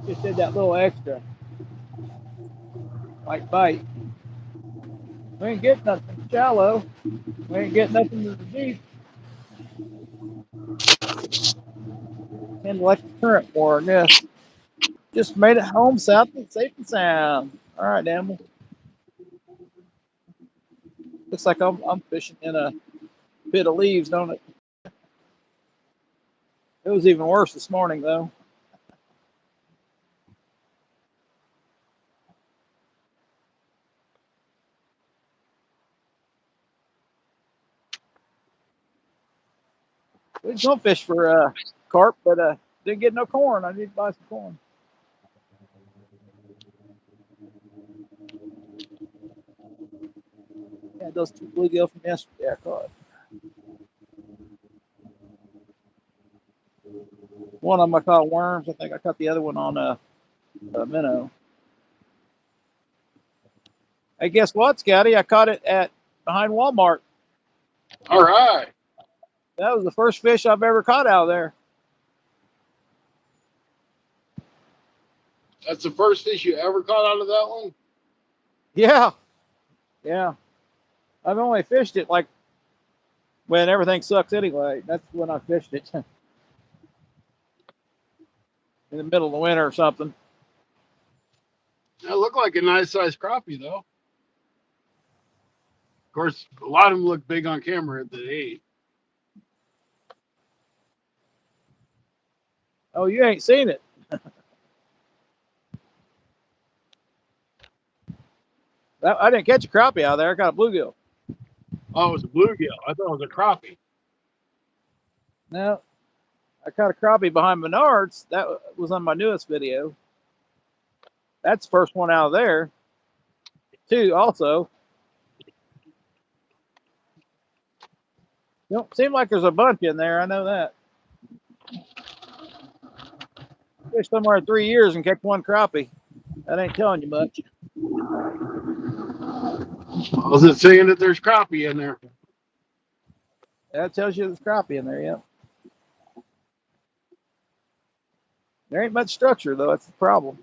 Just did that little extra. Like bite. We ain't getting nothing shallow. We ain't getting nothing to the deep. And like the current more, I guess. Just made it home south and safe and sound. All right, animal. Looks like I'm fishing in a pit of leaves, don't it? It was even worse this morning, though. We was gonna fish for carp, but didn't get no corn. I need to buy some corn. Yeah, those 2 bluegill from yesterday I caught. One of them I caught worms. I think I caught the other one on a minnow. Hey, guess what, Scotty? I caught it at behind Walmart. All right. That was the first fish I've ever caught out of there. That's the first fish you ever caught out of that one? Yeah, yeah. I've only fished it like when everything sucks anyway. That's when I fished it. In the middle of the winter or something. That looked like a nice sized crappie, though. Of course, a lot of them look big on camera at the 8. Oh, you ain't seen it. I didn't catch a crappie out there. I got a bluegill. Oh, it was a bluegill. I thought it was a crappie. No, I caught a crappie behind Menards. That was on my newest video. That's the first one out of there. Two also. Don't seem like there's a bunch in there. I know that. Fished somewhere in 3 years and catch one crappie. That ain't telling you much. Was it saying that there's crappie in there? That tells you there's crappie in there, yeah. There ain't much structure though. That's the problem.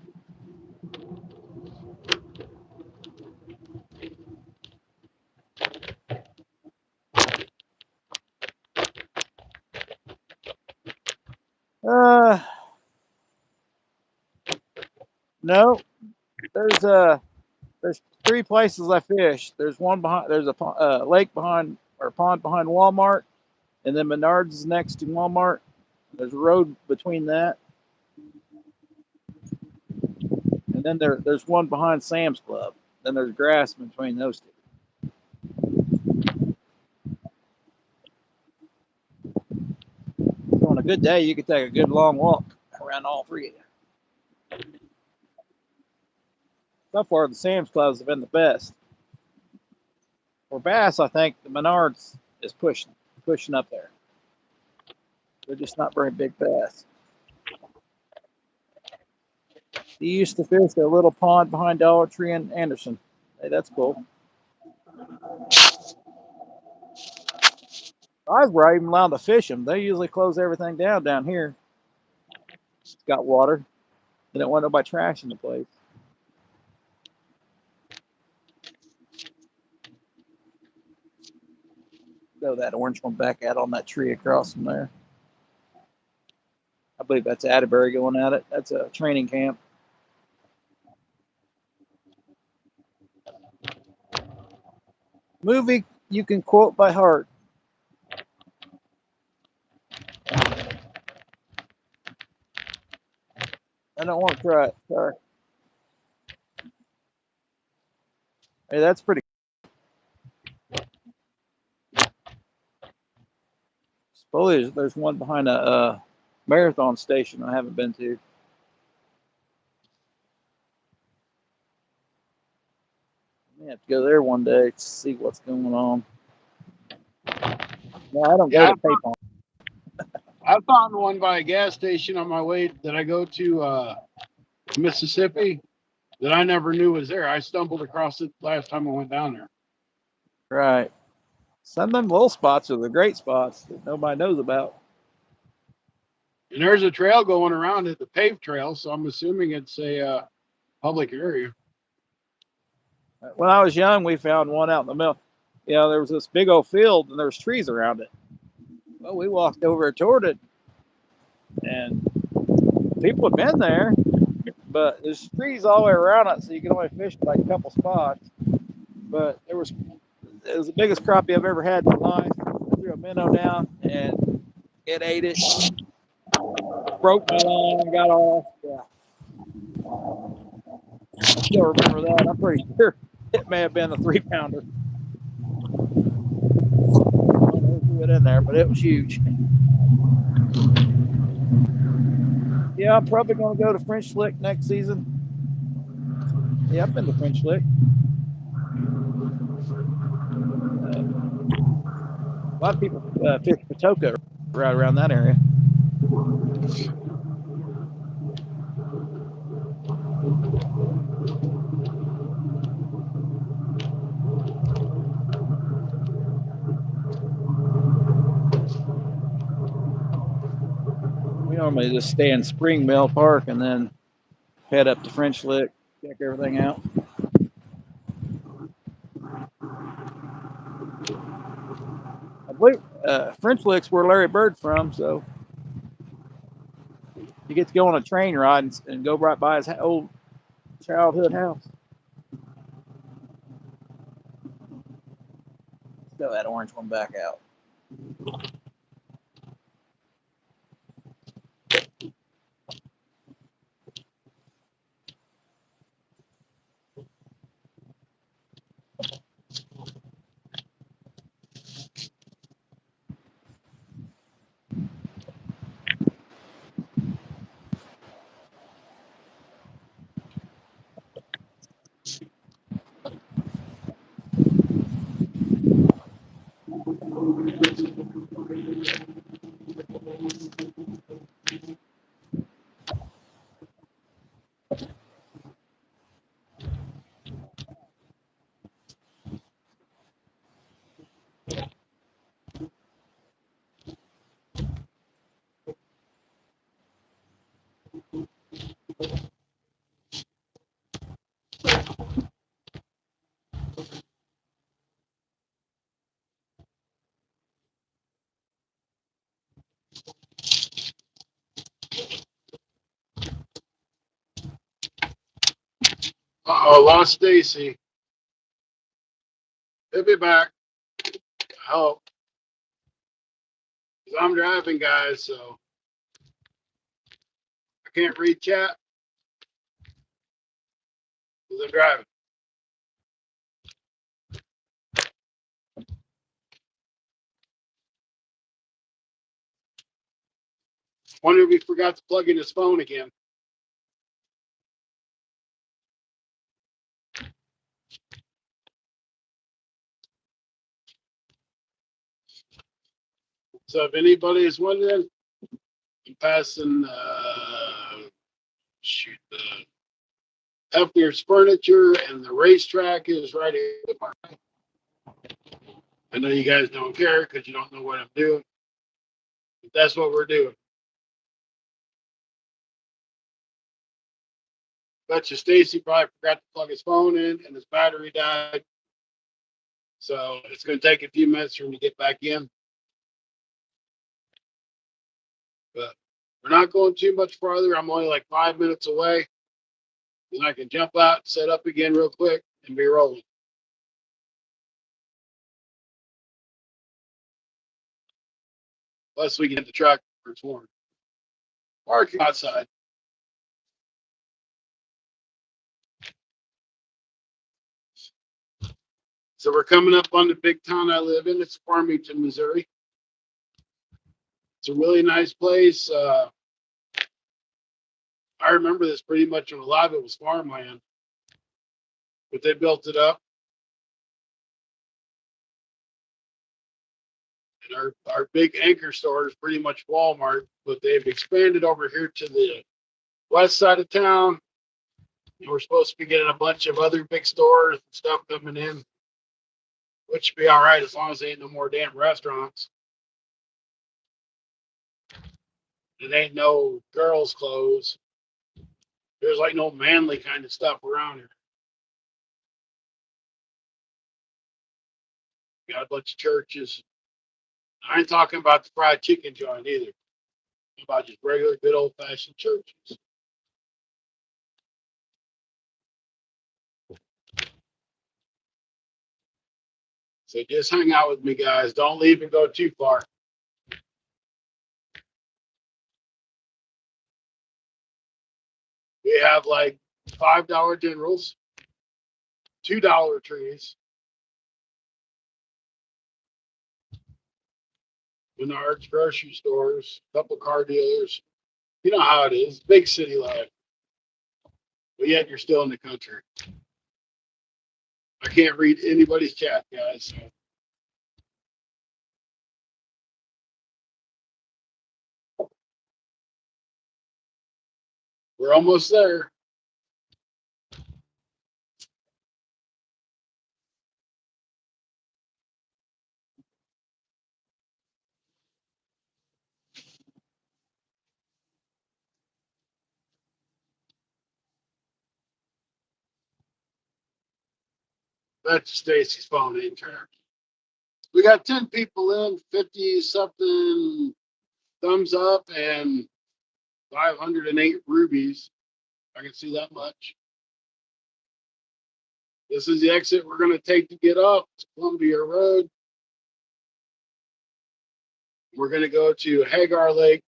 No. There's 3 places I fish. There's one behind. There's a lake behind or pond behind Walmart, and then Menards is next to Walmart. There's a road between that, and then there's one behind Sam's Club. Then there's grass between those two. So on a good day, you could take a good long walk around all 3. So far, the Sam's Clubs have been the best. For bass, I think the Menards is pushing up there. They're just not very big bass. He used to fish a little pond behind Dollar Tree in Anderson. Hey, that's cool. I was where I even allowed to fish them. They usually close everything down here. It's got water. They don't want nobody trashing the place. Throw that orange one back out on that tree across from there. I believe that's Atterbury going at it. That's a training camp. Movie you can quote by heart. I don't want to try it. Sorry. Hey, that's pretty. Supposedly there's one behind a marathon station I haven't been to. I have to go there one day to see what's going on. No, I don't go to Paypal. I found one by a gas station on my way that I go to Mississippi that I never knew was there. I stumbled across it last time I went down there. Right. Some of them little spots are the great spots that nobody knows about. And there's a trail going around it, the paved trail, so I'm assuming it's a public area. When I was young, we found one out in the middle. You know, there was this big old field and there's trees around it. Well, we walked over toward it and people had been there, but there's trees all the way around it, so you can only fish like a couple spots. But it was the biggest crappie I've ever had in my life. I threw a minnow down and it ate it. Broke my line, got off. Yeah. I still remember that. I'm pretty sure it may have been a 3-pounder. I don't know who threw it in there, but it was huge. Yeah, I'm probably going to go to French Lick next season. Yeah, I've been to French Lick. A lot of people fish Patoka right around that area. We normally just stay in Spring Mill Park and then head up to French Lick, check everything out. I believe French Lick's where Larry Bird's from, so you get to go on a train ride and go right by his old childhood house. Let's throw that orange one back out. Uh-oh, lost Stacy. He'll be back. I hope. 'Cause I'm driving, guys, so I can't read chat because I'm driving. Wonder if he forgot to plug in his phone again. So if anybody is wondering, I'm passing the Hefner's Furniture, and the racetrack is right here. I know you guys don't care because you don't know what I'm doing, but that's what we're doing. Bet you Stacy probably forgot to plug his phone in and his battery died. So it's going to take a few minutes for him to get back in. But we're not going too much farther. I'm only like 5 minutes away. And I can jump out, set up again real quick, and be rolling. Plus, we can hit the track for tomorrow. Parking outside. So we're coming up on the big town I live in. It's Farmington, Missouri. It's a really nice place. I remember this pretty much when a lot of it was farmland, but they built it up. And our big anchor store is pretty much Walmart, but they've expanded over here to the west side of town. And we're supposed to be getting a bunch of other big stores and stuff coming in, which should be all right as long as there ain't no more damn restaurants. It ain't no girls' clothes. There's like no manly kind of stuff around here. Got a bunch of churches. I ain't talking about the fried chicken joint either. I'm about just regular, good old fashioned churches. So just hang out with me, guys. Don't leave and go too far. We have like $5 generals, $2 trees, Menards, grocery stores, a couple car dealers. You know how it is, big city life. But yet you're still in the country. I can't read anybody's chat, guys. So. We're almost there. That's Stacy's phone in turn. We got 10 people in, 50 something thumbs up, and 508 rubies. I can see that much. This is the exit we're going to take to get up. It's Columbia Road. We're going to go to Hagar Lake,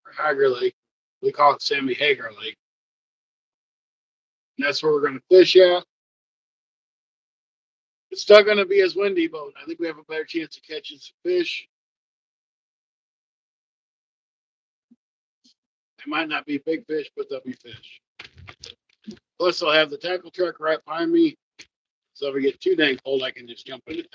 or Hagar Lake. We call it Sammy Hagar Lake. And that's where we're going to fish at. It's still going to be as windy, but I think we have a better chance of catching some fish. They might not be big fish, but they'll be fish. Plus, I'll have the tackle truck right behind me. So if I get too dang cold, I can just jump in it.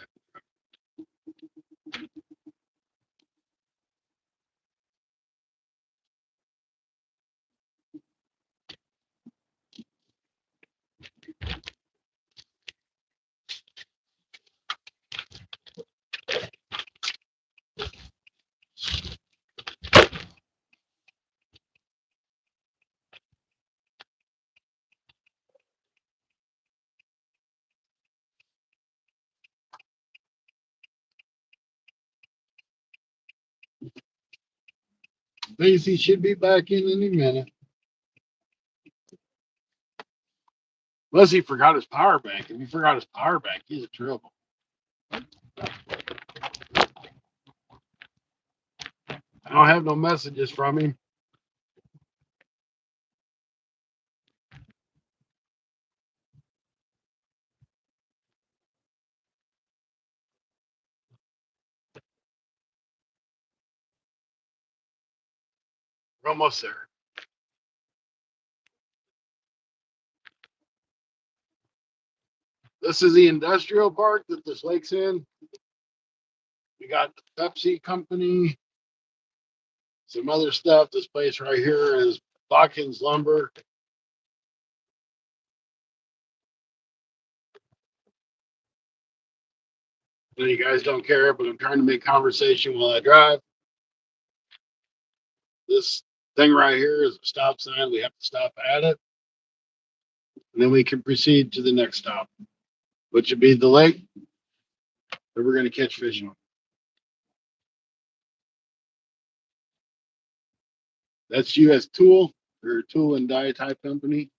Lacey should be back in any minute. Unless he forgot his power bank. If he forgot his power bank, he's in trouble. I don't have no messages from him. We're almost there. This is the industrial park that this lake's in. We got the Pepsi company, some other stuff. This place right here is Dawkins Lumber. I know you guys don't care, but I'm trying to make conversation while I drive. This thing right here is a stop sign. We have to stop at it. And then we can proceed to the next stop, which would be the lake that we're going to catch fish on. That's US Tool, or Tool and Die type company.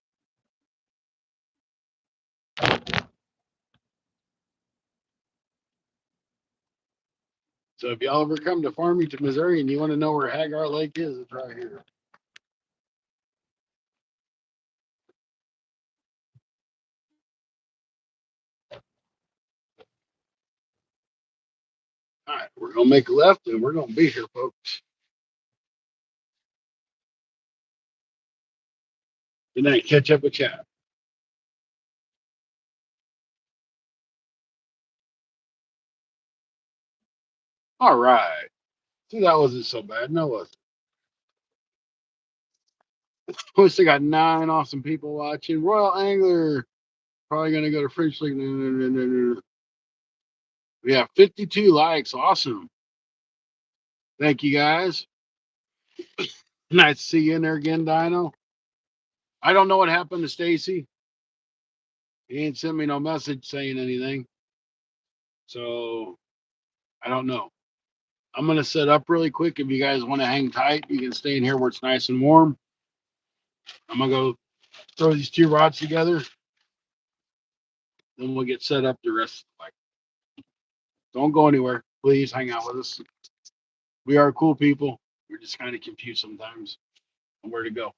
So if y'all ever come to Farmington, Missouri, and you want to know where Hagar Lake is, it's right here. All right, we're gonna make a left, and we're gonna be here, folks. Good night. Catch up with chat. All right. See, that wasn't so bad. No, it wasn't. We still got 9 awesome people watching. Royal Angler probably gonna go to French League. We have 52 likes. Awesome. Thank you guys. Nice to see you in there again, Dino. I don't know what happened to Stacy. He ain't sent me no message saying anything. So I don't know. I'm gonna set up really quick. If you guys want to hang tight, you can stay in here where it's nice and warm. I'm gonna go throw these 2 rods together. Then we'll get set up the rest of the night. Don't go anywhere. Please hang out with us. We are cool people. We're just kind of confused sometimes on where to go.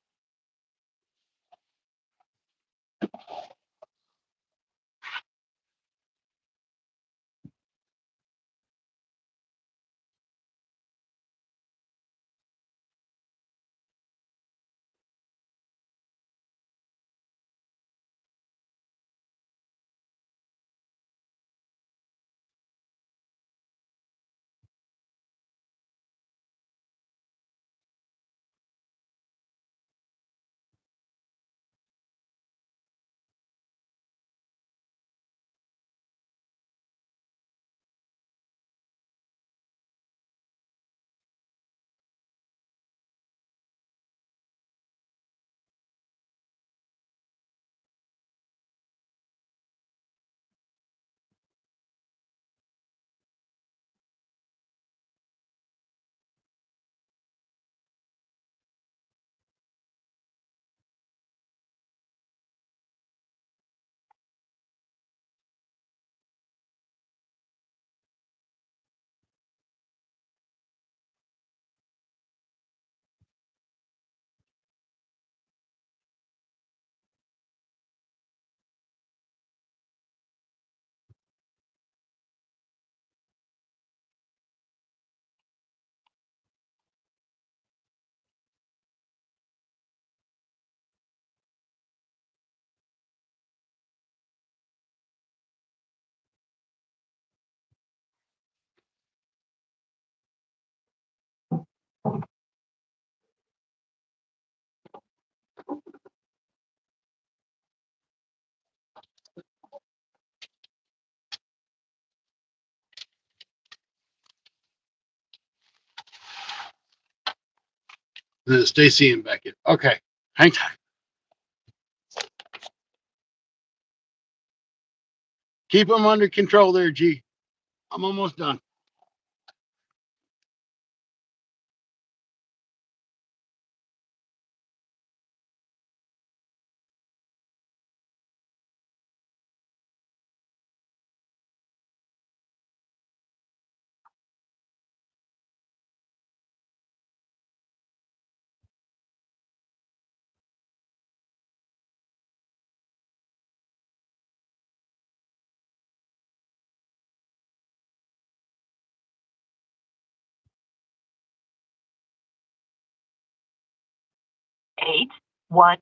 Stacy and Beckett. Okay, hang tight. Keep them under control there, G. I'm almost done. Eight, one.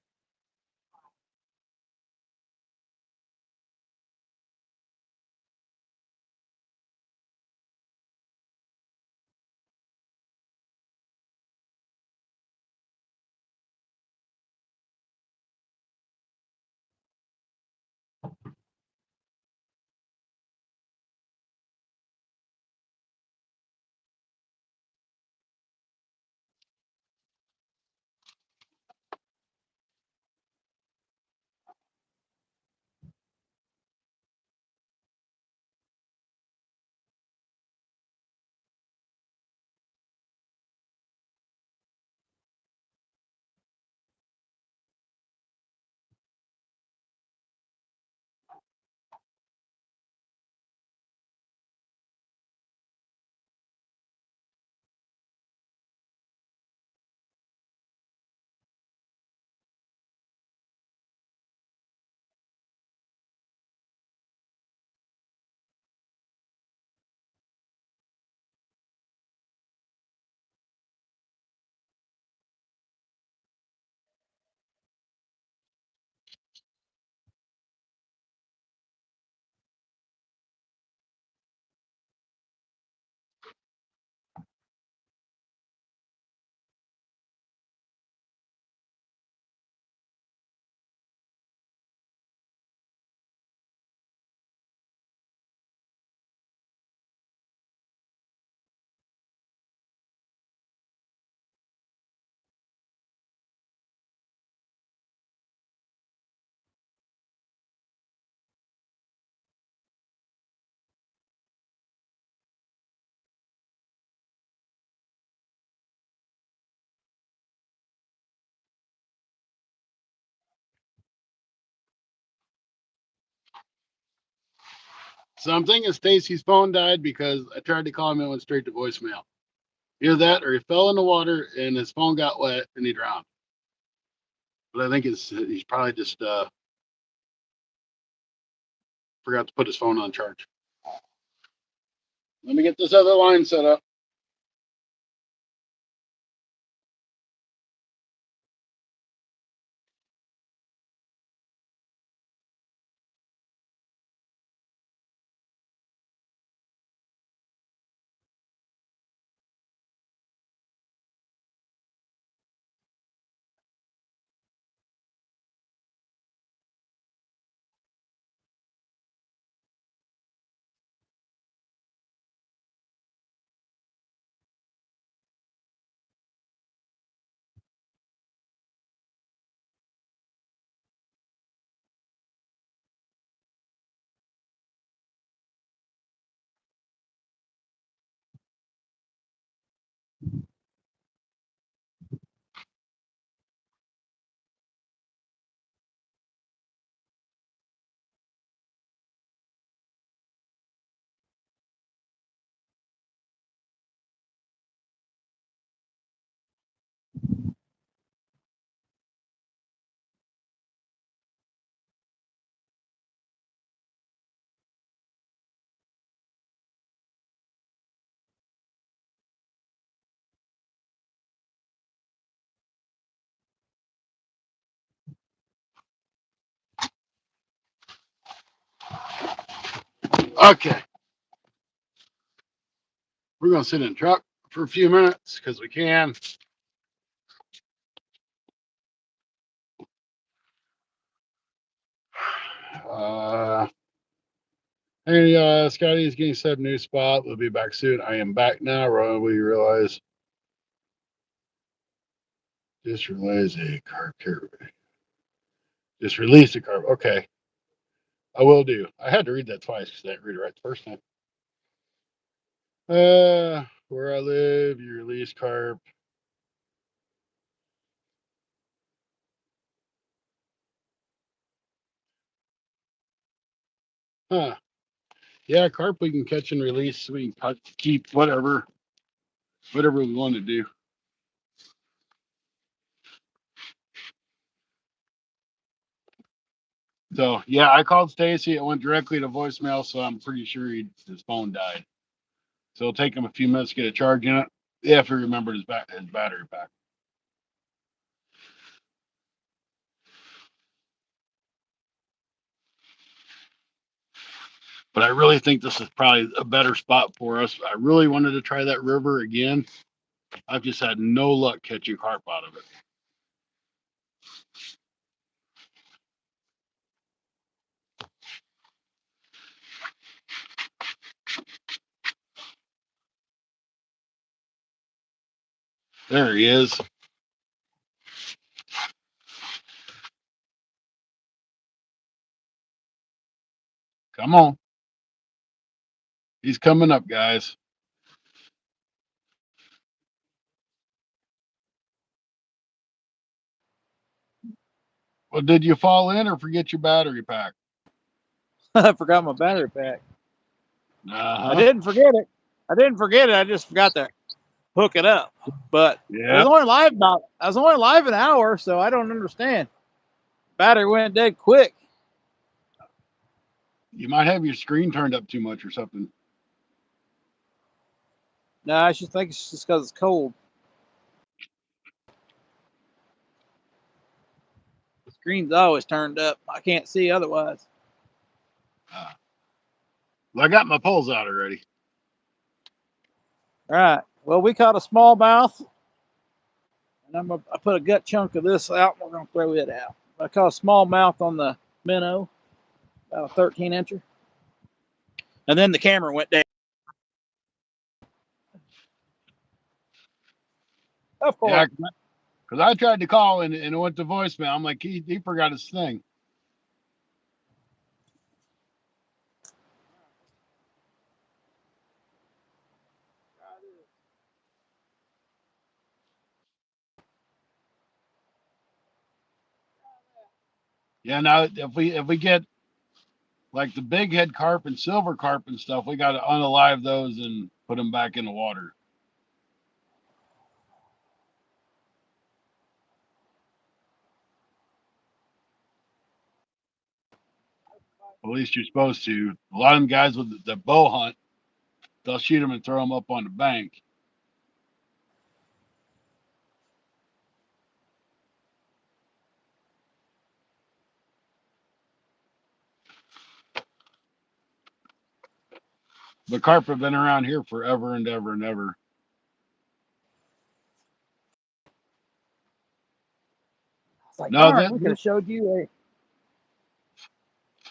So I'm thinking Stacy's phone died because I tried to call him and it went straight to voicemail. Either that or he fell in the water and his phone got wet and he drowned. But I think he's probably just forgot to put his phone on charge. Let me get this other line set up. Okay. We're going to sit in the truck. for a few minutes because we can. Hey, Scotty's getting set a new spot. We'll be back soon. I am back now. We realize. Just realize a carp here. Just release a carp. Okay. I will do. I had to read that twice because I didn't read it right the first time. Where I live, you release carp. Huh. Yeah, carp we can catch and release. We can keep whatever we want to do. So yeah, I called Stacy. It went directly to voicemail, so I'm pretty sure his phone died. So it'll take him a few minutes to get a charge in it. If he remembered his battery pack. But I really think this is probably a better spot for us. I really wanted to try that river again. I've just had no luck catching carp out of it. There he is. Come on. He's coming up, guys. Well, did you fall in or forget your battery pack? I forgot my battery pack. I Uh-huh. didn't forget it. I didn't forget it. I just forgot to hook it up. But I was Yep. only live an hour, so I don't understand. Battery went dead quick. You might have your screen turned up too much or something. No, I should think it's just because it's cold. The screen's always turned up. I can't see otherwise. Well, I got my poles out already. All right. Well, we caught a smallmouth, and I put a gut chunk of this out, and we're gonna throw it out. I caught a smallmouth on the minnow, about a 13-incher, and then the camera went down. Of Yeah, course. because I tried to call and it went to voicemail. I'm like, he forgot his thing. Yeah, now if we get like the big head carp and silver carp and stuff, we got to unalive those and put them back in the water. At least you're supposed to. A lot of them guys with the bow hunt, they'll shoot them and throw them up on the bank. But carp have been around here forever and ever and ever. It's like, No, darn, we could have showed you a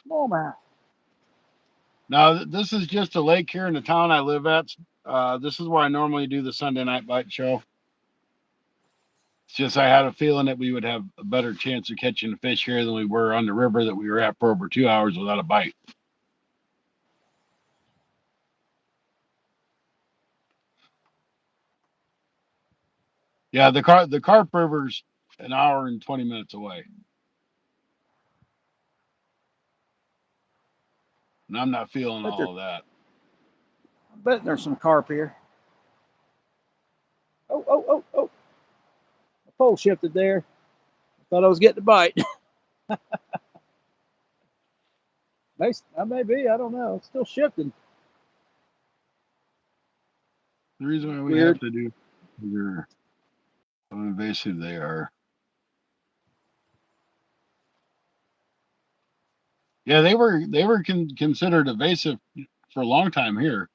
smallmouth. no, this is just a lake here in the town I live at. This is where I normally do the Sunday night bite show. It's just I had a feeling that we would have a better chance of catching a fish here than we were on the river that we were at for over 2 hours without a bite. Yeah, the Carp River's an hour and 20 minutes away, and I'm not feeling But all of that. I bet there's some carp here. Oh, oh, oh, oh. The pole shifted there. I thought I was getting a bite. I may be. I don't know. It's still shifting. The reason why we have Weird. to do is how invasive they are. Yeah, they were considered invasive for a long time here.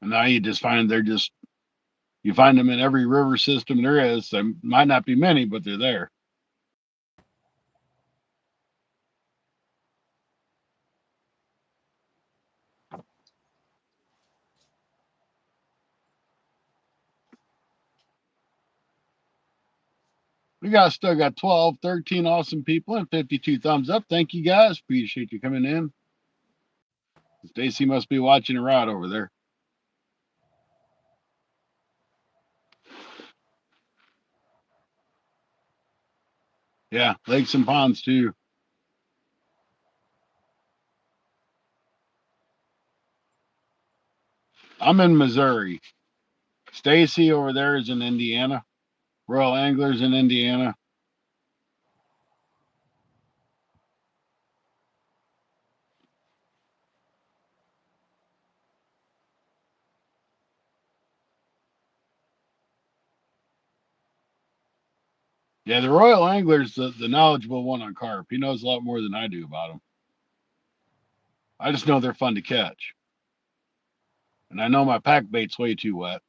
And now you just find you find them in every river system there is. There might not be many, but they're there. We still got 12, 13 awesome people and 52 thumbs up. Thank you guys. Appreciate you coming in. Stacy must be watching a rod over there. Yeah, lakes and ponds too. I'm in Missouri. Stacy over there is in Indiana. Royal Anglers in Indiana. Yeah, the Royal Angler's the knowledgeable one on carp. He knows a lot more than I do about them. I just know they're fun to catch. And I know my pack bait's way too wet.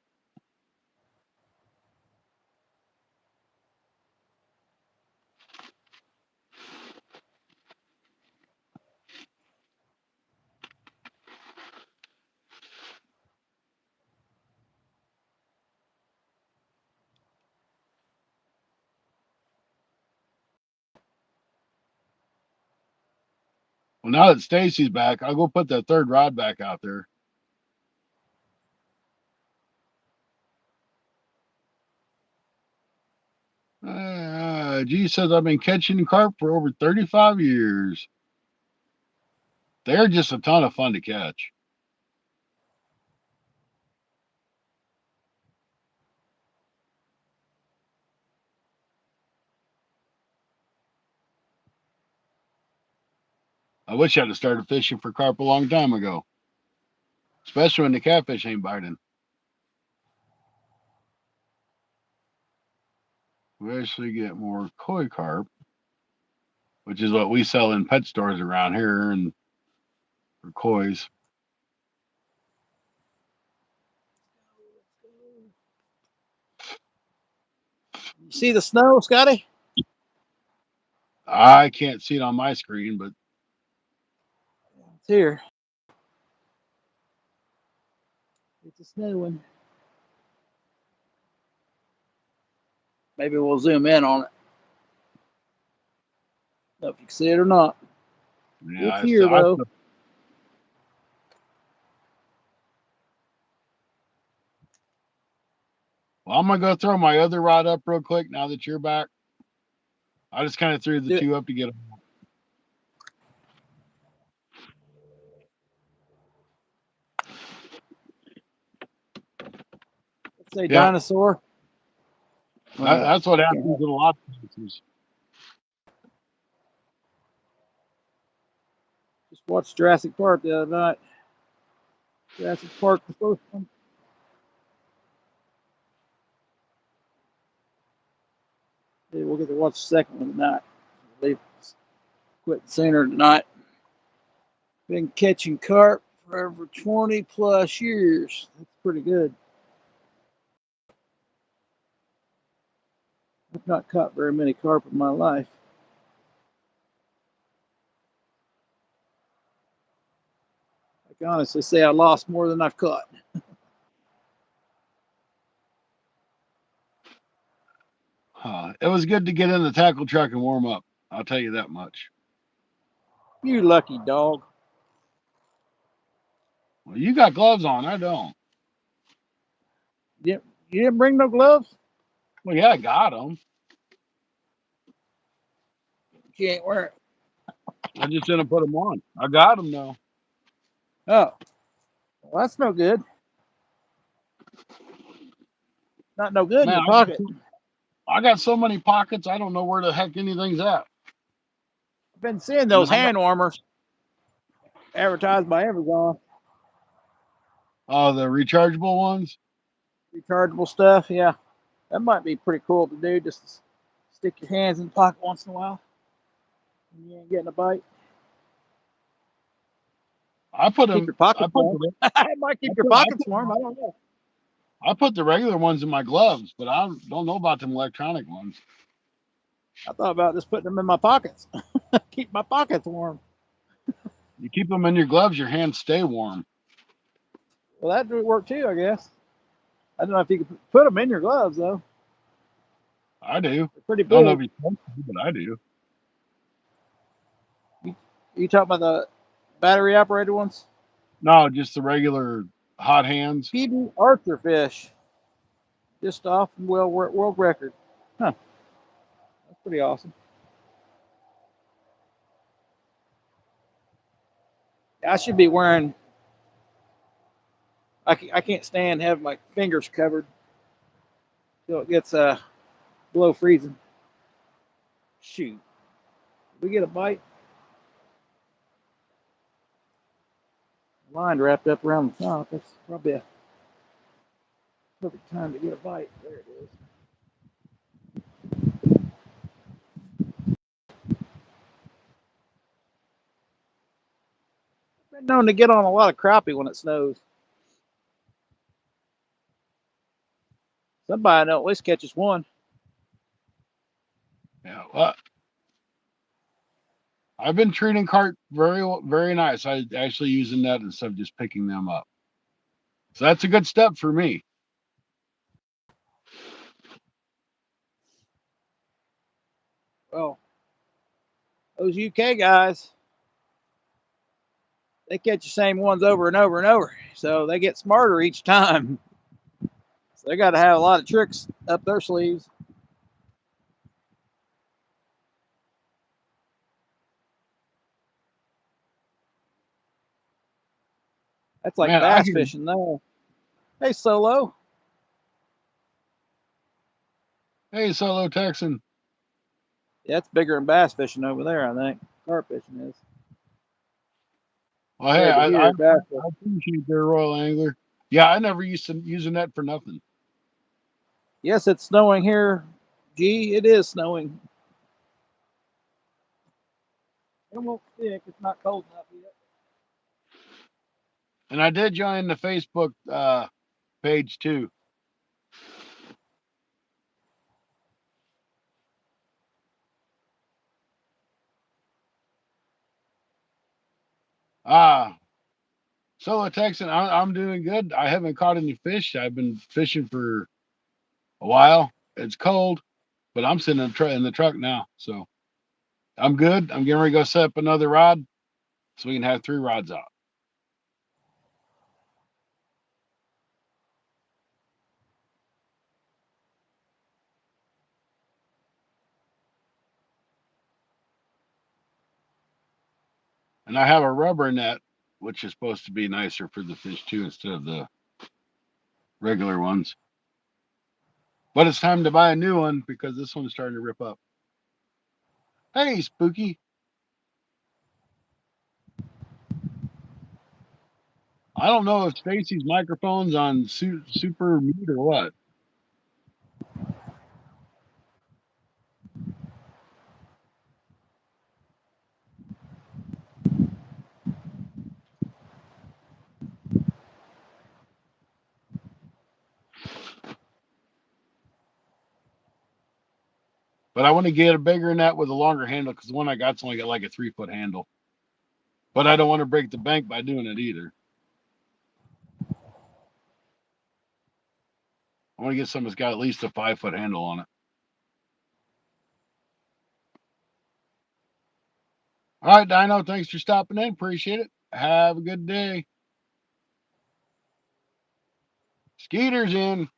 Well, now that Stacy's back, I'll go put that third rod back out there. G says I've been catching carp for over 35 years. They're just a ton of fun to catch. I wish I'd have started fishing for carp a long time ago, especially when the catfish ain't biting. We actually get more koi carp, which is what we sell in pet stores around here, and for koi's. You see the snow, Scotty? I can't see it on my screen, but It's here. It's a snowing. Maybe we'll zoom in on it. Know if you can see it or not. yeah, It's here though. Well, I'm gonna go throw my other rod up real quick now that you're back. I just kind of threw the two up to get them. Let's say dinosaur. That's what happens in a lot of places. Just watched Jurassic Park the other night. Jurassic Park, the first one. Maybe we'll get to watch the second one tonight. They quit sooner tonight. Been catching carp for over 20 plus years. That's pretty good. I've not caught very many carp in my life. I can honestly say I lost more than I've caught. It was good to get in the tackle truck and warm up. I'll tell you that much. You lucky dog. Well, you got gloves on. I don't. You didn't bring no gloves? Well, yeah, I got them. You ain't wearing. I just didn't put them on. I got them though. Oh, well, that's no good. Not no good in Man, your pocket. I got so many pockets. I don't know where the heck anything's at. I've been seeing those hand warmers advertised by Amazon. Oh, the rechargeable ones. Rechargeable stuff. Yeah, that might be pretty cool to do. Just to stick your hands in the pocket once in a while. You ain't getting a bite. I put Keep your them. pockets warm. It might keep your pockets warm. I don't know. I put the regular ones in my gloves, but I don't know about them electronic ones. I thought about just putting them in my pockets. Keep my pockets warm. You keep them in your gloves, your hands stay warm. Well, that would work too, I guess. I don't know if you could put them in your gloves though. I do. They're pretty I don't know if big. you're supposed to, but I do. You talking about the battery operated ones? No, just the regular hot hands. PB Archer fish, just off world record. Huh? That's pretty awesome. I should be wearing. I can't stand having my fingers covered till it gets below freezing. Shoot, we get a bite. Line wrapped up around the top. That's probably a perfect time to get a bite. There it is. Been known to get on a lot of crappie when it snows. Somebody I know at least catches one. Yeah. Well, I've been treating carp very nice. I actually use a net instead of just picking them up. So that's a good step for me. Well, those UK guys, they catch the same ones over and over and over. So they get smarter each time. So they got to have a lot of tricks up their sleeves. That's like Man, I bass hear, fishing though. Hey, Solo. hey, solo Texan. Yeah, it's bigger than bass fishing over there, I think. Carp fishing is. Well, hey, Compared to I here, bass fishing. appreciate their Royal Angler. Yeah, I never used to use a net for nothing. Yes, it's snowing here. Gee, it is snowing. It won't stick. It's not cold enough yet. And I did join the Facebook page too. Ah, solo Texan, I'm doing good. I haven't caught any fish. I've been fishing for a while. It's cold, but I'm sitting in the truck now, so I'm good. I'm getting ready to go set up another rod so we can have 3 rods out. And I have a rubber net, which is supposed to be nicer for the fish too, instead of the regular ones. But it's time to buy a new one because this one's starting to rip up. Hey, Spooky. I don't know if Stacy's microphone's on super mute or what. But I want to get a bigger net with a longer handle because the one I got's only got like a 3-foot handle. But I don't want to break the bank by doing it either. I want to get something that's got at least a 5-foot handle on it. All right, Dino. Thanks for stopping in. Appreciate it. Have a good day. Skeeter's in.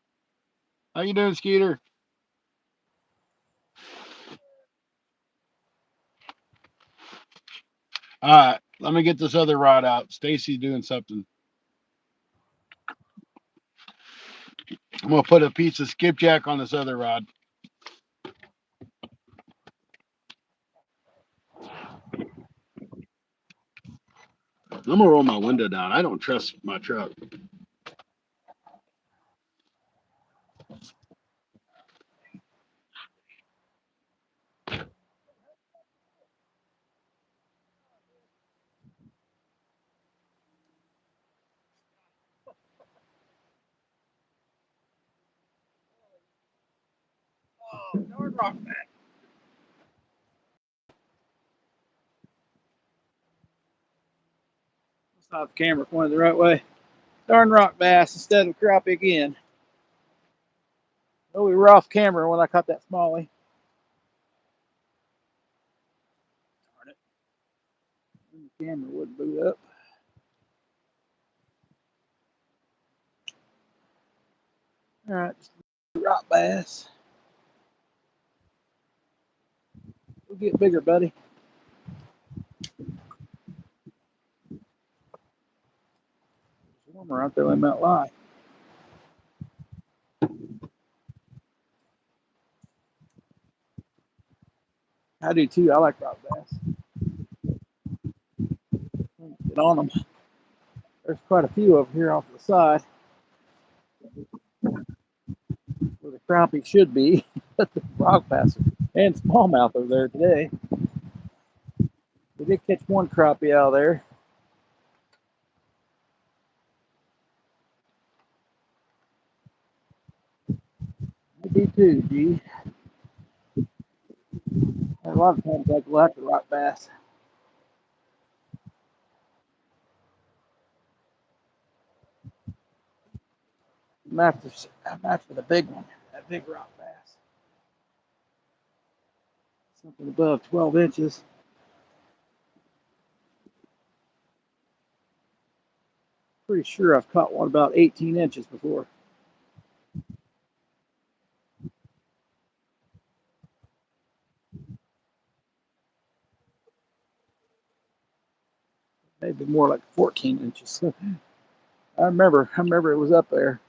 How you doing, Skeeter? All right, let me get this other rod out. Stacy's doing something. I'm gonna put a piece of skipjack on this other rod. I'm gonna roll my window down. I don't trust my truck. Darn rock bass. Let's not the camera pointed the right way. Darn rock bass instead of crappie again. Oh, we were off camera when I caught that smallie. Darn it. The camera wouldn't boot up. All right, just rock bass. We'll get bigger, buddy. It's warmer out there in Mount Lie. I do too. I like rock bass. Get on them. There's quite a few over here off the side where the crappie should be. But the rock bass and smallmouth over there today. We did catch one crappie out of there. Maybe two, G. A lot of times I go after rock bass. I'm after the big one, that big rock bass. Something above 12 inches. Pretty sure I've caught one about 18 inches before. Maybe more like 14 inches. I remember it was up there.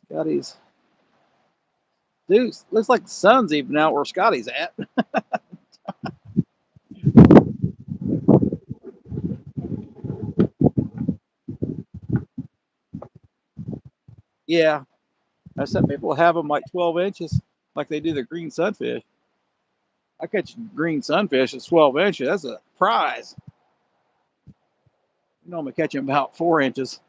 Scotty's. Dude, looks like the sun's even out where Scotty's at. Yeah, I said maybe we'll have them like 12 inches, like they do the green sunfish. I catch green sunfish at 12 inches. That's a prize. You normally catch them about 4 inches.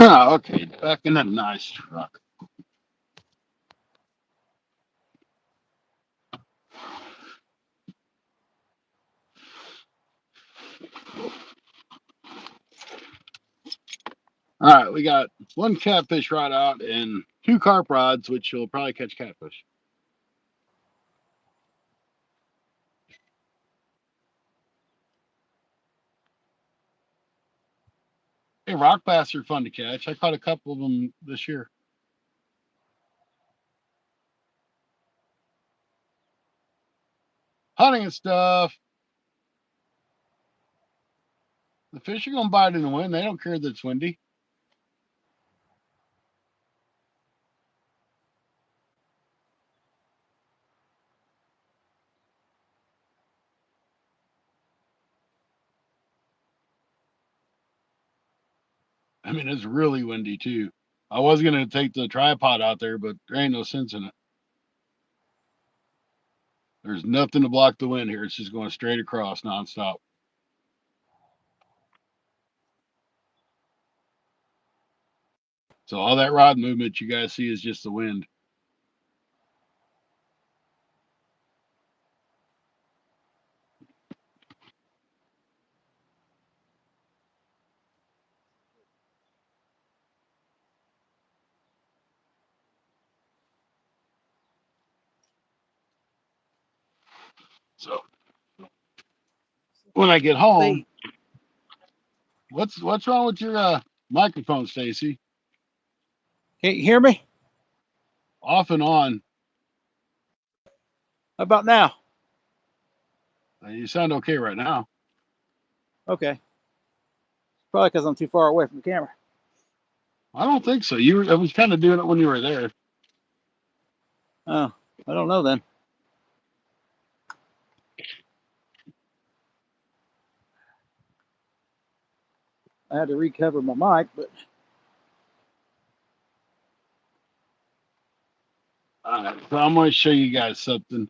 Oh, okay. Back in that nice truck. All right, we got one catfish rod out and two carp rods, which you'll probably catch catfish. Hey, rock bass are fun to catch. I caught a couple of them this year. Hunting and stuff. The fish are gonna bite in the wind. They don't care that it's windy. I mean, it's really windy too. I was gonna take the tripod out there, but there ain't no sense in it. There's nothing to block the wind here. It's just going straight across nonstop. So all that rod movement you guys see is just the wind. So when I get home, what's wrong with your microphone, Stacy? Can't you hear me? Off and on. How about now? You sound okay right now. Okay. Probably because I'm too far away from the camera. I don't think so. I was kind of doing it when you were there. Oh, I don't know then. I had to recover my mic, but All right, so I'm going to show you guys something.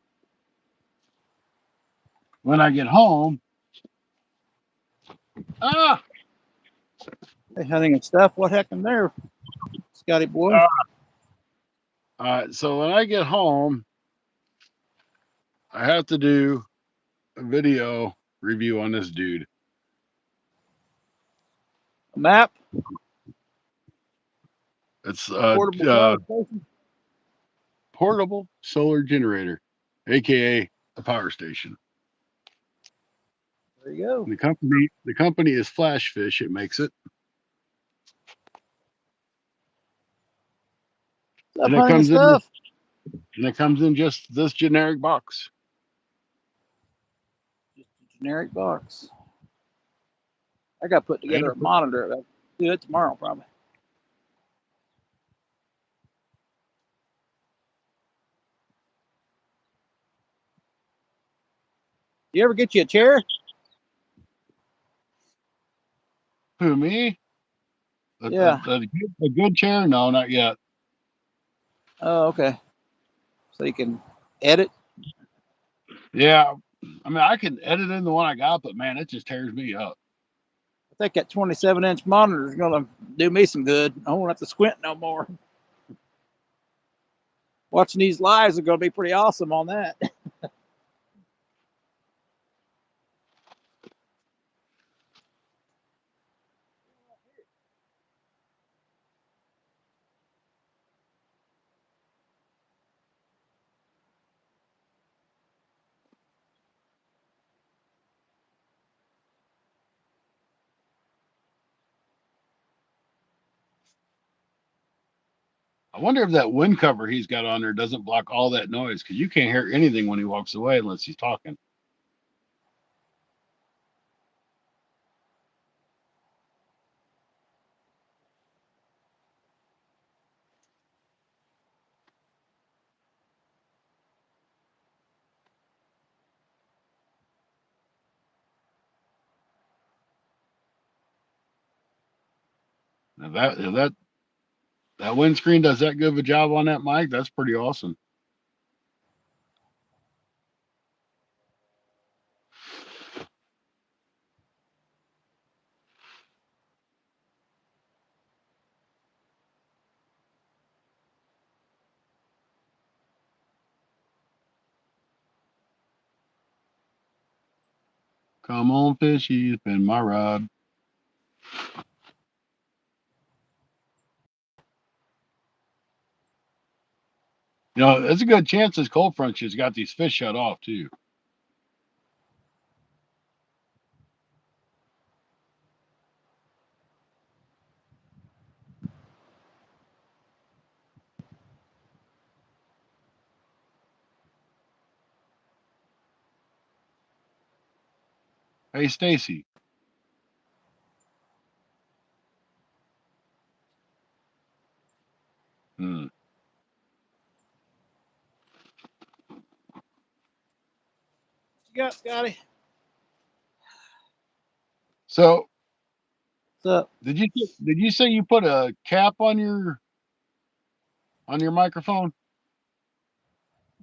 When I get home, ah, hey, hunting and stuff. What happened there, Scotty boy? all right. So when I get home, I have to do a video review on this dude. A map, It's portable gas station. portable solar generator, aka a power station. There you go. The company is Flash Fish. It makes it, Stuff and it hunting and comes in stuff. and it comes in just this generic box. Just a generic box. I got to put And together a monitor. I'll do it tomorrow, probably. You ever get you a chair? who me? Yeah. A good chair? No, not yet. Oh, okay. So you can edit. Yeah, I mean I can edit in the one I got, but man, it just tears me up. I think that 27-inch monitor is going to do me some good. I won't have to squint no more. Watching these lives are going to be pretty awesome on that. I wonder if that wind cover he's got on there doesn't block all that noise because you can't hear anything when he walks away unless he's talking. If that windscreen does that good of a job on that mic, that's pretty awesome. Come on, fishy, spin my rod. You know, there's a good chance this cold front has got these fish shut off too. Hey, Stacy. Hmm. What you got, Scotty? So, What's up? did you say you put a cap on your microphone?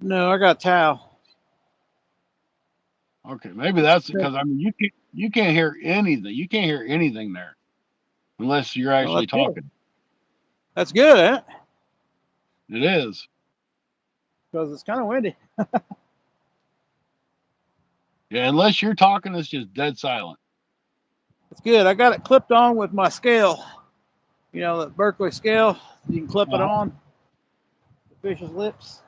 No, I got a towel. Okay, maybe that's because I mean you can't hear anything. You can't hear anything there unless you're Well, actually that's good. talking. That's good, eh? It is. Because it's kind of windy. Yeah, unless you're talking, it's just dead silent. It's good. I got it clipped on with my scale. You know, the Berkeley scale. You can clip it Uh-huh. on the fish's lips.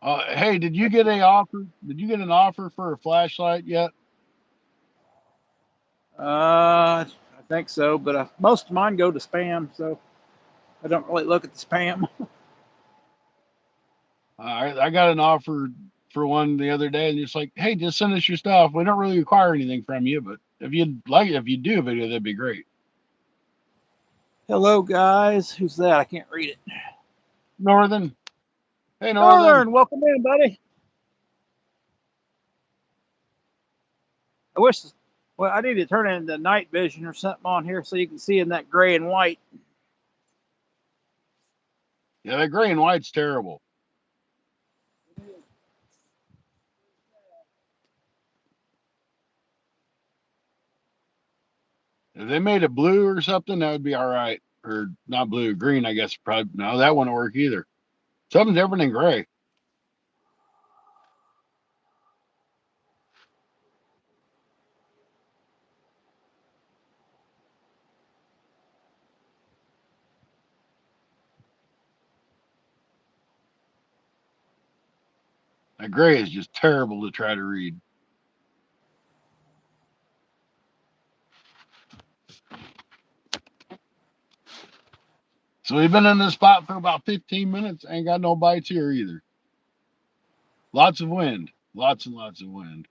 Hey, did you get a offer? Did you get an offer for a flashlight yet? I think so, but most of mine go to spam, so I don't really look at the spam. I got an offer for one the other day, and it's like, hey, just send us your stuff. We don't really require anything from you, but if you do a video, that'd be great. Hello, guys. Who's that? I can't read it. Northern. Hey, Northern. Northern, welcome in, buddy. I wish Well, I need to turn it into night vision or something on here so you can see in that gray and white. Yeah, that gray and white's terrible. If they made it blue or something, that would be all right. Or not blue, green, I guess. Probably no, that wouldn't work either. Something different than gray. That gray is just terrible to try to read. So we've been in this spot for about 15 minutes. Ain't got no bites here either. Lots of wind. Lots and lots of wind.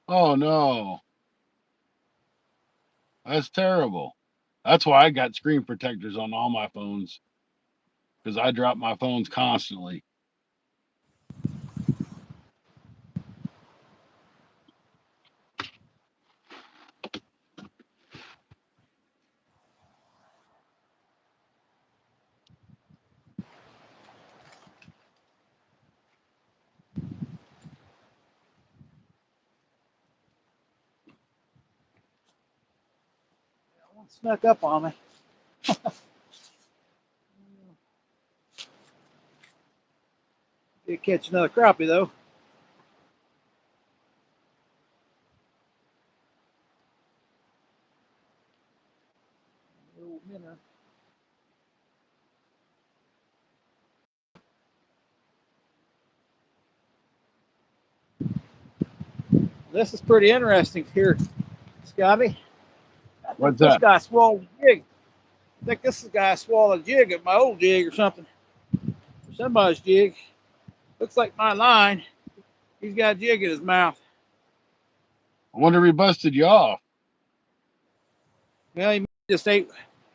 Oh no. That's terrible. That's why I got screen protectors on all my phones. Because I drop my phones constantly. One snuck up on me. Did catch another crappie though. Little minnow. This is pretty interesting here, Scotty. I think What's this that? guy swallowed a jig. I think this guy swallowed a jig at my old jig or something. Or somebody's jig. Looks like my line. He's got a jig in his mouth. I wonder if he busted you off. Well, he just ate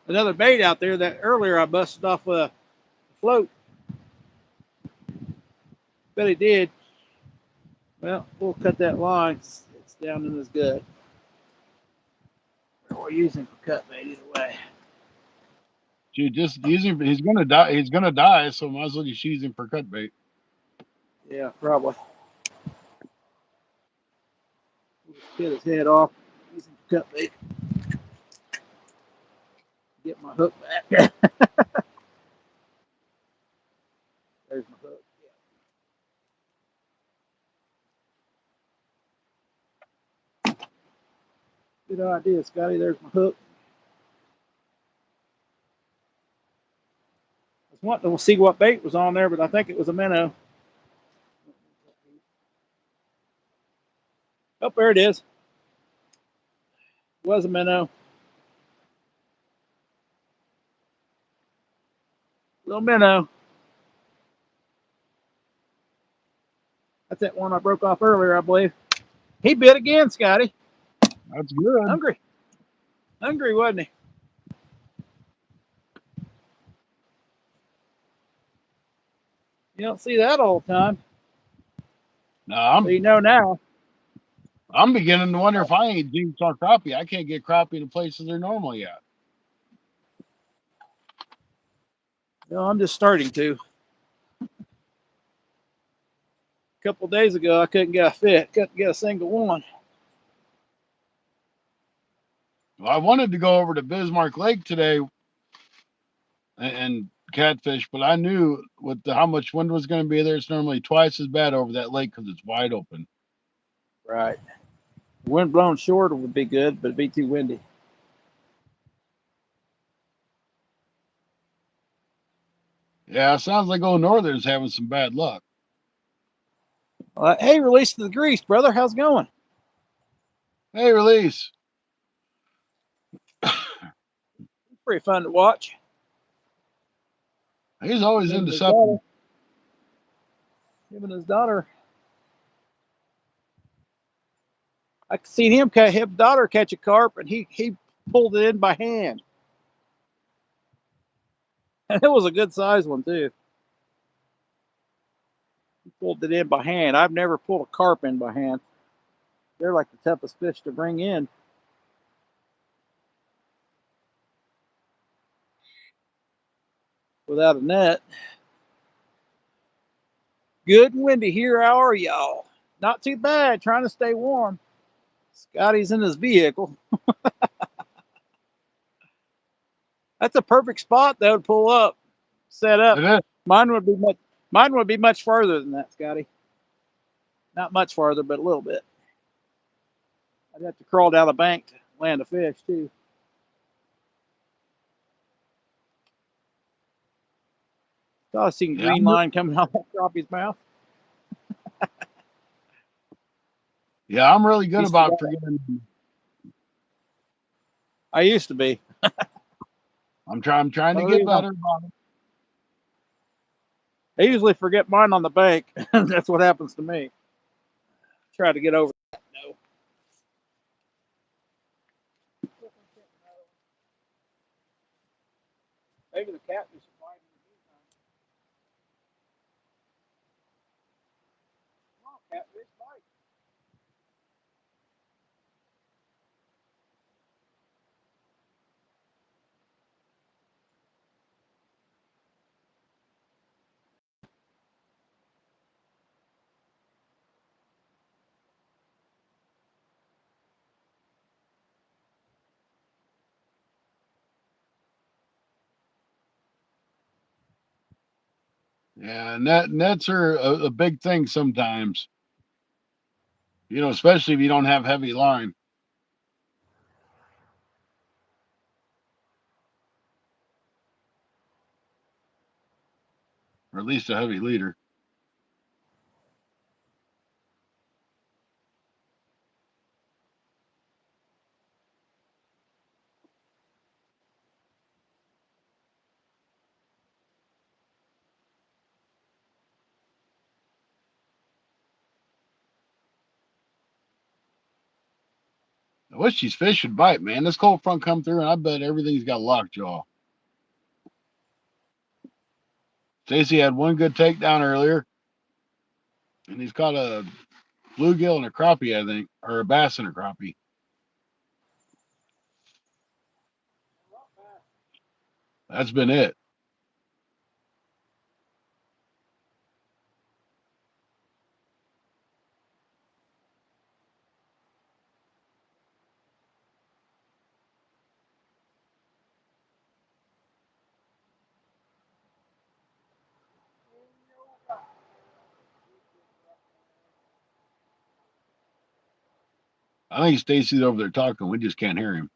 another bait out there that earlier I busted off with a float. Bet he did. Well, we'll cut that line. It's down in his gut. We're using for cut bait either way. Dude, just use him. He's gonna die. He's gonna die. So might as well just use him for cut bait. Yeah, probably. We'll cut his head off. Using for cut bait. Get my hook back. There's my hook. Good idea, Scotty. There's my hook. I was wanting to see what bait was on there, but I think it was a minnow. Oh, there it is. It was a minnow. Little minnow. That's that one I broke off earlier, I believe. He bit again, Scotty. That's good. Hungry. Hungry, wasn't he? You don't see that all the time. No, So you know now. I'm beginning to wonder if I ain't deep on crappie. I can't get crappie in the places they're normally at. No, I'm just starting to. A couple days ago, I couldn't get a fit. Couldn't get a single one. Well, I wanted to go over to Bismarck Lake today and catfish, but I knew with how much wind was going to be there, it's normally twice as bad over that lake because it's wide open. Right. Wind blowing short would be good, but it'd be too windy. Yeah, it sounds like old Northern's having some bad luck. Hey, release to the grease, brother. How's it going? Hey, release. Pretty fun to watch. He's always Him and into his something. daughter. Him and his daughter. I seen him catch his daughter catch a carp, and he pulled it in by hand, and it was a good size one too. He pulled it in by hand. I've never pulled a carp in by hand. They're like the toughest fish to bring in without a net. Good and windy here. How are y'all? Not too bad. Trying to stay warm. Scotty's in his vehicle. That's a perfect spot though to pull up, set up. It is. Mine would be much farther than that, Scotty. Not much farther, but a little bit. I'd have to crawl down the bank to land a fish too. Thought I seen Yeah, green line coming out of crappie's mouth. yeah, I'm really good Used to about go- forgetting. I used to be. I'm trying to Only get reason better about it. I usually forget mine on the bank. That's what happens to me. Try to get over that. No. Maybe the catfish is biting in the meantime. Come on, catfish, bite. Yeah, nets are a big thing sometimes. Especially if you don't have heavy line, or at least a heavy leader. I wish these fish would bite, man. This cold front come through, and I bet everything's got lockjaw. Stacy had one good takedown earlier, and he's caught a bluegill and a crappie, I think, or a bass and a crappie. That's been it. I think Stacy's over there talking. We just can't hear him.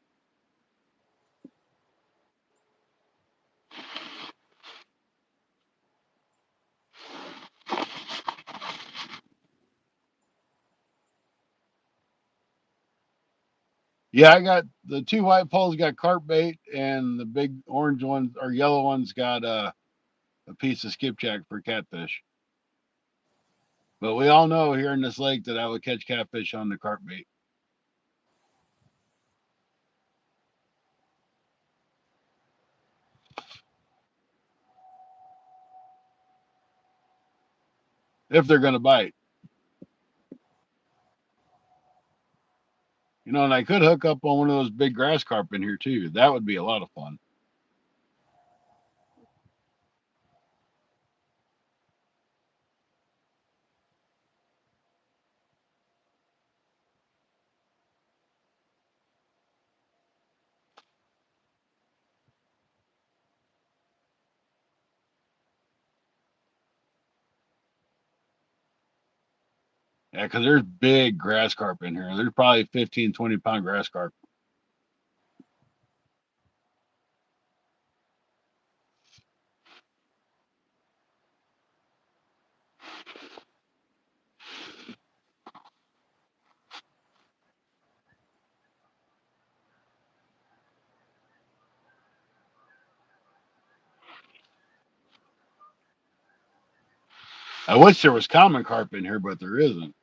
Yeah, I got the two white poles got carp bait, and the big orange ones or yellow ones got a piece of skipjack for catfish. But we all know here in this lake that I would catch catfish on the carp bait. If they're going to bite. And I could hook up on one of those big grass carp in here too. That would be a lot of fun. Yeah, because there's big grass carp in here. There's probably 15, 20-pound grass carp. I wish there was common carp in here, but there isn't.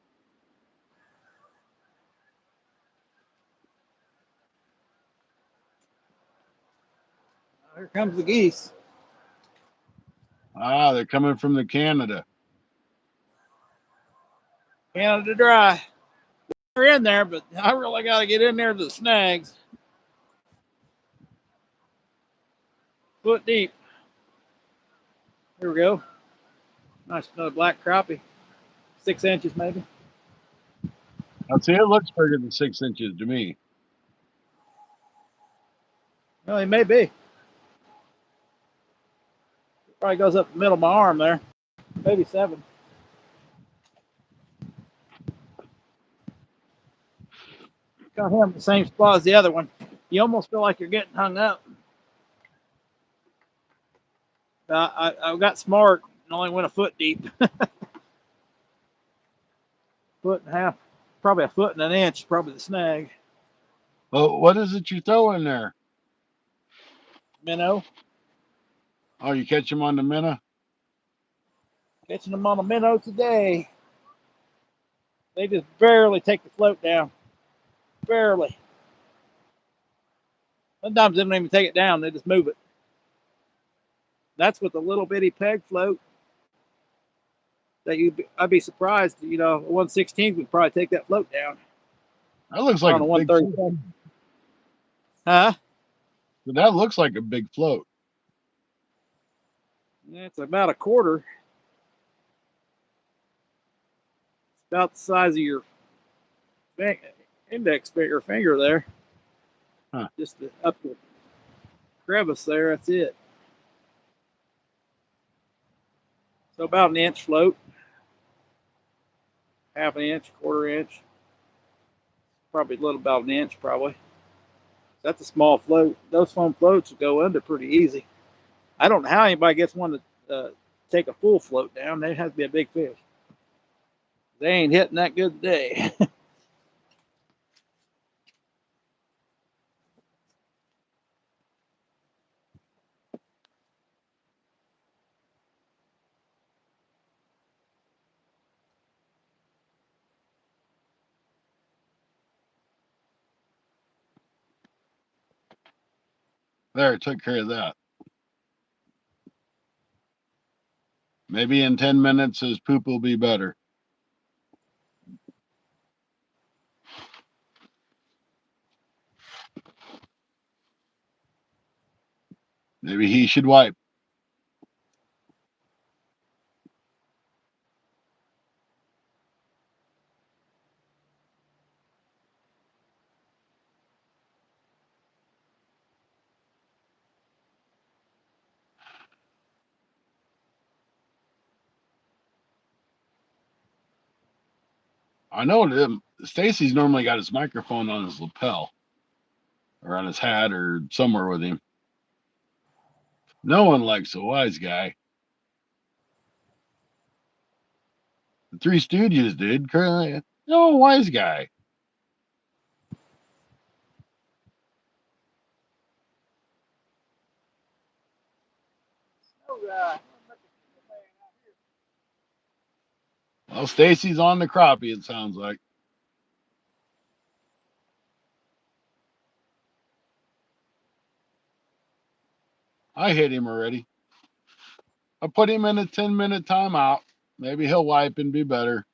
Here comes the geese. Ah, they're coming from the Canada. Canada Dry. They're in there, but I really got to get in there to the snags. Foot deep. Here we go. Nice another black crappie. 6 inches maybe. I'll see, it looks bigger than 6 inches to me. Well, he may be. Probably goes up the middle of my arm there. Maybe 7. Got him in the same spot as the other one. You almost feel like you're getting hung up. I got smart and only went a foot deep. Foot and a half, probably a foot and an inch, probably the snag. Well, what is it you throw in there? Minnow. Oh, you catch them on the minnow? Catching them on a minnow today. They just barely take the float down. Barely. Sometimes they don't even take it down, they just move it. That's with a little bitty peg float. I'd be surprised, a 1/16 would probably take that float down. That looks like On a a big 137. float. Huh? That looks like a big float. It's about a quarter. It's about the size of your index finger there. Huh. Just up the crevice there. That's it. So about an inch float. Half an inch, quarter inch. Probably a little about an inch, probably. That's a small float. Those foam floats will go under pretty easy. I don't know how anybody gets one to take a full float down. They have to be a big fish. They ain't hitting that good today. There, took care of that. Maybe in 10 minutes his poop will be better. Maybe he should wipe. I know that Stacy's normally got his microphone on his lapel or on his hat or somewhere with him. No one likes a wise guy. The Three Stooges did. No wise guy. Well, Stacy's on the crappie, it sounds like. I hit him already. I put him in a 10-minute timeout. Maybe he'll wipe and be better.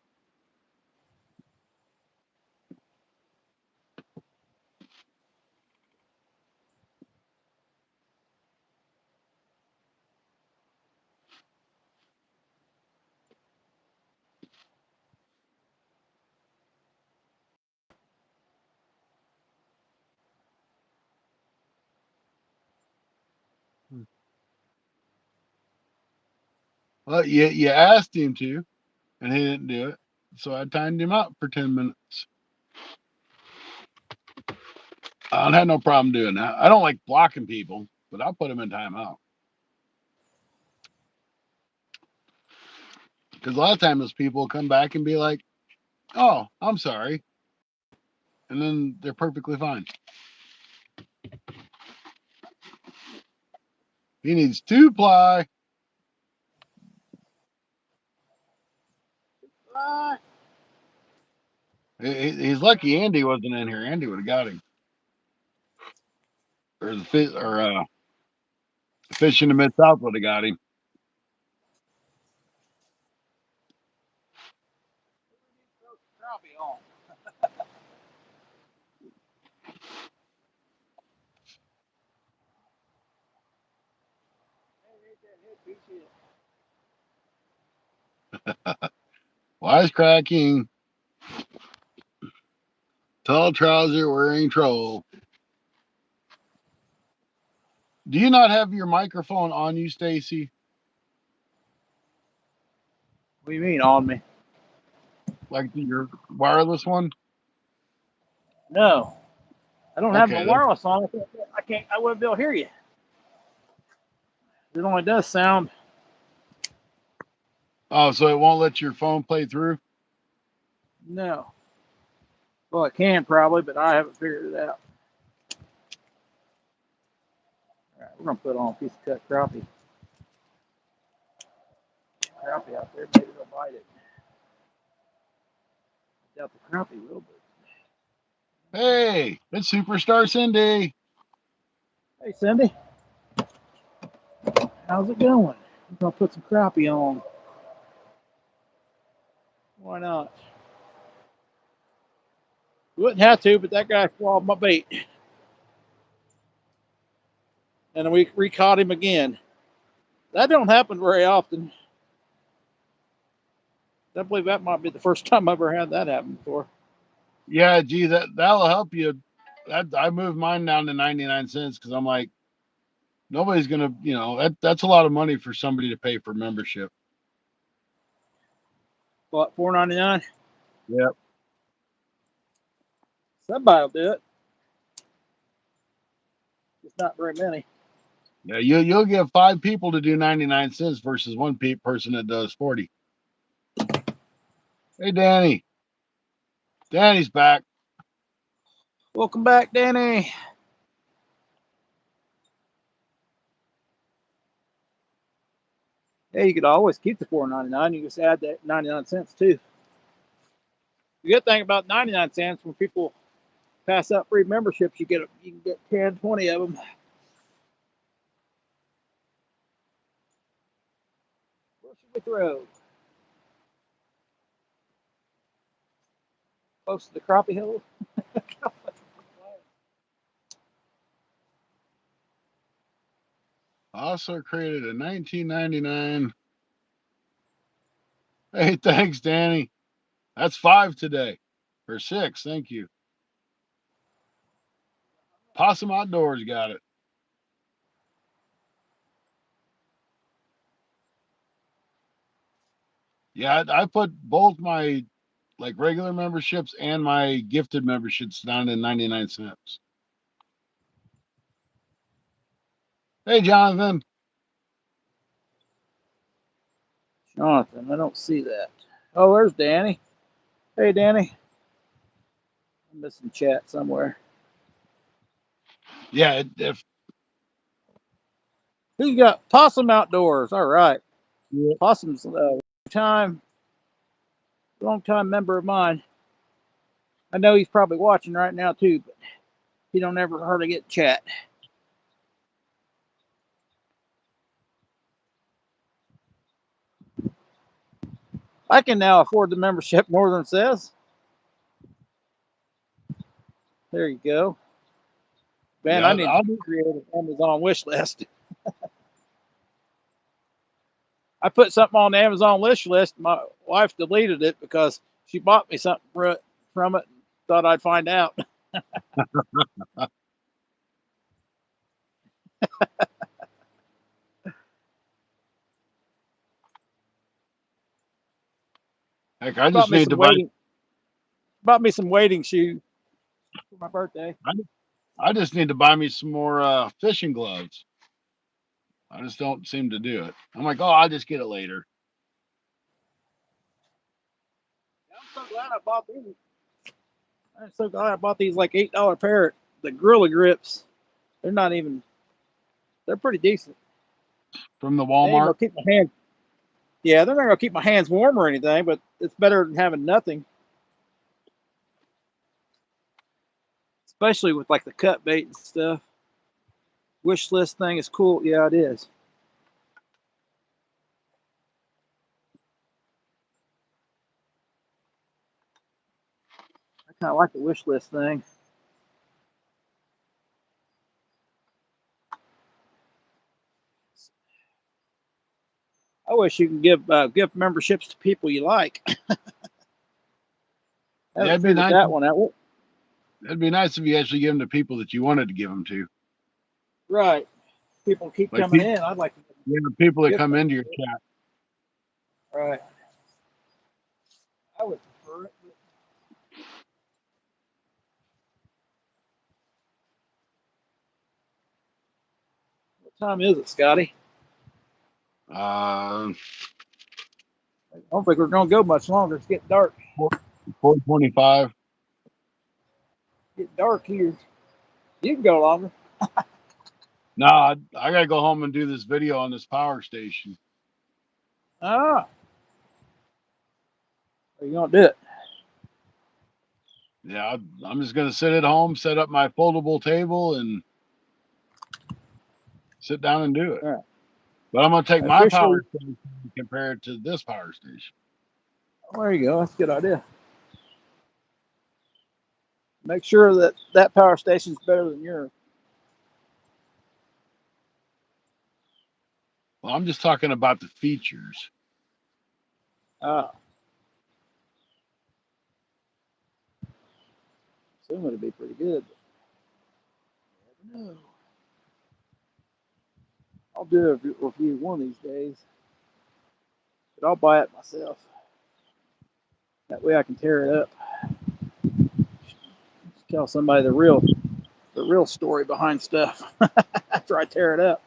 Well, you asked him to, and he didn't do it. So I timed him out for 10 minutes. I don't have no problem doing that. I don't like blocking people, but I'll put them in timeout. Because a lot of times those people come back and be like, oh, I'm sorry. And then they're perfectly fine. He needs 2-ply. He's lucky Andy wasn't in here. Andy would have got him. Or the fit, or Fish in the Mid South would have got him. Crappie on. Wisecracking. Tall trouser wearing troll. Do you not have your microphone on you, Stacy? What do you mean on me? Like your wireless one? No, I don't have my Okay. wireless on. I can't. I wouldn't be able to hear you. It only does sound. Oh, so it won't let your phone play through? No. Well, it can probably, but I haven't figured it out. All right, we're gonna put on a piece of cut crappie. Crappie out there, maybe they'll bite it. I doubt the crappie will, but Hey, it's Superstar Cindy. hey, Cindy, how's it going? I'm gonna put some crappie on. Why not? Wouldn't have to, but that guy swallowed my bait, and we re-caught him again. That don't happen very often. I believe that might be the first time I've ever had that happen before. Yeah, gee, that'll help you. I moved mine down to 99 cents because I'm like, nobody's gonna, that's a lot of money for somebody to pay for membership. What, $4.99? Yep. Somebody'll do it. It's not very many. Yeah, you'll get 5 people to do 99 cents versus one person that does 40. Hey, Danny. Danny's back. Welcome back, Danny. Hey, you could always keep the $4.99. You just add that 99 cents too. The good thing about 99 cents, when people pass out free memberships, you can get 10, 20 of them. Where should we throw? Close to the crappie hole. Also created a 1999. Hey, thanks, Danny. That's 5 today. Or 6, thank you. Possum Outdoors got it. Yeah, I put both my like regular memberships and my gifted memberships down to 99 cents. Hey, Jonathan. Jonathan, I don't see that. Oh, there's Danny. Hey, Danny. I'm missing chat somewhere. Yeah, if Who you got? Possum Outdoors. All right. yeah, Possum's long time member of mine. I know he's probably watching right now too, but he don't ever hardly get chat. I can now afford the membership, Northern says. There you go. Man, I yeah, need to create an Amazon wish list. I put something on the Amazon wish list. My wife deleted it because she bought me something from it and thought I'd find out. heck, I bought just me need some to buy. wading bought me some wading shoes for my birthday. I, I just need to buy me some more fishing gloves. I just don't seem to do it. I'm like, oh, I'll just get it later. I'm so glad I bought these. I'm so glad I bought these like $8 pair. The Gorilla Grips. They're not even. They're pretty decent. From the They ain't Walmart. gonna keep my hands. Yeah, they're not gonna keep my hands warm or anything, but it's better than having nothing. Especially with like the cut bait and stuff. Wish list thing is cool. Yeah, it is. I kind of like the wish list thing. I wish you can give gift memberships to people you like. Yeah, Haven't it'd be figured nice. that one out. It'd be nice if you actually give them to people that you wanted to give them to. Right. People keep Like coming in. I'd like to people that gift come them. into your chat. Right. I would prefer it. What time is it, Scotty? Uh, I don't think we're going to go much longer. It's getting dark. 4:25. It's getting dark here. You can go longer. No, I gotta go home and do this video on this power station. Ah. Are you going to do it? Yeah, I'm just gonna sit at home, set up my foldable table, and sit down and do it. All right. But I'm gonna take my Officially, power station and compare it to this power station. there you go. That's a good idea. Make sure that that power station's better than yours. Well, I'm just talking about the features. Ah. Assume it'd be pretty good. But never know. I'll do a review one of these days, but I'll buy it myself. That way I can tear it up. Tell somebody the real story behind stuff after I tear it up.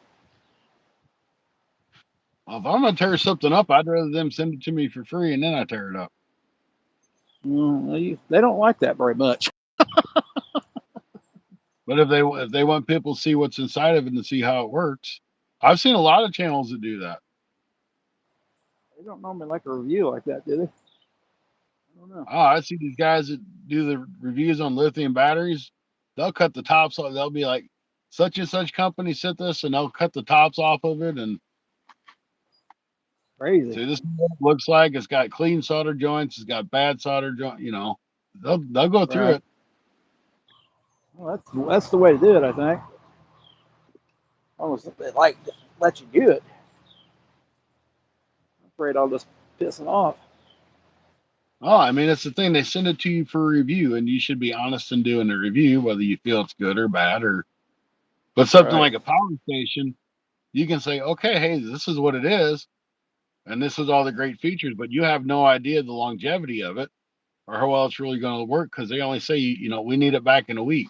Well, if I'm gonna tear something up, I'd rather them send it to me for free and then I tear it up. They don't like that very much. But if they want people to see what's inside of it and see how it works, I've seen a lot of channels that do that. They don't normally like a review like that, do they? I don't know. Oh, I see these guys that do the reviews on lithium batteries. They'll cut the tops off. They'll be like, such and such company sent this, and they'll cut the tops off of it and Crazy. say this is what it looks like. It's got clean solder joints. It's got bad solder joint. They'll go through Right. it. Well, that's the way to do it, I think. Almost if they like to let you do it. I'm afraid I'll just piss them off. Oh, I mean, it's the thing. They send it to you for review, and you should be honest in doing the review, whether you feel it's good or bad. But something Right. like a power station, you can say, okay, hey, this is what it is, and this is all the great features, but you have no idea the longevity of it or how well it's really going to work because they only say, we need it back in a week.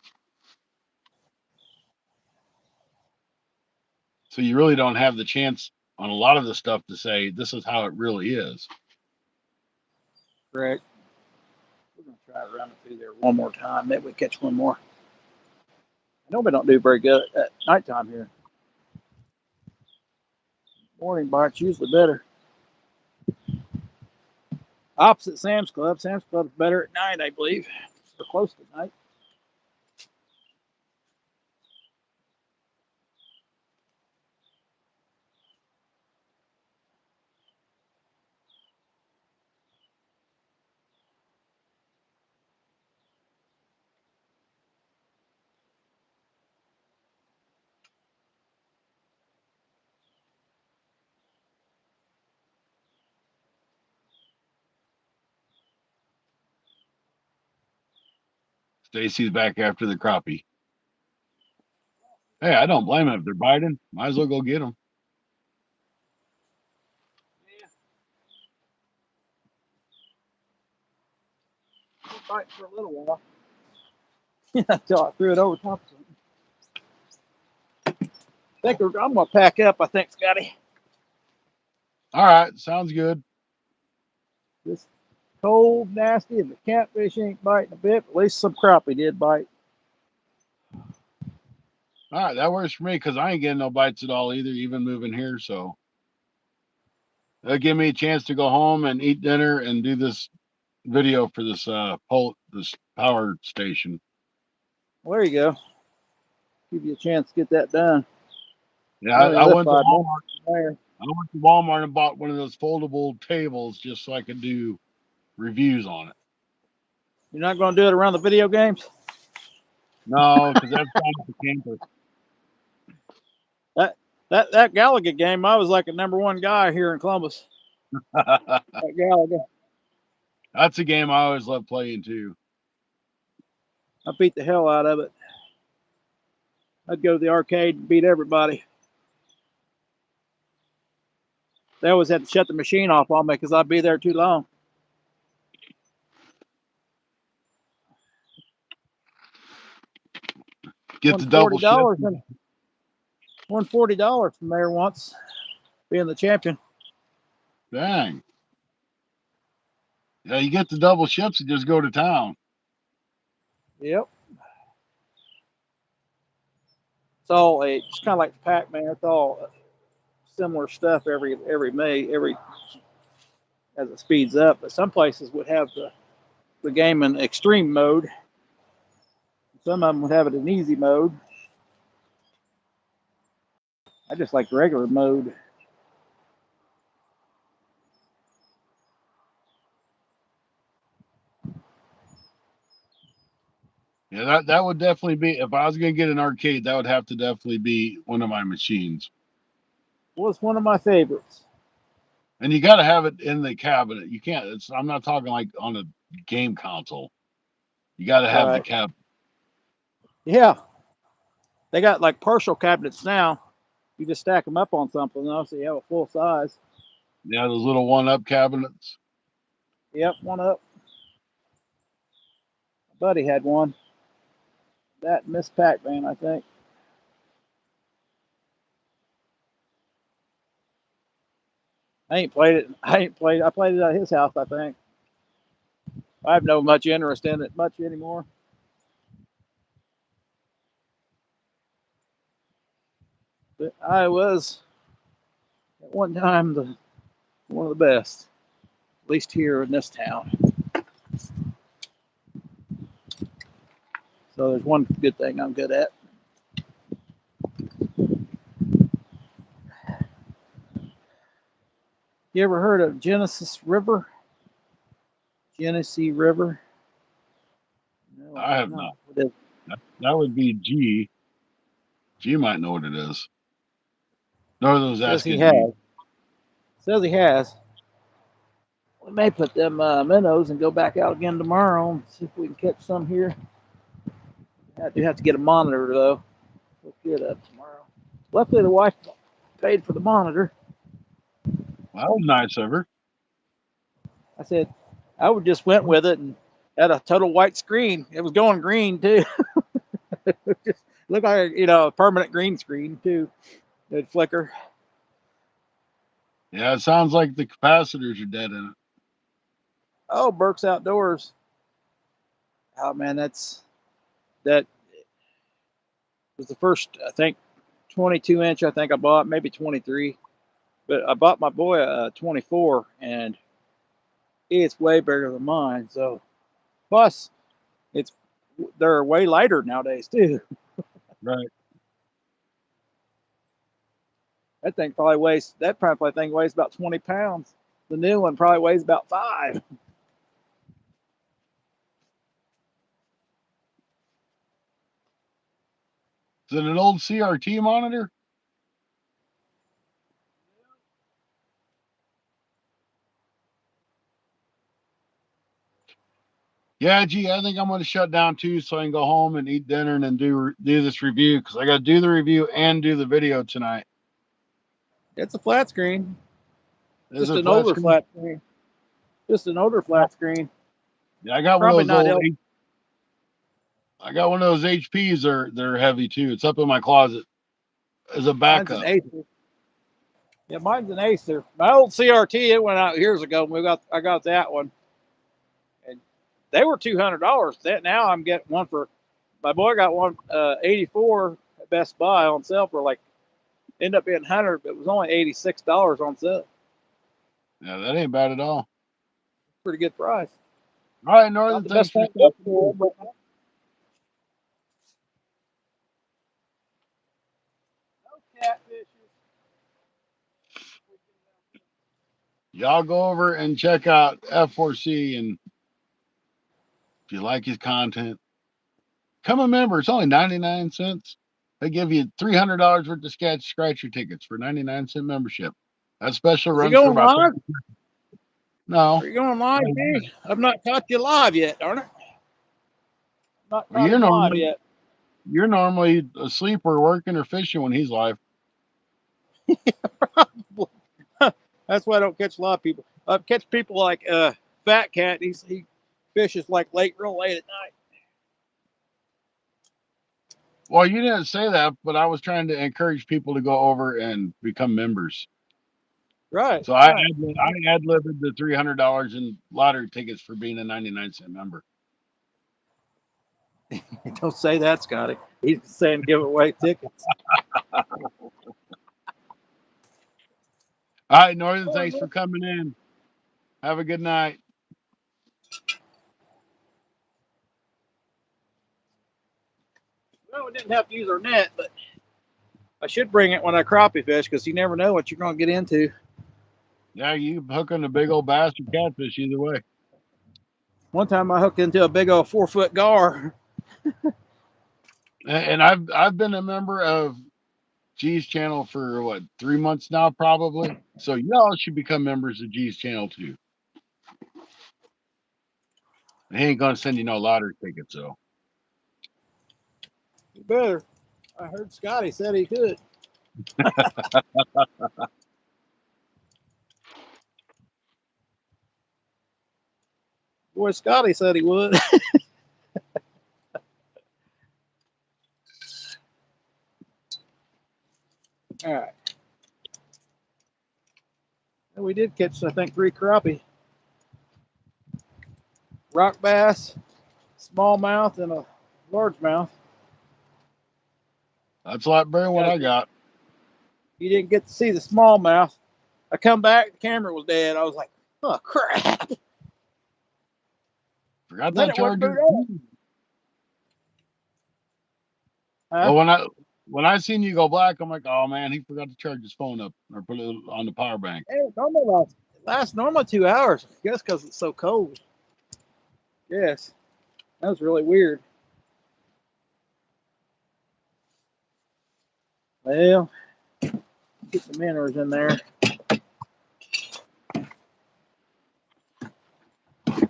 So you really don't have the chance on a lot of the stuff to say this is how it really is. Correct. We're going to try to run it through there one more time. Maybe we catch one more. I know we don't do very good at nighttime here. Morning bites usually better. Opposite Sam's Club. Sam's Club's better at night, I believe. Or close to night. Stacy's back after the crappie. Hey, I don't blame them if they're biting. Might as well go get them. Yeah. Biting for a little while. Until I threw it over top of something. I'm going to pack up, I think, Scotty. All right, sounds good. This cold, nasty, and the catfish ain't biting a bit. At least some crappie did bite. All right, that works for me because I ain't getting no bites at all either, even moving here. So it'll give me a chance to go home and eat dinner and do this video for this power station. Well, there you go. Give you a chance to get that done. Yeah, You only I lift went to 5 minutes Walmart. from there. I went to Walmart and bought one of those foldable tables just so I could do reviews on it. You're not going to do it around the video games? No, because that's down at the camper. That Gallagher game, I was like a #1 guy here in Columbus. That Gallagher. That's a game I always love playing too. I beat the hell out of it. I'd go to the arcade and beat everybody. They always had to shut the machine off on me because I'd be there too long. Get Won the double shift. $40 and won $40 from there once, being the champion. Dang. Yeah, you get the double ships and just go to town. Yep. It's all it's kind of like the Pac-Man. It's all similar stuff every as it speeds up. But some places would have the game in extreme mode. Some of them would have it in easy mode. I just like regular mode. Yeah, that would definitely be, if I was going to get an arcade, that would have to definitely be one of my machines. Was one of my favorites. And you got to have it in the cabinet. You can't, I'm not talking like on a game console. You got to have the Right. cabinet. Yeah. They got like partial cabinets now. You just stack them up on something, though, so you have a full size. Yeah, those little one-up cabinets. Yep, one up. My buddy had one. That Miss Pac-Man, I think. I ain't played it. I played it at his house, I think. I have no much interest in it much anymore. But I was at one time one of the best, at least here in this town. So there's one good thing I'm good at. You ever heard of Genesee River? Genesee River? No, I have not. What is That would be G. G might know what it is. No, was Says he asking has. G. Says he has. We may put them minnows and go back out again tomorrow and see if we can catch some here. I do have to get a monitor though. Look it up tomorrow. Luckily, the wife paid for the monitor. Well, that was nice of her. I said I would just went with it and had a total white screen. It was going green too. Just looked like a permanent green screen too. It'd flicker. Yeah, it sounds like the capacitors are dead in it. Oh, Burke's Outdoors. Oh man, that was the first, I think, 22-inch. I think I bought, maybe 23, but I bought my boy a 24, and it's way bigger than mine. So plus, they're way lighter nowadays too. Right. That thing weighs about 20 pounds. The new one probably weighs about 5. Is it an old CRT monitor? Yeah, gee, I think I'm going to shut down too, so I can go home and eat dinner and then do this review, because I got to do the review and do the video tonight. It's a flat screen. Is it flat screen? Flat screen. Just an older flat screen. Yeah, I got Probably one of those not old. I got one of those HPs. They're heavy too. It's up in my closet as a Mine's an backup. Acer. Yeah, mine's an Acer. My old CRT, it went out years ago. I got that one, and they were $200. That now I'm getting one for. My boy got one 84 at Best Buy on sale for like ended up being 100, but it was only $86 on sale. Yeah, that ain't bad at all. Pretty good price. All right, Northern, thanks for stopping. catfishes. Y'all go over and check out F4C, and if you like his content, become a member. It's only 99 cents. They give you $300 worth of scratcher tickets for 99-cent membership. That special Is he runs for going about live? no. Are you going live, G? I've not caught you live yet, darn it. Not Well, caught him live yet. you're normally asleep or working or fishing when he's live. That's why I don't catch a lot of people. I catch people like Fat Cat. He fishes like real late at night. Well, you didn't say that, but I was trying to encourage people to go over and become members. Right. So I ad-libbed the $300 in lottery tickets for being a 99-cent member. Don't say that, Scotty. He's saying give away tickets. All right, Northern, thanks for coming in. Have a good night. Well, we didn't have to use our net, but I should bring it when I crappie fish because you never know what you're going to get into. Yeah, you hook on a big old bass or catfish either way. One time I hooked into a big old 4-foot gar. And I've been a member of G's channel for what, 3 months now, probably. So y'all should become members of G's channel too. He ain't gonna send you no lottery tickets, though. You better. I heard Scotty said he could. Boy, Scotty said he would. All right. And we did catch, I think, 3 crappie. Rock bass, smallmouth, and a largemouth. That's a lot better than what I got. You didn't get to see the smallmouth. I come back, the camera was dead. I was like, oh, crap. Forgot Then that it went charger. through that. Well, when I seen you go black, I'm like, oh man, he forgot to charge his phone up or put it on the power bank. It lasts normally 2 hours. I guess because it's so cold. Yes. That was really weird. Well, get some minnows in there.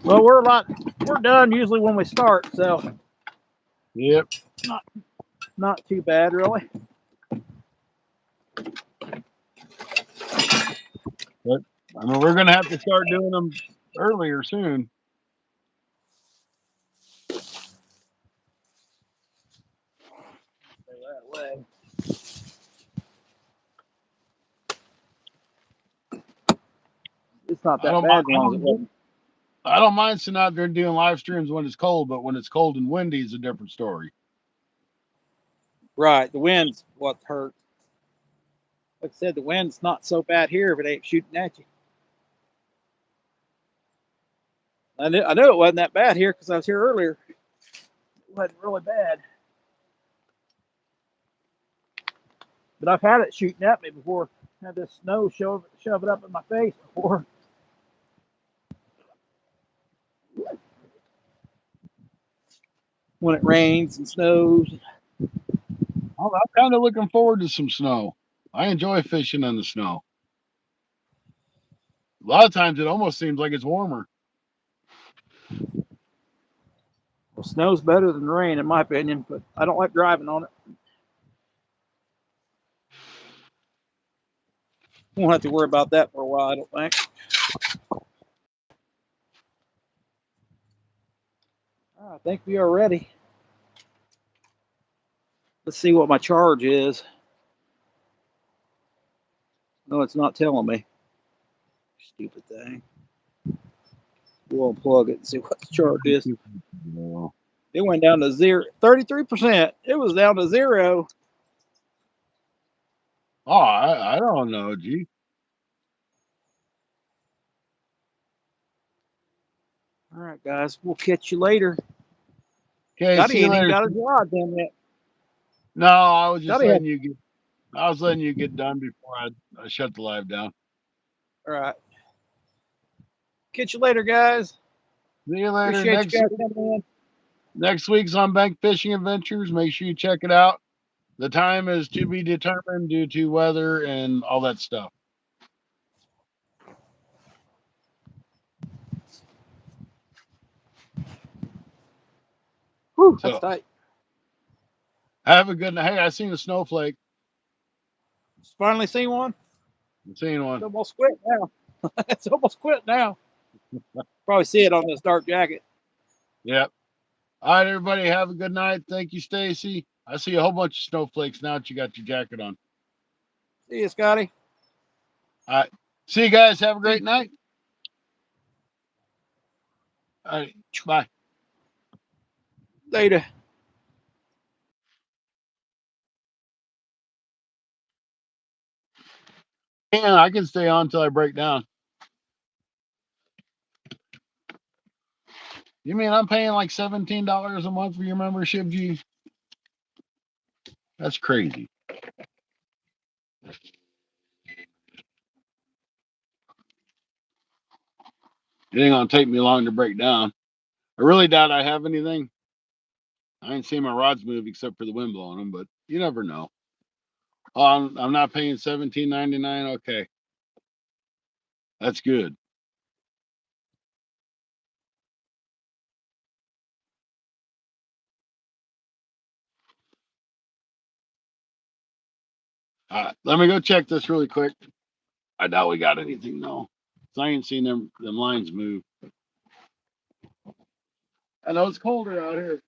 Well, we're done usually when we start, so Yep. not too bad really. But I mean, we're gonna have to start doing them earlier soon. That way. It's not that bad as long as it wasn't. I don't mind sitting out there doing live streams when it's cold, but when it's cold and windy, it's a different story. Right, the wind's what hurt. Like I said, the wind's not so bad here if it ain't shooting at you. I knew it wasn't that bad here because I was here earlier. It wasn't really bad. But I've had it shooting at me before. Had this snow shove it up in my face before. When it rains and snows. I'm kind of looking forward to some snow. I enjoy fishing in the snow. A lot of times it almost seems like it's warmer. Well, snow's better than rain in my opinion, but I don't like driving on it. Won't have to worry about that for a while, I don't think. I think we are ready. Let's see what my charge is. No, it's not telling me. Stupid thing. We'll unplug it and see what the charge is. It went down to 33%. It was down to 0. Oh, I don't know, G. All right, guys. We'll catch you later. Okay, Scotty see you ain't even later. got his rod in yet. No, I was just Scotty letting you get. I was letting you get done before I shut the live down. All right. Catch you later, guys. See you later. Appreciate you guys coming in. Next week's on Bank Fishing Adventures. Make sure you check it out. The time is to be determined due to weather and all that stuff. Whew, So that's tight. have a good night. Hey, I seen a snowflake. Finally seen one. I'm seeing one. It's almost quit now. It's almost quit now. Probably see it on this dark jacket. Yep. All right, everybody. Have a good night. Thank you, Stacy. I see a whole bunch of snowflakes now that you got your jacket on. See you, Scotty. All right. See you guys. Have a great night. All right. Bye. Later. Yeah, I can stay on until I break down. You mean I'm paying like $17 a month for your membership, G? That's crazy. It ain't gonna take me long to break down. I really doubt I have anything. I ain't seen my rods move except for the wind blowing them, but you never know. Oh, I'm not paying $17.99. Okay, that's good. Let me go check this really quick. I doubt we got anything though. So I ain't seen them lines move. I know it's colder out here.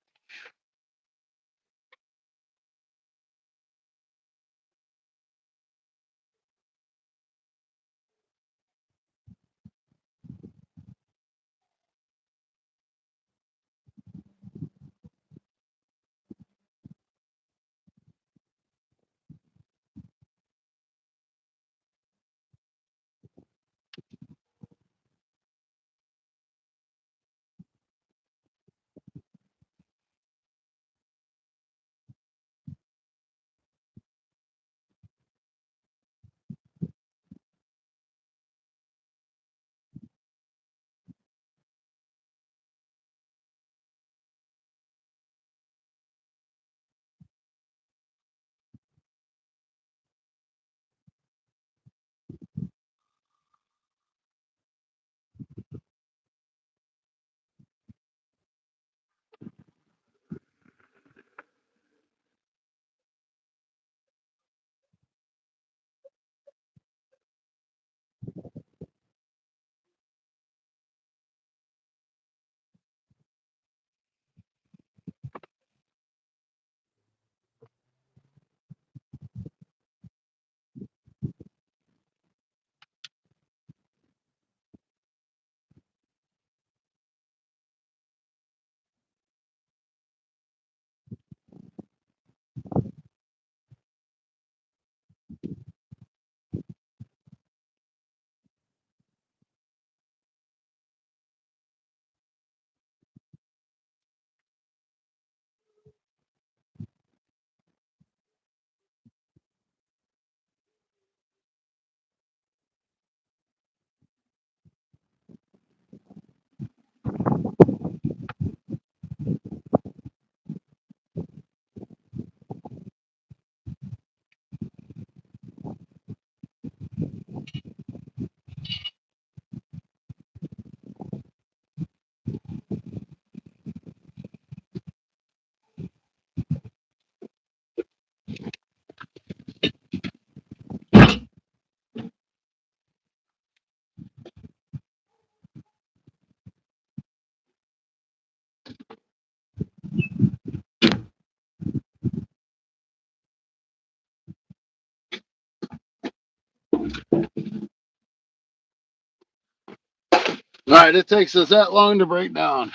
All right, it takes us that long to break down.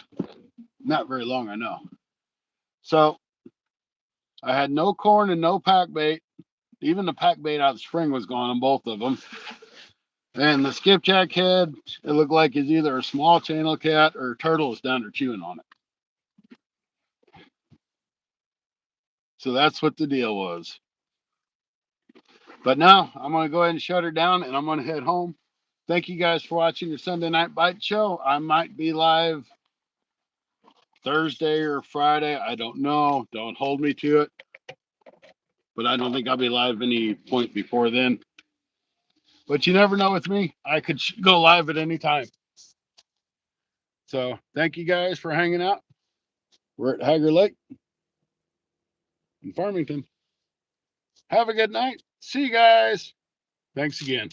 Not very long, I know. So I had no corn and no pack bait. Even the pack bait out of the spring was gone on both of them. And the skipjack head, it looked like it's either a small channel cat or a turtle is down there chewing on it. So that's what the deal was. But now I'm going to go ahead and shut her down and I'm going to head home. Thank you guys for watching the Sunday Night Bite Show. I might be live Thursday or Friday. I don't know. Don't hold me to it. But I don't think I'll be live any point before then. But you never know with me. I could go live at any time. So thank you guys for hanging out. We're at Hager Lake in Farmington. Have a good night. See you guys. Thanks again.